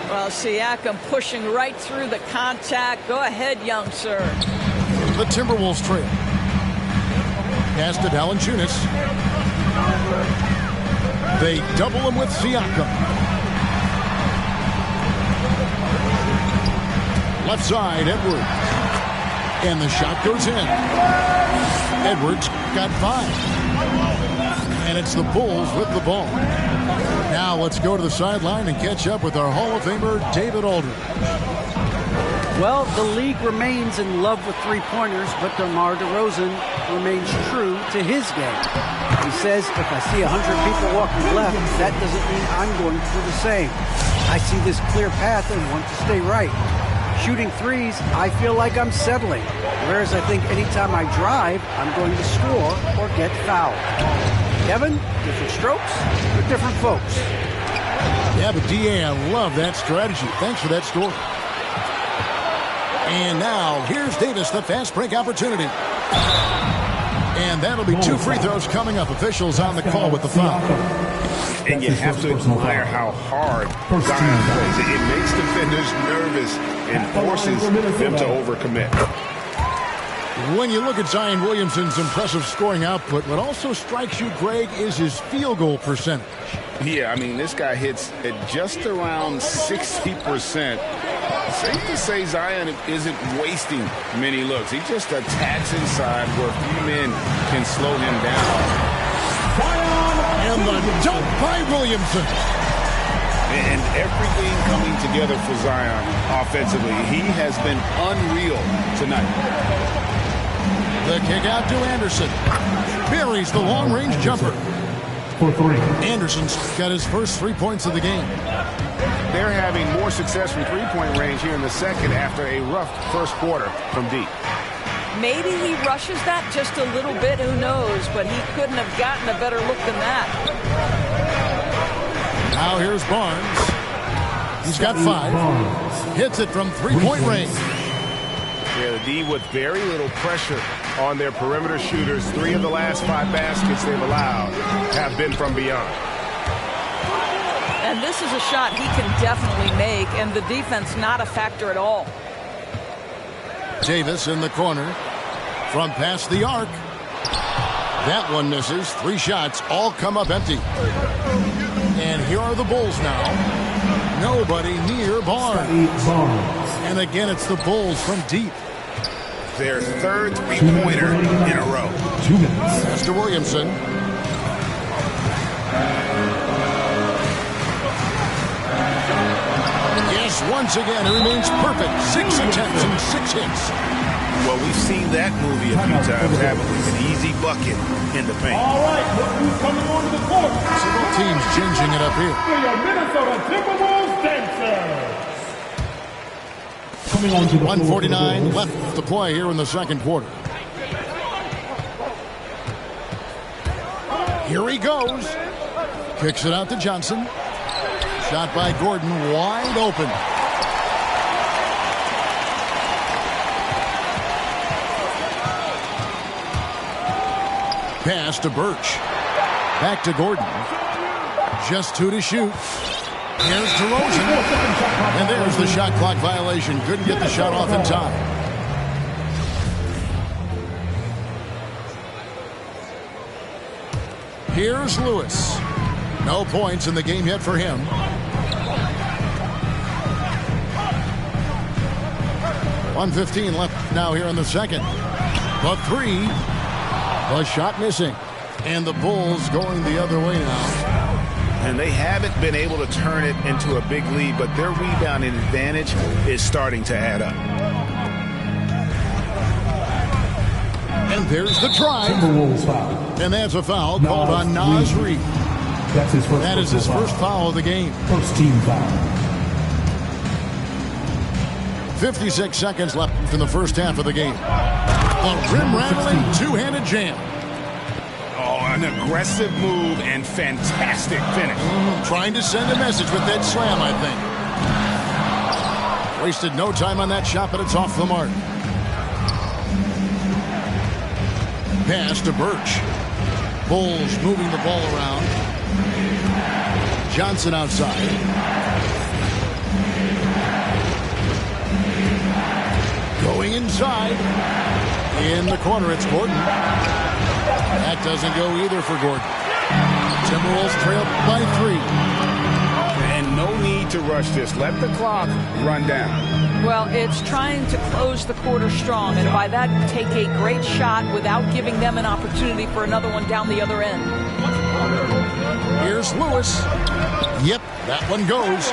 Well, Siakam pushing right through the contact. Go ahead, young sir. The Timberwolves trail. Pass to Valanciunas. They double him with Siakam. Left side, Edwards. And the shot goes in. Edwards got 5. And it's the Bulls with the ball. Now let's go to the sideline and catch up with our Hall of Famer, David Aldridge. Well, the league remains in love with three-pointers, but DeMar DeRozan remains true to his game. He says, if I see 100 people walking left, that doesn't mean I'm going to do the same. I see this clear path and want to stay right. Shooting threes, I feel like I'm settling, whereas I think anytime I drive, I'm going to score or get fouled. Kevin, different strokes for different folks. Yeah, but DA, I love that strategy. Thanks for that story. And now, here's Davis, the fast break opportunity. And that'll be 2 free throws coming up. Officials on the call with the foul. And you have to admire how hard Zion plays. It makes defenders nervous and forces them to overcommit. When you look at Zion Williamson's impressive scoring output, what also strikes you, Greg, is his field goal percentage. Yeah, I mean, this guy hits at just around 60%. Safe to say Zion isn't wasting many looks. He just attacks inside where few men can slow him down. And the dunk by Williamson. And everything coming together for Zion offensively. He has been unreal tonight. The kick out to Anderson. Buries the long-range jumper. For 3. Anderson's got his first 3 points of the game. They're having more success from three-point range here in the second after a rough first quarter from deep. Maybe he rushes that just a little bit, who knows, but he couldn't have gotten a better look than that. Now here's Barnes. He's got 5. Hits it from 3-point range. Yeah, the D with very little pressure on their perimeter shooters. 3 of the last 5 baskets they've allowed have been from beyond. And this is a shot he can definitely make, and the defense not a factor at all. Davis in the corner from past the arc. That one misses. 3 shots all come up empty. And here are the Bulls now. Nobody near Barnes. And again, it's the Bulls from deep. Their third three-pointer in a row. 2 minutes. That's to Williamson. Yes, once again, it remains perfect. 6 attempts and 6 hits. Well, we've seen that movie a few times, haven't we? An easy bucket in the paint. All right, look who's coming onto the court. Several teams changing it up here. For your Minnesota Timberwolves dancers. Coming onto the 1:49 left to play here in the second quarter. Here he goes. Kicks it out to Johnson. Shot by Gordon, wide open. Pass to Birch. Back to Gordon. Just 2 to shoot. Here's DeRozan. And there's the shot clock violation. Couldn't get the shot off in time. Here's Lewis. No points in the game yet for him. .115 left now here in the second. The 3. The shot missing. And the Bulls going the other way now. And they haven't been able to turn it into a big lead, but their rebounding advantage is starting to add up. And there's the drive. Timberwolves foul. And that's a foul called on Naz Reid. That's his first. That is his first foul of the game. First team foul. 56 seconds left in the first half of the game. A rim-rattling, two-handed jam. Oh, an aggressive move and fantastic finish. Trying to send a message with that slam, I think. Wasted no time on that shot, but it's off the mark. Pass to Birch. Bulls moving the ball around. Johnson outside. Going inside. In the corner, it's Gordon. That doesn't go either for Gordon. Timberwolves trail by 3. And no need to rush this. Let the clock run down. Well, it's trying to close the quarter strong, and by that, take a great shot without giving them an opportunity for another one down the other end. Here's Lewis. Yep, that one goes.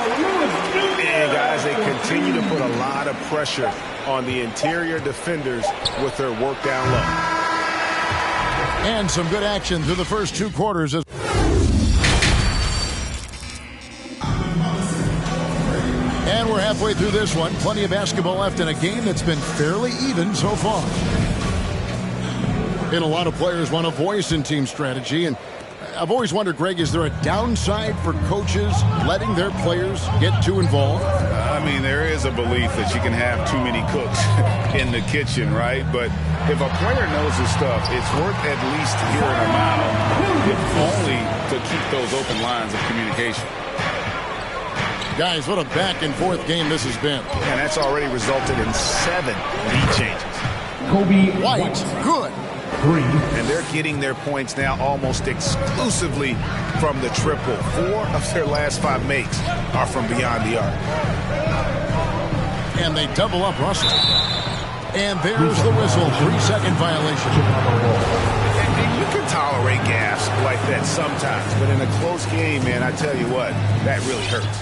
And guys, they continue to put a lot of pressure on the interior defenders with their work down low. And some good action through the first 2 quarters. And we're halfway through this one. Plenty of basketball left in a game that's been fairly even so far. And a lot of players want a voice in team strategy. And I've always wondered, Greg, is there a downside for coaches letting their players get too involved? I mean, there is a belief that you can have too many cooks in the kitchen, right? But if a player knows his stuff, it's worth at least hearing them out, if only to keep those open lines of communication. Guys, what a back-and-forth game this has been. And that's already resulted in 7 lead changes. Kobe White, good. 3. And they're getting their points now almost exclusively from the triple. 4 of their last 5 makes are from beyond the arc. And they double up Russell. And there's the whistle. 3-second violation. And you can tolerate gaffes like that sometimes, but in a close game, man, I tell you what, that really hurts.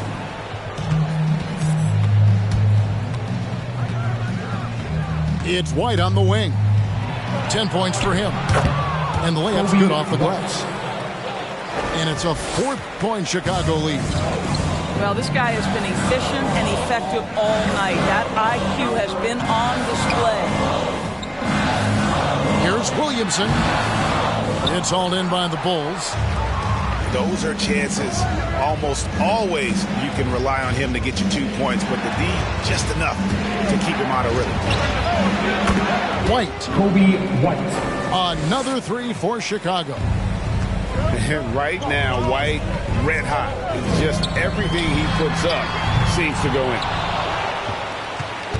It's White on the wing. 10 points for him. And the layup's good off the glass. And it's a 4-point Chicago lead. Well, this guy has been efficient and effective all night. That IQ has been on display. Here's Williamson. It's hauled in by the Bulls. Those are chances. Almost always you can rely on him to get you 2 points, but the D, just enough to keep him out of rhythm. White. Kobe White. Another 3 for Chicago. And right now, White, red hot. It's just everything he puts up seems to go in.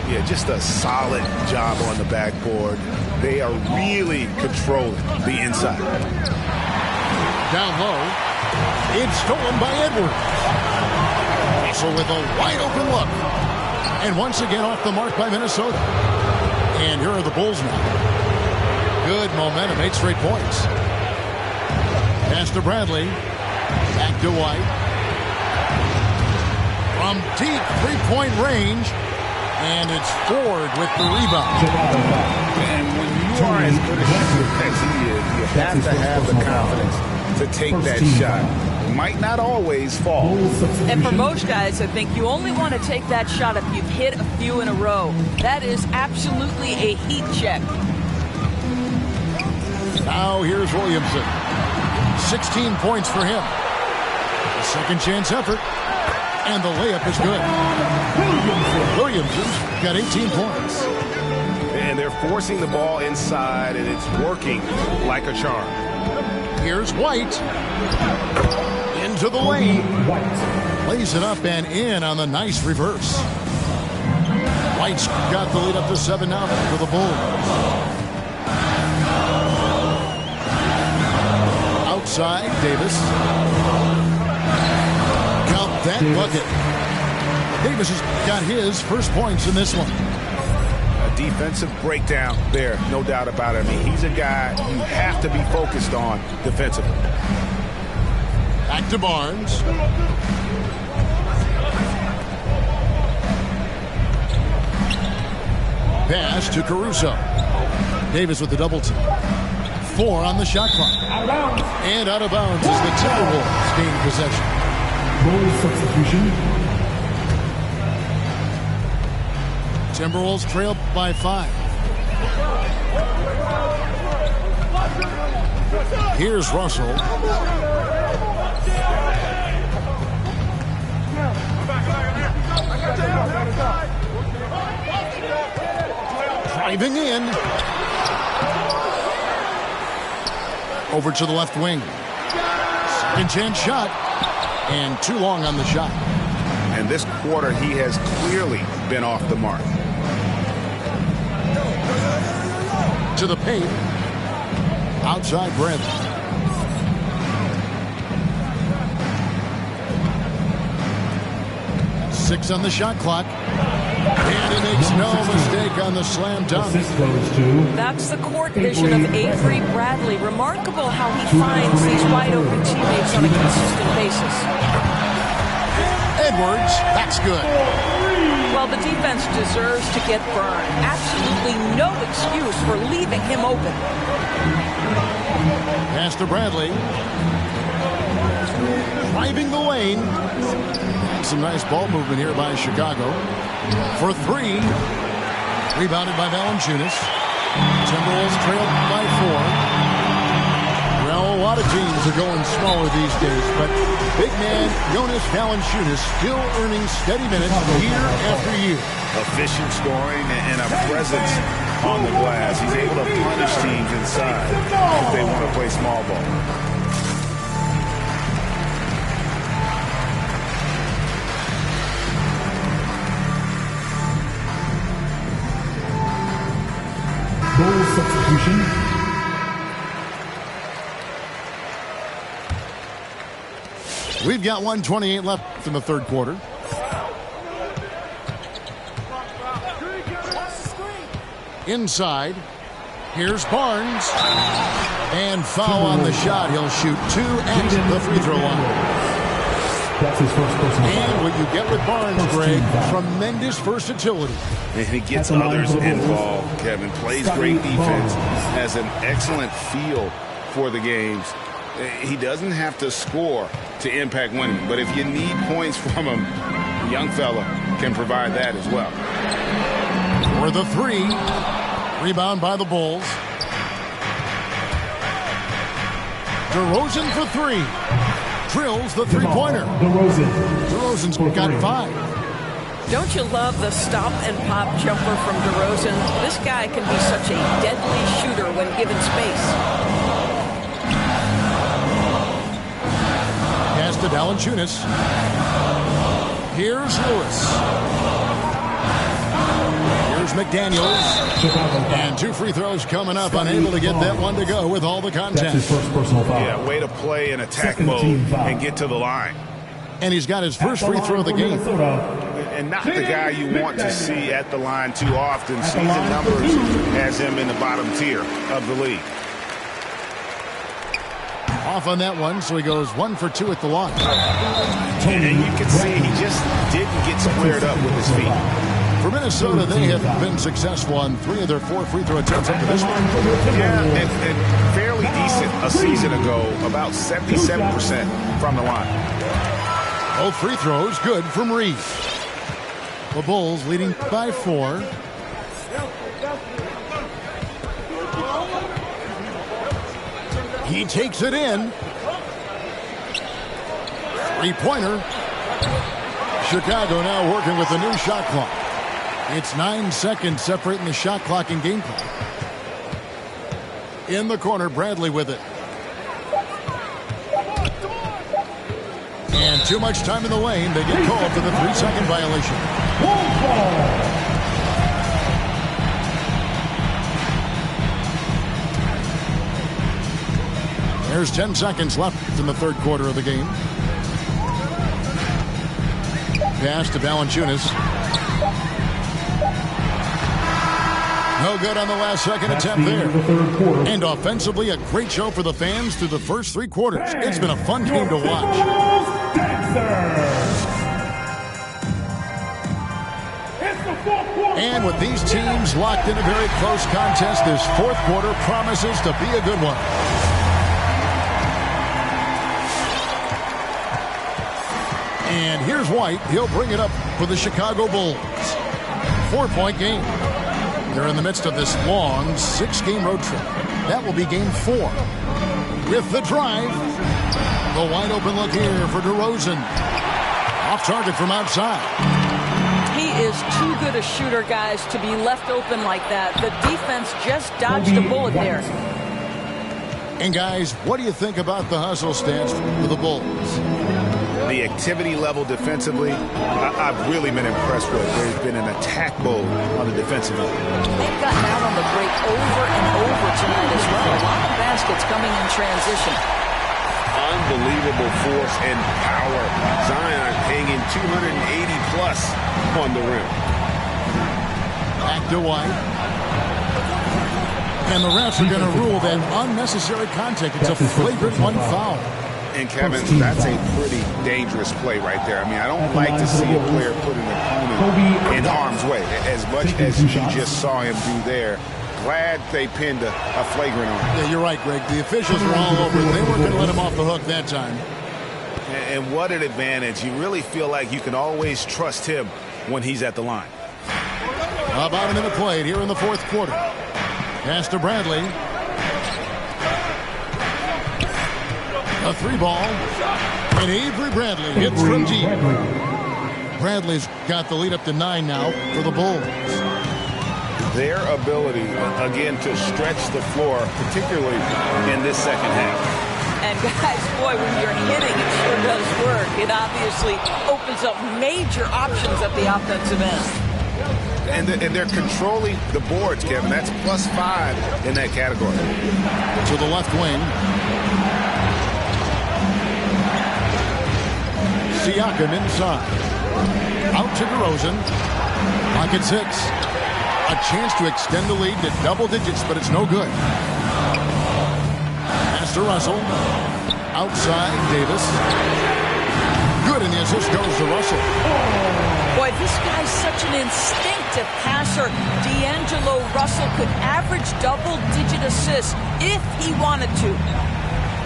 Yeah, just a solid job on the backboard. They are really controlling the inside. Down low. It's stolen by Edwards. Russell with a wide open look. And once again off the mark by Minnesota. And here are the Bulls now. Good momentum, 8 straight points. Pass to Bradley. Back to White. From deep 3-point range. And it's Ford with the rebound. And when you are as good a shooter as he is, you have to have the confidence to take that shot. Might not always fall. And for most guys, I think you only want to take that shot if you've hit a few in a row. That is absolutely a heat check. Now here's Williamson. 16 points for him. A second chance effort. And the layup is good. Williamson's got 18 points. And they're forcing the ball inside, and it's working like a charm. Here's White. Into the lane. Lays it up and in on the nice reverse. White's got the lead up to 7 now for the Bulls. Outside, Davis. Count that bucket. Davis has got his first points in this one. A defensive breakdown there, no doubt about it. I mean, he's a guy you have to be focused on defensively. Back to Barnes. Pass to Caruso. Davis with the double team. 4 on the shot clock. And out of bounds as the Timberwolves gain possession. Bulls substitution. Timberwolves trail by 5. Here's Russell. Driving in. Over to the left wing. Second chance shot. And too long on the shot. And this quarter, he has clearly been off the mark. To the paint. Outside Bradley. 6 on the shot clock. And he makes no mistake on the slam dunk. That's the court vision of Avery Bradley. Remarkable how he finds these wide open teammates on a consistent basis. Edwards, that's good. Well, the defense deserves to get burned. Absolutely no excuse for leaving him open. Pass to Bradley. Driving the lane. Some nice ball movement here by Chicago. For 3. Rebounded by Valanciunas. Timberwolves trailed by 4. Well, a lot of teams are going smaller these days, but big man Jonas Valanciunas still earning steady minutes year after year. Efficient scoring and a presence on the glass. He's able to punish teams inside if they want to play small ball. Goal substitution. We've got 1:28 left in the third quarter. Inside. Here's Barnes. And foul on the shot. He'll shoot 2 at the free throw line. That's his first personal foul. And what you get with Barnes, Greg, tremendous versatility. And he gets others involved, Kevin. Plays great defense. Has an excellent feel for the games. He doesn't have to score to impact winning. But if you need points from him, the young fella can provide that as well. For the 3. Rebound by the Bulls. DeRozan for 3. Drills the three-pointer. DeRozan's got 5. Don't you love the stop and pop jumper from DeRozan? This guy can be such a deadly shooter when given space. Pass to Valanciunas. Here's Lewis. Here's McDaniels. And 2 free throws coming up. Unable to get that one to go with all the contact. That's his first personal foul. Yeah, way to play in attack mode and get to the line. And he's got his first free throw of the game. And not the guy you want to see at the line too often. Season numbers has him in the bottom tier of the league. Off on that one, so he goes 1 for 2 at the line. And you can see he just didn't get squared up with his feet. For Minnesota, they have been successful on 3 of their 4 free throw attempts up to this one. Yeah, and fairly decent a season ago, about 77% from the line. Both free throws good from Reed. The Bulls leading by 4. He takes it in. 3-pointer. Chicago now working with the new shot clock. It's 9 seconds separating the shot clock and game clock. In the corner, Bradley with it. And too much time in the lane. They get called for the 3-second violation. There's 10 seconds left in the third quarter of the game. Pass to Valanciunas. No good on the last second attempt there. And offensively, a great show for the fans through the first 3 quarters. It's been a fun game to watch. And with these teams locked in a very close contest, this fourth quarter promises to be a good one. And here's White. He'll bring it up for the Chicago Bulls. 4-point game. They're in the midst of this long 6-game road trip. That will be game 4. With the drive, the wide open look here for DeRozan. Off target from outside. He is too good a shooter, guys, to be left open like that. The defense just dodged a bullet there. And guys, what do you think about the hustle stats for the Bulls? The activity level defensively, I've really been impressed with. There's been an attack mode on the defensive end. They've gotten out on the break over and over tonight as well. A lot of baskets coming in transition. Unbelievable force and power. Zion hanging 280 plus on the rim. Back to White. And the refs are going to rule that unnecessary contact. It's a flagrant one foul. And Kevin, that's a pretty dangerous play right there. I mean, I don't like to see a player put an opponent in harm's way as much as you just saw him do there. Glad they pinned a flagrant on him. Yeah, you're right, Greg. The officials were all over it. They weren't going to let him off the hook that time. And what an advantage. You really feel like you can always trust him when he's at the line. About a minute played here in the fourth quarter. Pass to Bradley. A three ball. And Avery Bradley hits from deep. Bradley's got the lead up to 9 now for the Bulls. Their ability, again, to stretch the floor, particularly in this second half. And guys, boy, when you're hitting, it sure does work. It obviously opens up major options at the offensive end. And they're controlling the boards, Kevin. That's +5 in that category. To the left wing. Siakam inside. Out to DeRozan. Pocket 6. A chance to extend the lead to double digits, but it's no good. Pass to Russell. Outside, Davis. Good, and the assist goes to Russell. Boy, this guy's such an instinctive passer. D'Angelo Russell could average double-digit assists if he wanted to.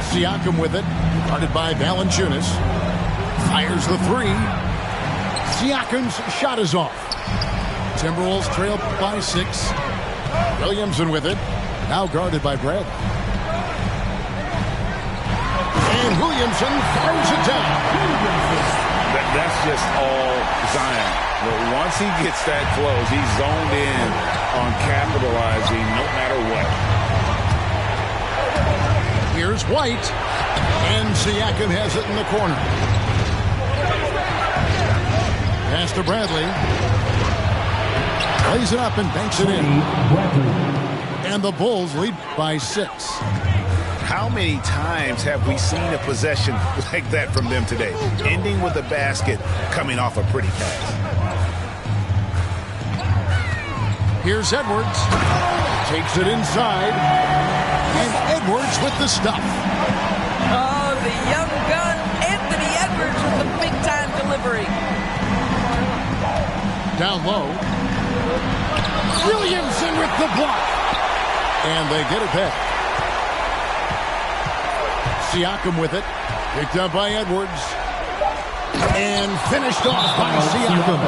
Siakam with it. Guarded by Valanciunas. Fires the three. Siakam's shot is off. Timberwolves trail by 6. Williamson with it. Now guarded by Bradley. And Williamson fires it down. That's just all Zion. But once he gets that close, he's zoned in on capitalizing no matter what. Here's White. And Siakam has it in the corner. Pass to Bradley. Plays it up and banks it in. And the Bulls lead by 6. How many times have we seen a possession like that from them today? Ending with a basket, coming off a pretty pass. Here's Edwards. Takes it inside. And Edwards with the stuff. Oh, the young gun, Anthony Edwards with the big-time delivery. Down low. Williamson with the block. And they get it back. Siakam with it. Picked up by Edwards. And finished off by Siakam.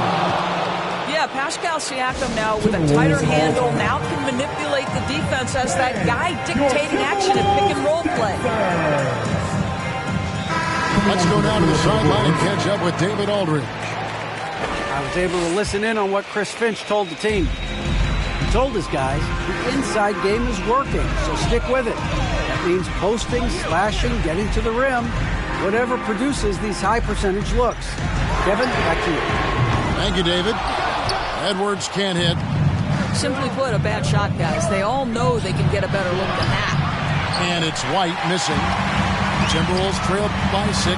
Yeah, Pascal Siakam now with a tighter handle. Now can manipulate the defense as that guy dictating action and pick-and-roll play. Let's go down to the sideline and catch up with David Aldridge. I was able to listen in on what Chris Finch told the team. He told his guys the inside game is working, so stick with it. That means posting, slashing, getting to the rim, whatever produces these high-percentage looks. Kevin, back to you. Thank you, David. Edwards can't hit. Simply put, a bad shot, guys. They all know they can get a better look than that. And it's White missing. Timberwolves trail by 6.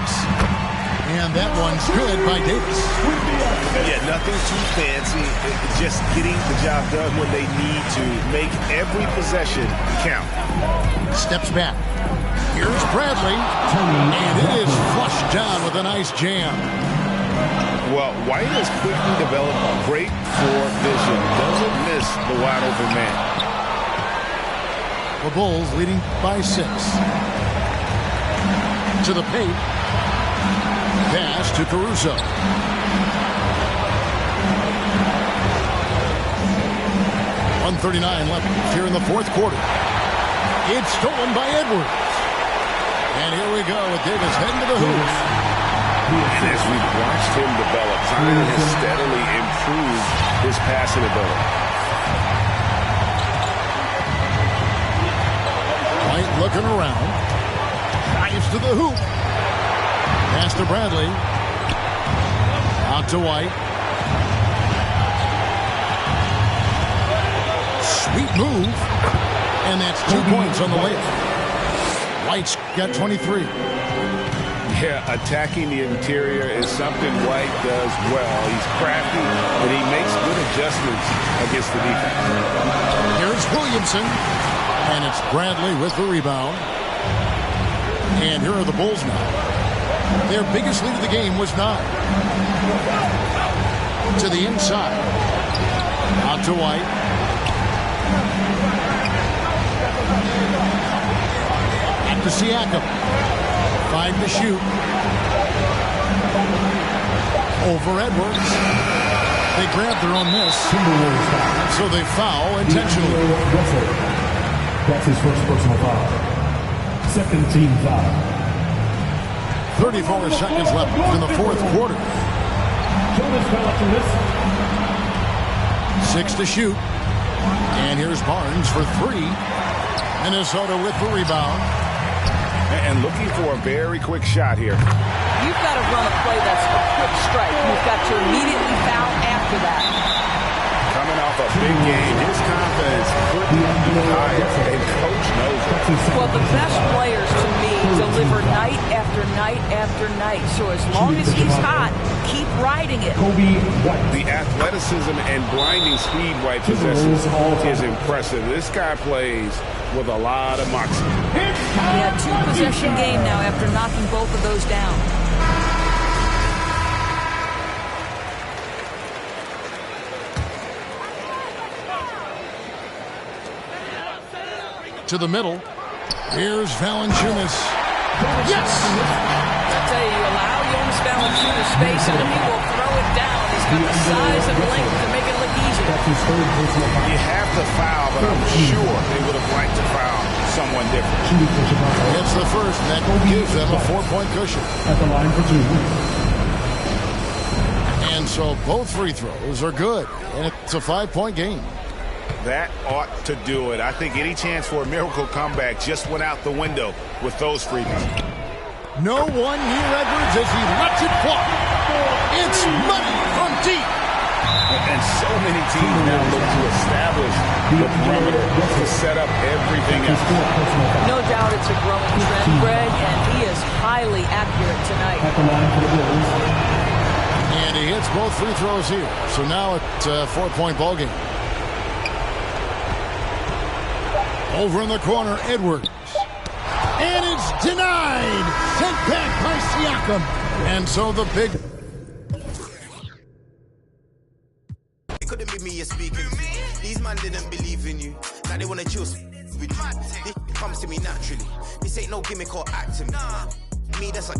And that one's good by Davis. Yeah, nothing too fancy. It's just getting the job done when they need to. Make every possession count. Steps back. Here's Bradley. And it is flushed down with a nice jam. Well, White has quickly developed great floor vision. Doesn't miss the wide open man. The Bulls leading by 6. To the paint. Pass to Caruso. 1:39 left here in the fourth quarter. It's stolen by Edwards. And here we go with Davis heading to the hoop. And as we've watched him develop, Zion has steadily improved his passing ability. White looking around. Dives to the hoop. Pass to Bradley. Out to White. Sweet move. And that's 2 points on the layup. White's got 23. Yeah, attacking the interior is something White does well. He's crafty, and he makes good adjustments against the defense. Here's Williamson, and it's Bradley with the rebound. And here are the Bulls now. Their biggest lead of the game was 9. To the inside. Out to White. Back to Siakam. 5 to shoot. Over Edwards. They grabbed their own miss. So they foul intentionally. That's his first personal foul. Second team foul. 34 seconds left in the fourth quarter. 6 to shoot. And here's Barnes for 3. Minnesota with the rebound. And looking for a very quick shot here. You've got to run a play that's a quick strike. You've got to immediately foul after that. Coming off a big game, his confidence could be higher, and coach knows it. Well, the best players to me deliver night after night after night. So as long as he's hot, keep riding it. The athleticism and blinding speed White possesses is impressive. This guy plays with a lot of moxie. Yeah, 2-possession game now after knocking both of those down. To the middle. Here's Valanciunas. Yes! I tell you, allow Jonas Valanciunas space and he will throw it down. He's got the size and length to make it look easy. You have to foul, but I'm sure they would have liked to foul someone different. It's the first, and that gives them a 4-point cushion. At the line for 2. And so both free throws are good, and it's a 5-point game. That ought to do it. I think any chance for a miracle comeback just went out the window with those freebies. No one near Edwards as he lets it fly. It's money from deep. And so many teams now look to establish the perimeter to set up everything else. No doubt it's a growing trend, Greg, and he is highly accurate tonight. And he hits both free throws here. So now it's a 4-point ball game. Over in the corner, Edwards. And it's denied. Sent back by Siakam. And so the big... It couldn't be me you're speaking to. These man didn't believe in you. Now they want to chill with you. It comes to me naturally. This ain't no gimmick or acting. Me, that's like...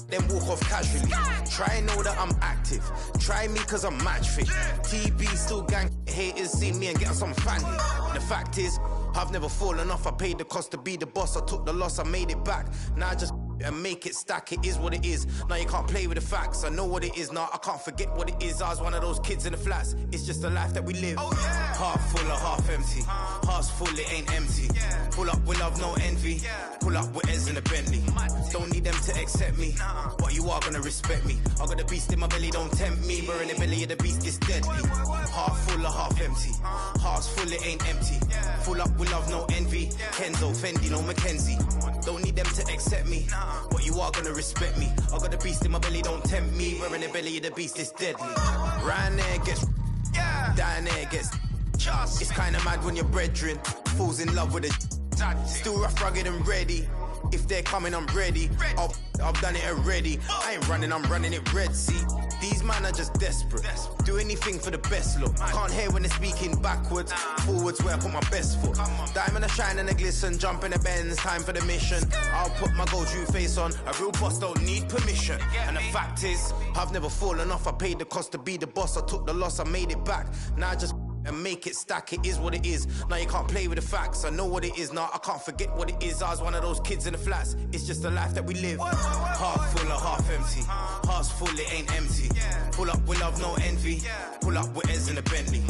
Then walk off casually. Try and know that I'm active. Try me cause I'm match fit. TB still gang. Haters see me and get on some family. The fact is, I've never fallen off. I paid the cost to be the boss. I took the loss, I made it back. Now I just and make it stack. It is what it is. Now you can't play with the facts. I know what it is. Now I can't forget what it is. I was one of those kids in the flats. It's just the life that we live. Heart full or half empty. Heart's full, it ain't empty. Pull up with love, no envy. Pull up with Eds in a Bentley. Don't need them to accept me, but you are gonna respect me. I got the beast in my belly, don't tempt me. We're in the belly of the beast, it's deadly. Heart full or half empty. Heart's full, it ain't empty. Full up with love, no envy. Kenzo, Fendi, no Mackenzie. Don't need them to accept me, but you are gonna respect me. I got the beast in my belly, don't tempt me. We're in the belly of the beast, it's deadly. Round there gets, down there gets. It's kinda mad when your brethren falls in love with a still rough, rugged and ready. If they're coming, I'm ready. I've done it already. I ain't running, I'm running it red, see. These man are just desperate. Do anything for the best look. Can't hear when they're speaking backwards. Forwards where I put my best foot. Diamond a shine and a glisten. Jump in the Benz, time for the mission. I'll put my gold true face on. A real boss don't need permission. And the fact is, I've never fallen off. I paid the cost to be the boss. I took the loss, I made it back. Now I just and make it stack, it is what it is. Now you can't play with the facts, I know what it is. Now I can't forget what it is. I was one of those kids in the flats. It's just the life that we live. Heart full or half empty. Heart's full, it ain't empty. Pull up with love, no envy. Pull up with Eds in a Bentley.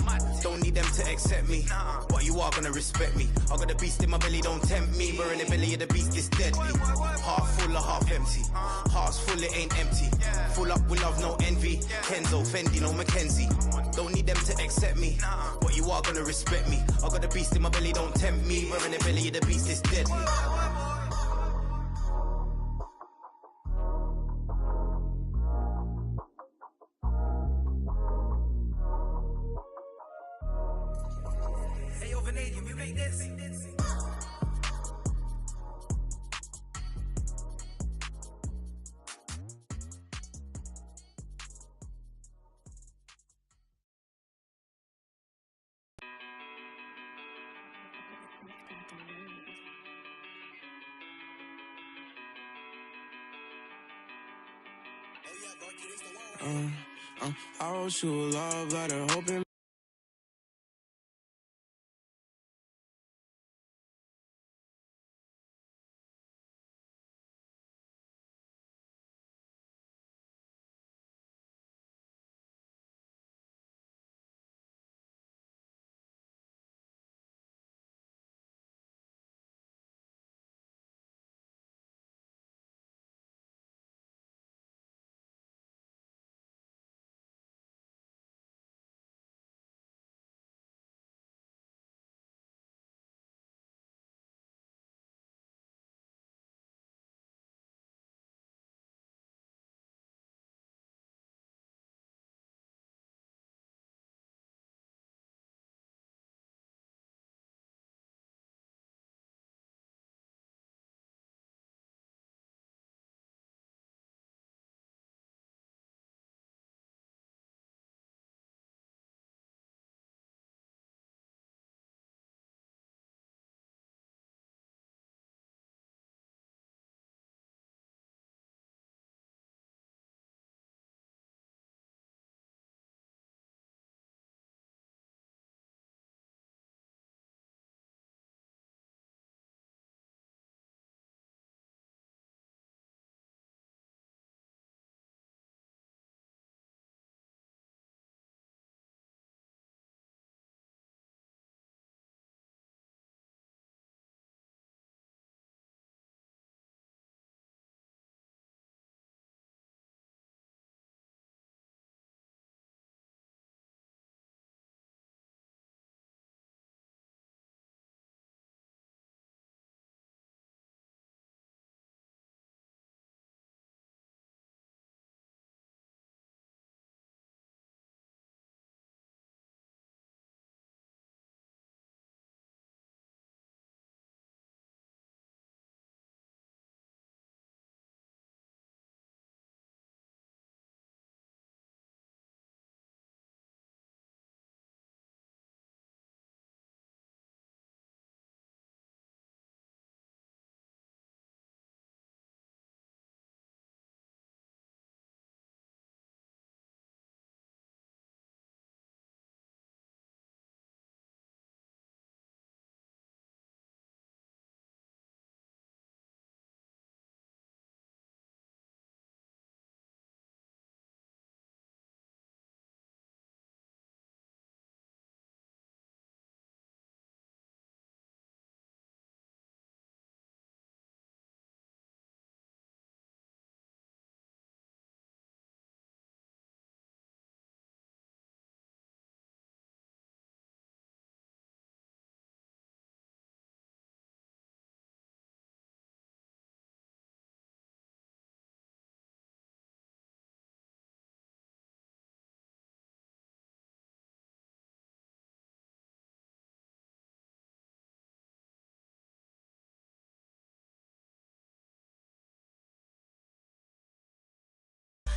Don't need them to accept me, but you are gonna respect me. I got the beast in my belly, don't tempt me. We're in the belly of the beast, it's deadly. Half full or half empty. Heart's full, it ain't empty. Full up with love, no envy. Kenzo, Fendi, no Mackenzie. Don't need them to accept me, but you are gonna respect me. I got the beast in my belly, don't tempt me. We're in the belly of the beast, it's deadly. I wrote you a love letter, hoping.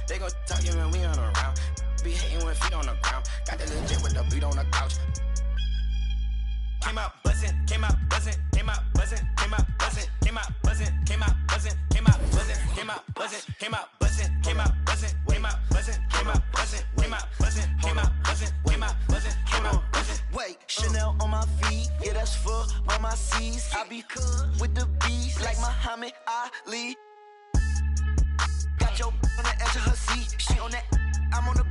They gon' talk you when we on around. Be hating with feet on the ground. Got the legit with the beat on the couch. Came out buzzing, came out buzzing, came out buzzing, came out buzzing, came out buzzing, came out buzzing, came out buzzing, came out buzzing, came out buzzing, came out buzzing, came out buzzing, came out buzzing, came out buzzing, came out buzzing, came out buzzing, came out buzzing. Wait, Chanel on my feet, yeah that's for all my C's. I be cool with the beast like Muhammad Ali. Got your on the edge of her seat, she on that, I'm on the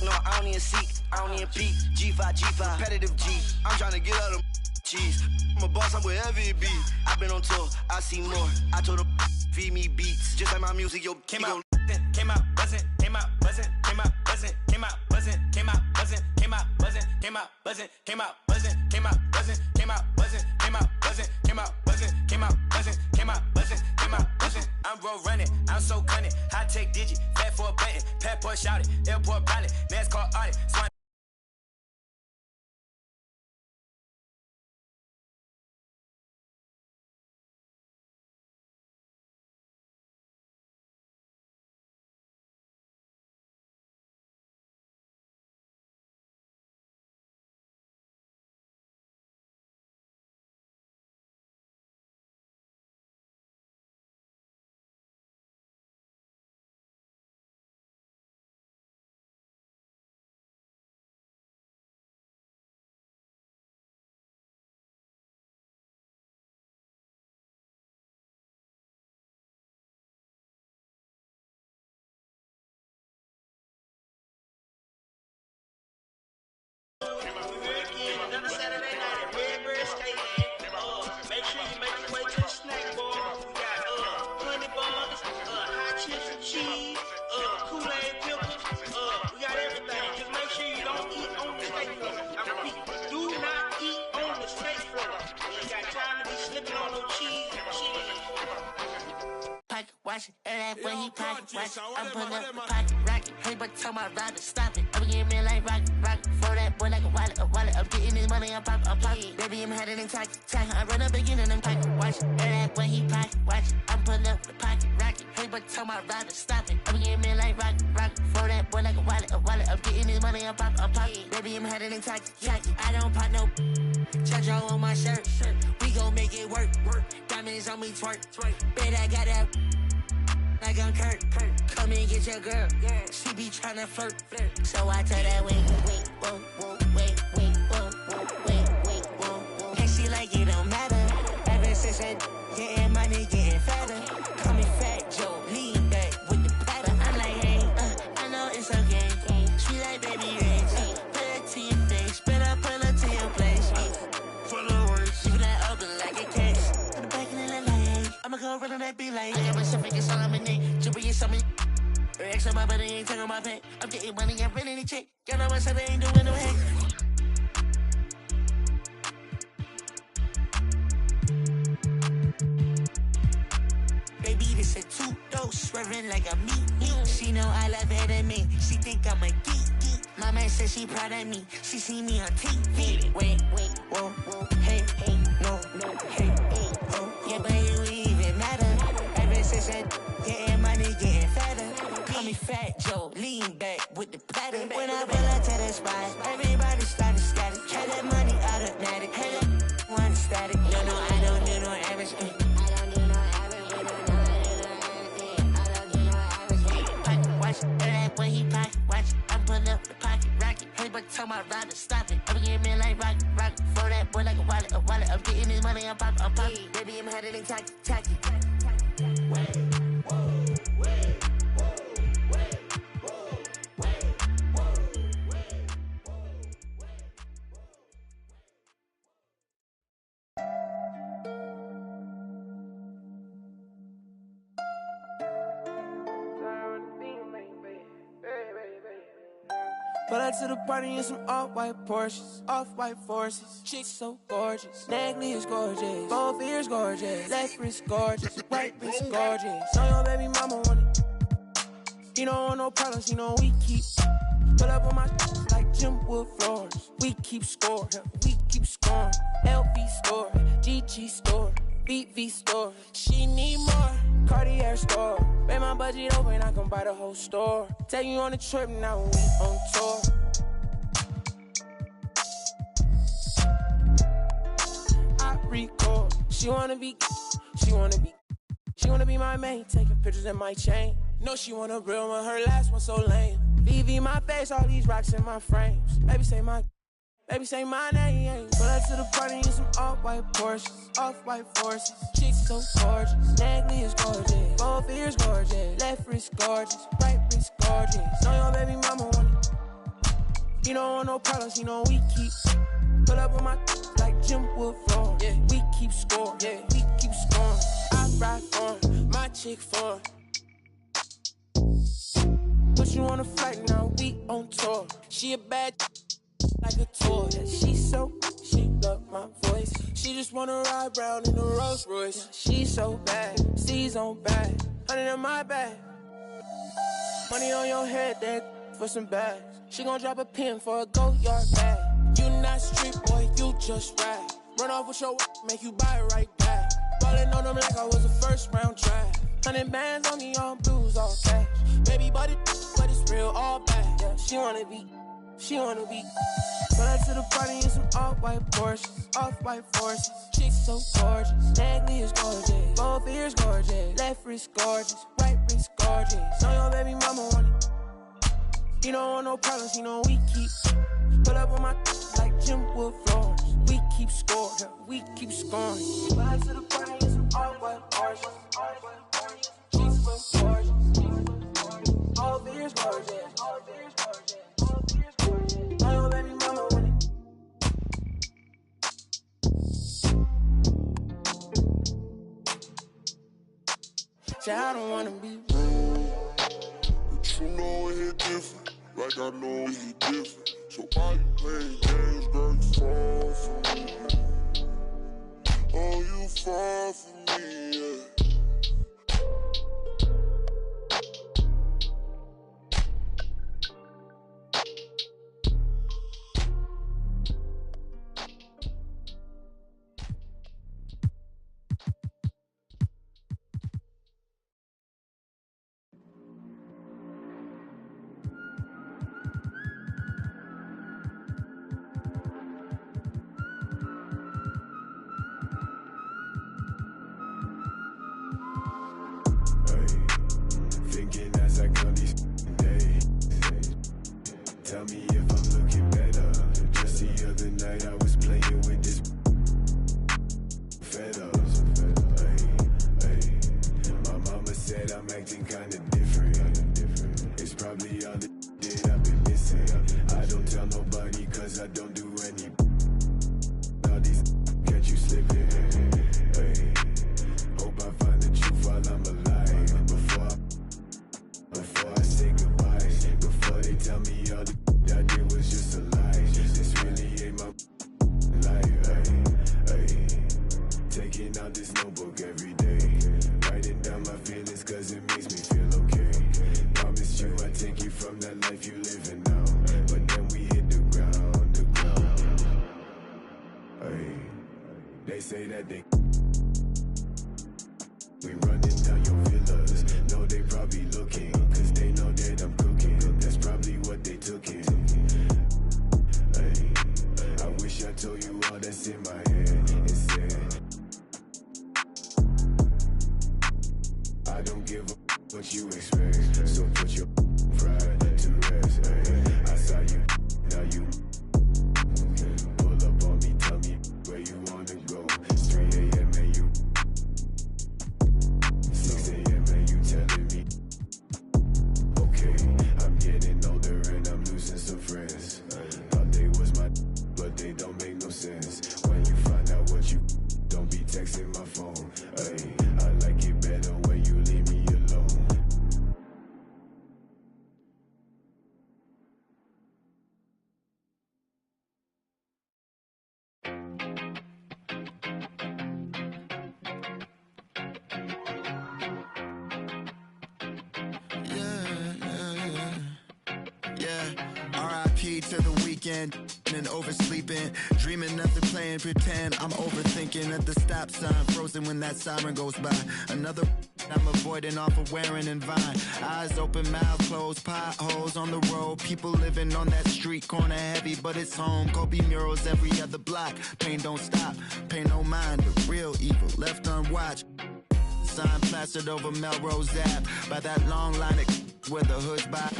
no, I don't even seek, I don't even peek. G5, competitive G. I'm trying to get out of cheese. I'm a boss, I'm wherever it be. I've been on tour, I see more. I told her, feed me beats. Just like my music, yo, came out buzzing, came out buzzing, came out buzzing, came out buzzing, came out buzzing, came out buzzing, came out buzzing, came out buzzing, came out buzzing, came out buzzing, came out buzzing, came out buzzing, came out buzzing, came out buzzing, came out buzzing, came out buzzing. I'm road running, I'm so cunning, high tech digit, fat for a button, passport shouted, airport pilot, NASCAR audit. Make sure you make your way to the snack bar. We got honey buns, hot chips and cheese, Kool-Aid pickles. We got everything. Just make sure you don't eat on the steak floor. I repeat, do not eat on the steak floor. You ain't got time to be slipping on no cheese and cheese. Pocket watch it, and that when he pocket watch it. I'm pulling up the pocket rocket. Hey, but tell my rider stop it. I'm getting me like rocket. For that boy like a wallet. I'm getting this money, I'm pocket. Baby, I'm headed in tacky. I run up again and I'm pocket watch it. And that when he pocket watch it. I'm pulling up the pocket rocket. Hey, but tell my rider stop it. I'm getting me like rocket. For that boy like a wallet. I'm getting this money, I'm pocket. Baby, I'm headed in tacky. I don't pop no Chacho on my shirt. We gon' make it work. Diamonds on me twerk. Bet I got that like I'm Kurt. Come and get your girl. She be tryna flirt. So I tell that wait, whoa. And she like it don't matter. Ever since I getting money, getting fatter. Call me Fat Joe, lean back with the pattern. I'm like, hey, I know it's okay. Sweet like baby rings. Put it to your face, better pull up to your place. For the words, keep that open like a case. To the back of the line, I'ma go run on that beat like. I got my stuff, it's all I'm in it. Jewelry is something. Rex on my body, ain't taking my pay. I'm getting money, I'm running the check. Y'all know what's up, I ain't doing no heck. Baby, this a two-dose, swerving like a meat. She know I love her than me. She think I'm a geek. My man said she proud of me. She see me on TV. Wait, whoa, hey, no, hey, oh. Yeah, but it even matter. Ever since I getting money, getting fatter. Call me Fat Joe, lean back with the platter. When I pull up to the spot, everybody started static. Had that money automatic. Had that one static. No, I don't do no average. And that when he pocket watch it, I'm pulling up the pocket rocket. Hey, but tell my rider stop it. I'm getting me like rocket. For that boy like a wallet. I'm getting this money, I'm pocket. Baby, I'm headed in tacky. Pull up to the party in some off-white Porsches, off-white forces. Chicks so gorgeous, Nagley is gorgeous, both ears gorgeous, left wrist gorgeous, right wrist gorgeous. Know your baby mama want it. You don't want no problems, you know we keep. Pull up on my like Jim Wood floors. We keep score, we keep scoring. LV store, GG store, VV store. She need more. Cartier store. Pay my budget open, I can buy the whole store. Take you on a trip, now we on tour. I record. She wanna be my main. Taking pictures in my chain. No, she want a real one, her last one so lame. VV my face, all these rocks in my frames. Baby say my name. Pull up to the party in some off-white Porsches, off-white forces. Chicks so gorgeous, Nagley is gorgeous, both ears gorgeous, left wrist gorgeous, right wrist gorgeous. Know your baby mama want it. He don't want no problems, he know we keep. Pull up on my like Jim Wood floor. Yeah, we keep scoring. Yeah, we keep scoring. I ride for him, my chick for him. Put you on a flight, now we on tour. She a bad like a toy. Yeah, she love my voice. She just wanna ride round in a Rolls Royce. Yeah, she's so bad, C's on bad, 100 in my bag. Money on your head, that for some bags. She gon' drop a pin for a go-yard bag. You not street boy, you just ride. Run off with your make you buy it right back. Ballin' on them like I was a first round draft. 100 bands on me, all blues, all cash. Baby, but it's real, all bad. Yeah, she wanna be. Pull up to the party in some off-white Porsches, off-white forces. Chicks so gorgeous, neck is gorgeous, both ears gorgeous, left wrist gorgeous, right wrist gorgeous. Know your baby mama want it. He don't want no problems, he know we keep. Pull up on my like Jim Wood floors. We keep scoring, we keep scoring. Pull up to the party in some off-white Porsches, chicks so gorgeous, both ears gorgeous, both ears gorgeous. Oh, baby mama want it. Say I don't wanna be rude, but you know it hit different, like I know it hit different. So why you playing games, girl? You fall for me. Oh, you fall for me, yeah. Tell me if I'm looking better. Just the other night I was playing with this fed up. My mama said I'm acting kinda different. It's probably all the shit I've been missing. I don't tell nobody cause I don't do any. All these catch you slipping. Hope I find the truth while I'm alive. Before I say goodbye. Before they tell me all the I did was just a lie. This really ain't my life. Taking out this notebook every day. Writing down my feelings cause it makes me feel okay. Promise you I take you from that life you living now. But then we hit the ground. They say that they we running down your villas. No, they probably looking cause they know that I'm cooking. That's probably what they took in. I wish I told you all that's in my head. Instead, I don't give a what you expect. So put your pride to rest. I saw you, now you pull up on me, tell me where you wanna go. It's 3 a.m. and you 6 a.m. and you telling me okay, I'm getting older and I'm losing some friends. Thought they was my but they don't make no sense. When you find out what you don't be texting my phone. I like it better when you leave me alone. R.I.P. to the weekend and oversleeping, dreaming nothing, playing pretend. I'm overthinking at the stop sign, frozen when that siren goes by. Another I'm avoiding off of wearing and Vine. Eyes open, mouth closed, potholes on the road. People living on that street corner heavy, but it's home. Kobe murals every other block. Pain don't stop, pay no mind. The real evil left unwatched. Sign plastered over Melrose Ave by that long line of where the hood's by.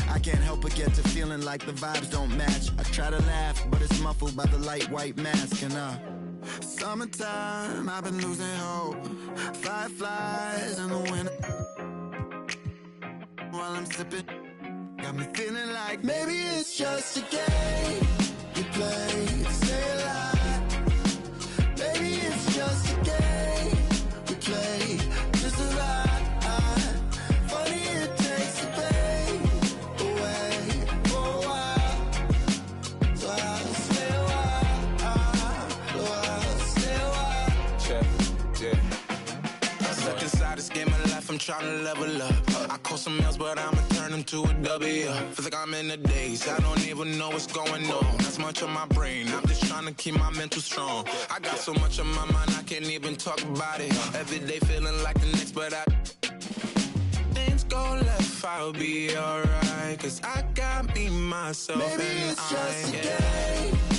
I can't help but get to feeling like the vibes don't match. I try to laugh, but it's muffled by the light white mask. And summertime, I've been losing hope. Fireflies in the winter while I'm sipping. got me feeling like maybe it's just a game we play to stay alive. Maybe it's just a game we play just to ride. Funny it takes the pain away for a while, so I'll stay a while. Check, yeah. Stuck inside this game of life, I'm trying to level up. I call some L's, but I'ma turn them to a W. Feel like I'm in the days, I don't even know what's going on. Not so much on my brain, I'm just trying to keep my mental strong. I got so much on my mind, I can't even talk about it. Every day feeling like the next, but things go left, I'll be alright. Cause I got me, myself, maybe and it's just a game